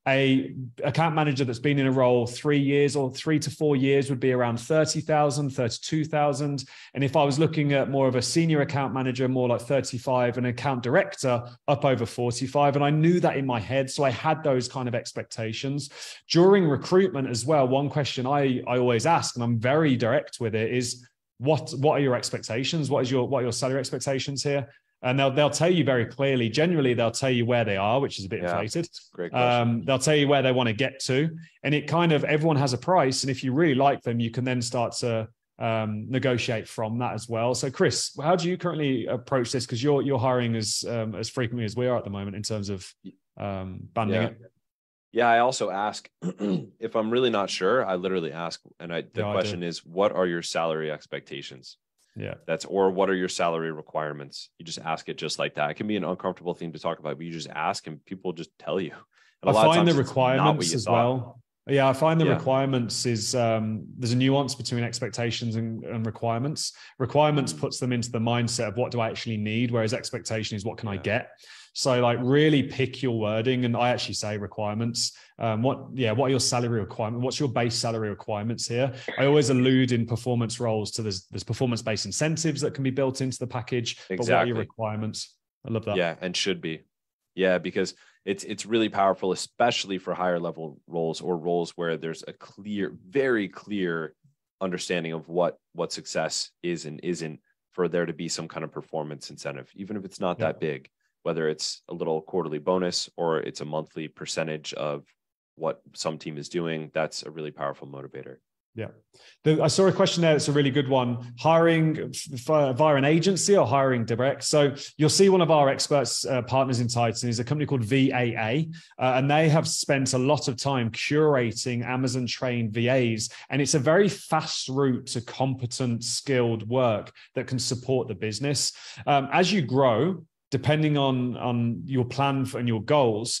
A account manager that's been in a role 3 years or 3 to 4 years would be around 30,000, 32,000. And if I was looking at more of a senior account manager, more like 35, an account director up over 45. And I knew that in my head. So I had those kind of expectations. During recruitment as well, one question I always ask, and I'm very direct with it, is what are your expectations? What are your salary expectations here? And they'll tell you very clearly. Generally, they'll tell you where they are, which is a bit inflated. Great question. They'll tell you where they want to get to, and it kind of, everyone has a price. And if you really like them, you can then start to negotiate from that as well. So, Chris, how do you currently approach this? Because you're hiring as frequently as we are at the moment in terms of banding it. Yeah, I also ask if I'm really not sure. I literally ask, and the question is, what are your salary expectations? Yeah, or what are your salary requirements? You just ask it just like that. It can be an uncomfortable thing to talk about, but you just ask and people just tell you. And I find the requirements as well. Yeah, I find the requirements is there's a nuance between expectations and requirements. Requirements puts them into the mindset of what do I actually need, whereas expectation is what can I get. So like really pick your wording, and I actually say requirements. What are your salary requirements? What's your base salary requirements here? I always allude in performance roles to there's performance-based incentives that can be built into the package. Exactly. But what are your requirements? I love that. Yeah, and should be. Yeah, because it's really powerful, especially for higher level roles or roles where there's a very clear understanding of what success is and isn't, for there to be some kind of performance incentive, even if it's not that big. Whether it's a little quarterly bonus or it's a monthly percentage of what some team is doing, that's a really powerful motivator. Yeah. I saw a question there that's a really good one. Hiring via an agency or hiring direct? So you'll see one of our experts, partners in Titan, is a company called VAA, and they have spent a lot of time curating Amazon-trained VAs, and it's a very fast route to competent, skilled work that can support the business. As you grow, depending on your plan and your goals,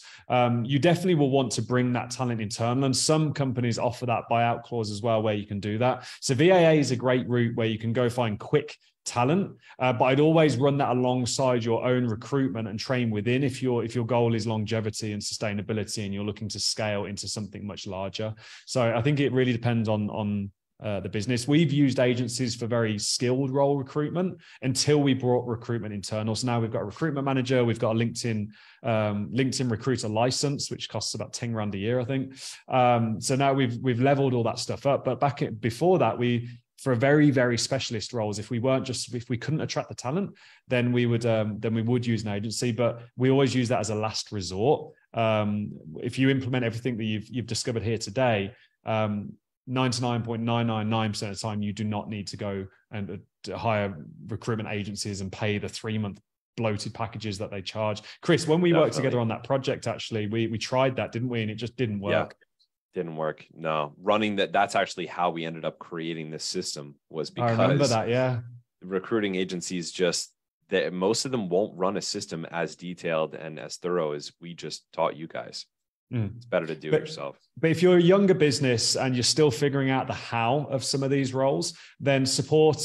you definitely will want to bring that talent internal. And some companies offer that buyout clause as well, where you can do that. So VAA is a great route where you can go find quick talent, but I'd always run that alongside your own recruitment and train within if your goal is longevity and sustainability and you're looking to scale into something much larger. So I think it really depends on the business. We've used agencies for very skilled role recruitment until we brought recruitment internal. So now we've got a recruitment manager, we've got a LinkedIn recruiter license, which costs about 10 grand a year, I think. So now we've leveled all that stuff up. But before that, for very, very specialist roles, if we couldn't attract the talent, then we would use an agency. But we always use that as a last resort. If you implement everything that you've discovered here today, 99.999% of the time, you do not need to go and hire recruitment agencies and pay the 3-month bloated packages that they charge. Chris, when we worked together on that project, actually, we tried that, didn't we? And it just didn't work. Yeah, didn't work. No, running that's actually how we ended up creating this system, was because I remember that. Yeah. Recruiting agencies most of them won't run a system as detailed and as thorough as we just taught you guys. It's better to do it yourself. But if you're a younger business and you're still figuring out the how of some of these roles, then support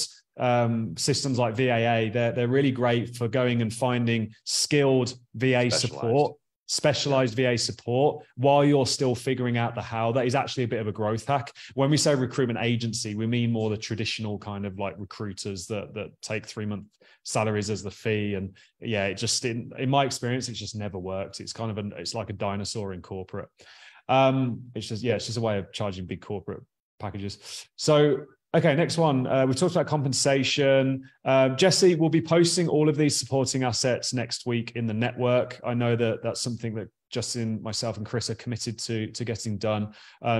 systems like VAA, they're really great for going and finding skilled VA support specialized VA support while you're still figuring out the how. That is actually a bit of a growth hack. When we say recruitment agency, we mean more the traditional kind of like recruiters that take 3-month salaries as the fee. And yeah, it just, in my experience, it's just never worked. It's kind of it's like a dinosaur in corporate. It's just a way of charging big corporate packages. So, okay, next one. We talked about compensation. Jesse will be posting all of these supporting assets next week in the network. I know that that's something that Justin, myself, and Chris are committed to getting done.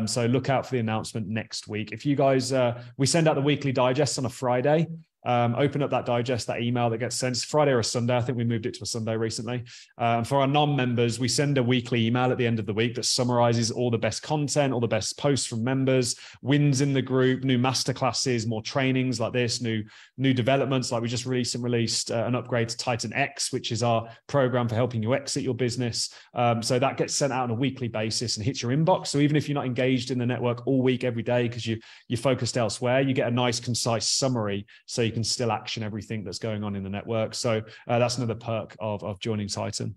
So look out for the announcement next week. If you guys, we send out the weekly digest on a Friday. Open up that digest, that email that gets sent. It's Friday or a Sunday. I think we moved it to a Sunday recently. For our non-members, we send a weekly email at the end of the week that summarizes all the best content, all the best posts from members, wins in the group, new masterclasses, more trainings like this, new developments. Like we just released an upgrade to Titan X, which is our program for helping you exit your business. So that gets sent out on a weekly basis and hits your inbox. So even if you're not engaged in the network all week, every day, because you're focused elsewhere, you get a nice, concise summary so you can still action everything that's going on in the network. So that's another perk of joining Titan.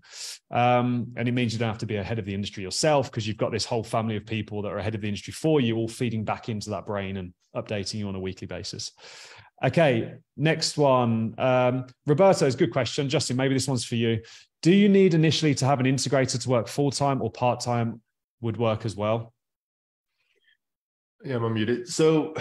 And it means you don't have to be ahead of the industry yourself, because you've got this whole family of people that are ahead of the industry for you, all feeding back into that brain and updating you on a weekly basis. Okay, next one. Roberto's good question. Justin, maybe this one's for you. Do you need initially to have an integrator to work full-time, or part-time would work as well? Yeah, I'm unmuted. So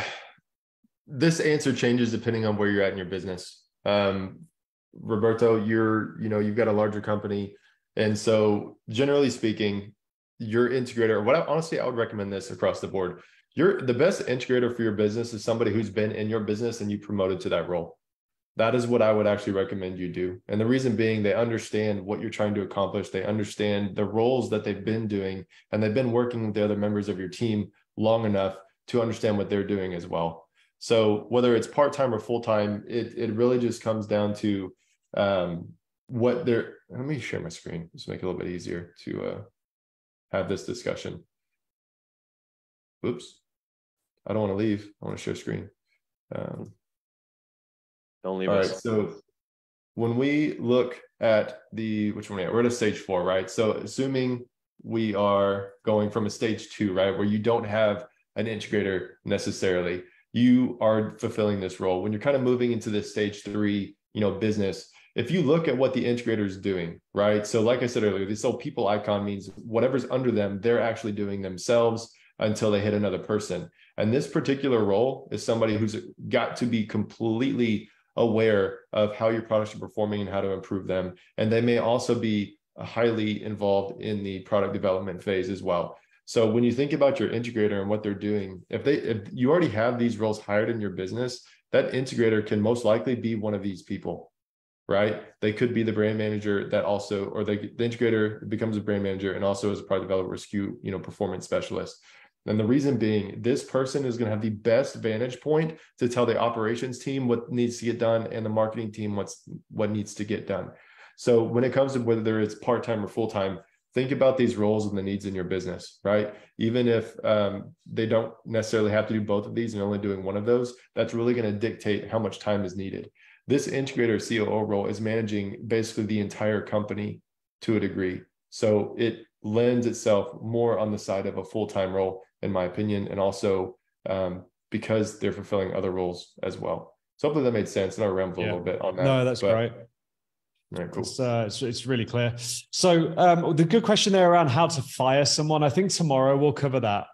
this answer changes depending on where you're at in your business. Roberto, you've got a larger company. And so generally speaking, your integrator, honestly, I would recommend this across the board. The best integrator for your business is somebody who's been in your business and you promoted to that role. That is what I would actually recommend you do. And the reason being, they understand what you're trying to accomplish. They understand the roles that they've been doing, and they've been working with the other members of your team long enough to understand what they're doing as well. So whether it's part-time or full-time, it really just comes down to what they're, let me share my screen, just make it a little bit easier to have this discussion. Oops, I don't want to leave. I want to share screen. Don't leave all us. Right, so when we look at which one are we at? We're at a stage 4, right? So assuming we are going from a stage 2, right, where you don't have an integrator necessarily, you are fulfilling this role. When you're kind of moving into this stage 3, business, if you look at what the integrator is doing, right? So like I said earlier, this whole people icon means whatever's under them, they're actually doing themselves until they hit another person. And this particular role is somebody who's got to be completely aware of how your products are performing and how to improve them. And they may also be highly involved in the product development phase as well. So when you think about your integrator and what they're doing, if you already have these roles hired in your business, that integrator can most likely be one of these people, right? They could be the brand manager that also, or the integrator becomes a brand manager and also is a product developer, SKU, performance specialist. And the reason being, this person is going to have the best vantage point to tell the operations team what needs to get done and the marketing team what needs to get done. So when it comes to whether it's part-time or full-time, think about these roles and the needs in your business, right? Even if they don't necessarily have to do both of these and only doing one of those, that's really going to dictate how much time is needed. This integrator COO role is managing basically the entire company to a degree. So it lends itself more on the side of a full-time role, in my opinion, and also because they're fulfilling other roles as well. So hopefully that made sense, and I rambled a little bit on that. No, that's great. Right, cool. It's really clear. So the good question there around how to fire someone, I think tomorrow we'll cover that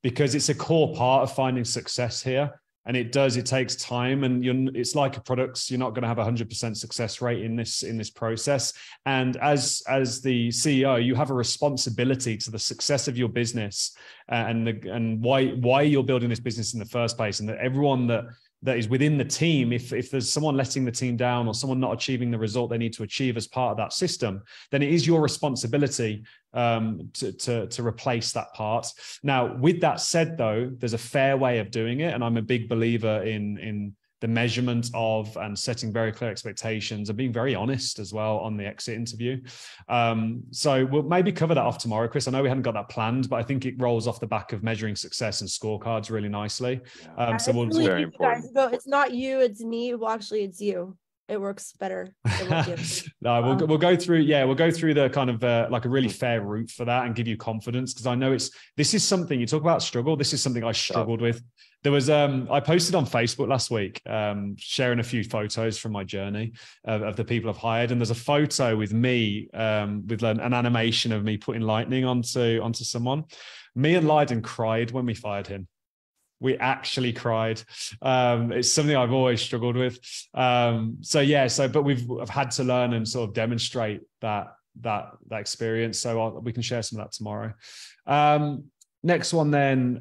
because it's a core part of finding success here. And it takes time, and it's like a product. You're not going to have 100% success rate in this process. And as the CEO, you have a responsibility to the success of your business and why you're building this business in the first place. And that everyone that is within the team, if there's someone letting the team down or someone not achieving the result they need to achieve as part of that system, then it is your responsibility to replace that part. Now, with that said, though, there's a fair way of doing it, and I'm a big believer in the measurement of and setting very clear expectations and being very honest as well on the exit interview. So we'll maybe cover that off tomorrow, Chris. I know we hadn't got that planned, but I think it rolls off the back of measuring success and scorecards really nicely. So we'll really very important. Guys, it's not you, it's me. Well, actually, it's you. it works better. It won't be a- No, we'll go through. Yeah, we'll go through the kind of like a really fair route for that and give you confidence, because I know this is something you talk about struggle. This is something I struggled with. There was I posted on Facebook last week, sharing a few photos from my journey of the people I've hired, and there's a photo with me with an animation of me putting lightning onto someone. Me and Lydon cried when we fired him. We actually cried. It's something I've always struggled with. But I've had to learn and sort of demonstrate that experience. So we can share some of that tomorrow. Next one then.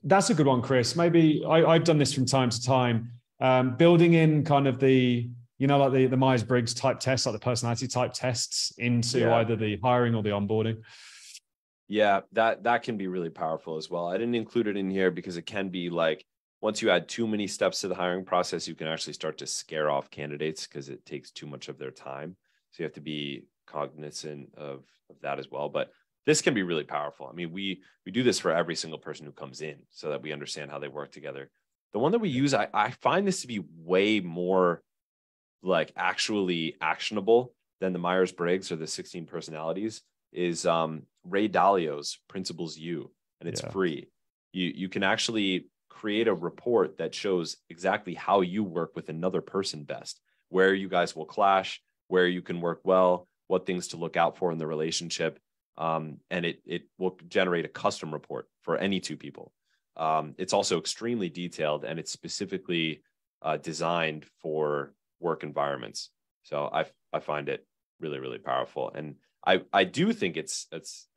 That's a good one, Chris. Maybe I've done this from time to time, building in kind of the, like the Myers-Briggs type tests, like the personality type tests into either the hiring or the onboarding. Yeah, that can be really powerful as well. I didn't include it in here because it can be like, once you add too many steps to the hiring process, you can actually start to scare off candidates because it takes too much of their time. So you have to be cognizant of that as well. But this can be really powerful. I mean, we do this for every single person who comes in so that we understand how they work together. The one that we use, I find this to be way more like actually actionable than the Myers-Briggs or the 16 personalities, is Ray Dalio's Principles U, and it's free. You can actually create a report that shows exactly how you work with another person best, where you guys will clash, where you can work well, what things to look out for in the relationship. And it will generate a custom report for any two people. It's also extremely detailed, and it's specifically designed for work environments. So I find it really, really powerful. And I do think it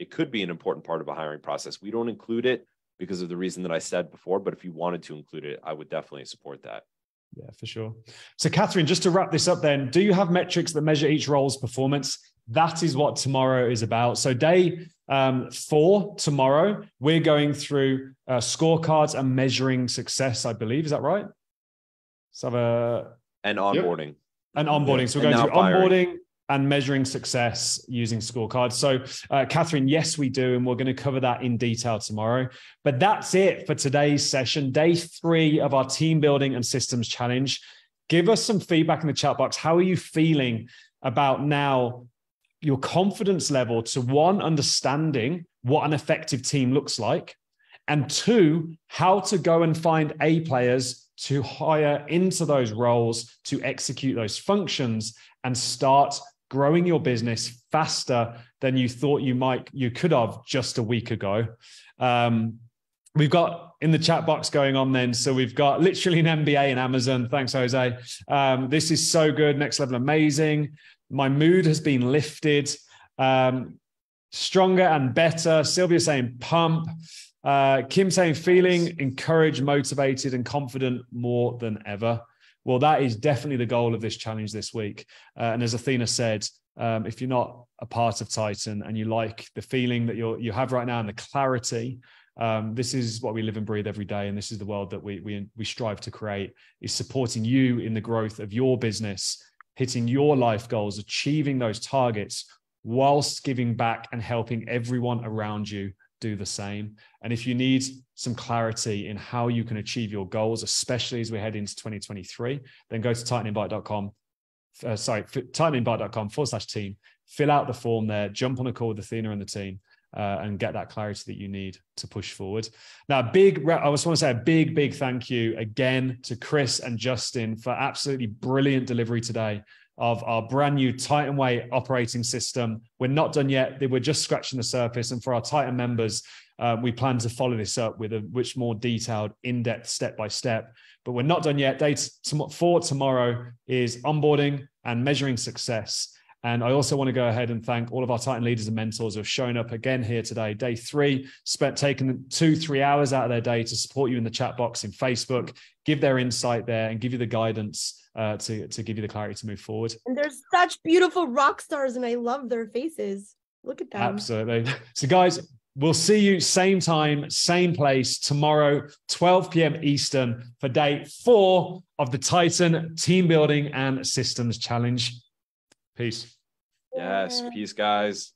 could be an important part of a hiring process. We don't include it because of the reason that I said before, but if you wanted to include it, I would definitely support that. Yeah, for sure. So Catherine, just to wrap this up then, do you have metrics that measure each role's performance? That is what tomorrow is about. So day 4 tomorrow, we're going through scorecards and measuring success, I believe. Is that right? So and onboarding. Yep. And onboarding. So we're going through onboarding and measuring success using scorecards. So Catherine, yes, we do. And we're going to cover that in detail tomorrow. But that's it for today's session, day 3 of our team building and systems challenge. Give us some feedback in the chat box. How are you feeling about now your confidence level to 1, understanding what an effective team looks like, and 2, how to go and find A players to hire into those roles to execute those functions and start growing your business faster than you thought you could have just a week ago. We've got in the chat box going on then. So we've got literally an MBA in Amazon. Thanks, Jose. This is so good. Next level amazing. My mood has been lifted. Stronger and better. Sylvia saying pump. Kim saying feeling encouraged, motivated, and confident more than ever. Well, that is definitely the goal of this challenge this week. And as Athena said, if you're not a part of Titan and you like the feeling that you have right now and the clarity, this is what we live and breathe every day. And this is the world that we strive to create, is supporting you in the growth of your business, hitting your life goals, achieving those targets, whilst giving back and helping everyone around you do the same. And if you need some clarity in how you can achieve your goals, especially as we head into 2023, then go to titaninvite.com. titaninvite.com/team, fill out the form there, jump on a call with Athena and the team, and get that clarity that you need to push forward. Now, I just want to say a big thank you again to Chris and Justin for absolutely brilliant delivery today of our brand new Titan Way operating system. We're not done yet. We're just scratching the surface. And for our Titan members, we plan to follow this up with a much more detailed, in-depth, step-by-step. But we're not done yet. Day 4 tomorrow is onboarding and measuring success. And I also want to go ahead and thank all of our Titan leaders and mentors who have shown up again here today. Day 3, taking 2-3 hours out of their day to support you in the chat box in Facebook, give their insight there and give you the guidance to give you the clarity to move forward. And they're such beautiful rock stars, and I love their faces. Look at them. Absolutely. So guys, we'll see you same time, same place tomorrow, 12 p.m. Eastern for day 4 of the Titan Team Building and Systems Challenge. Peace. Yes, peace, guys.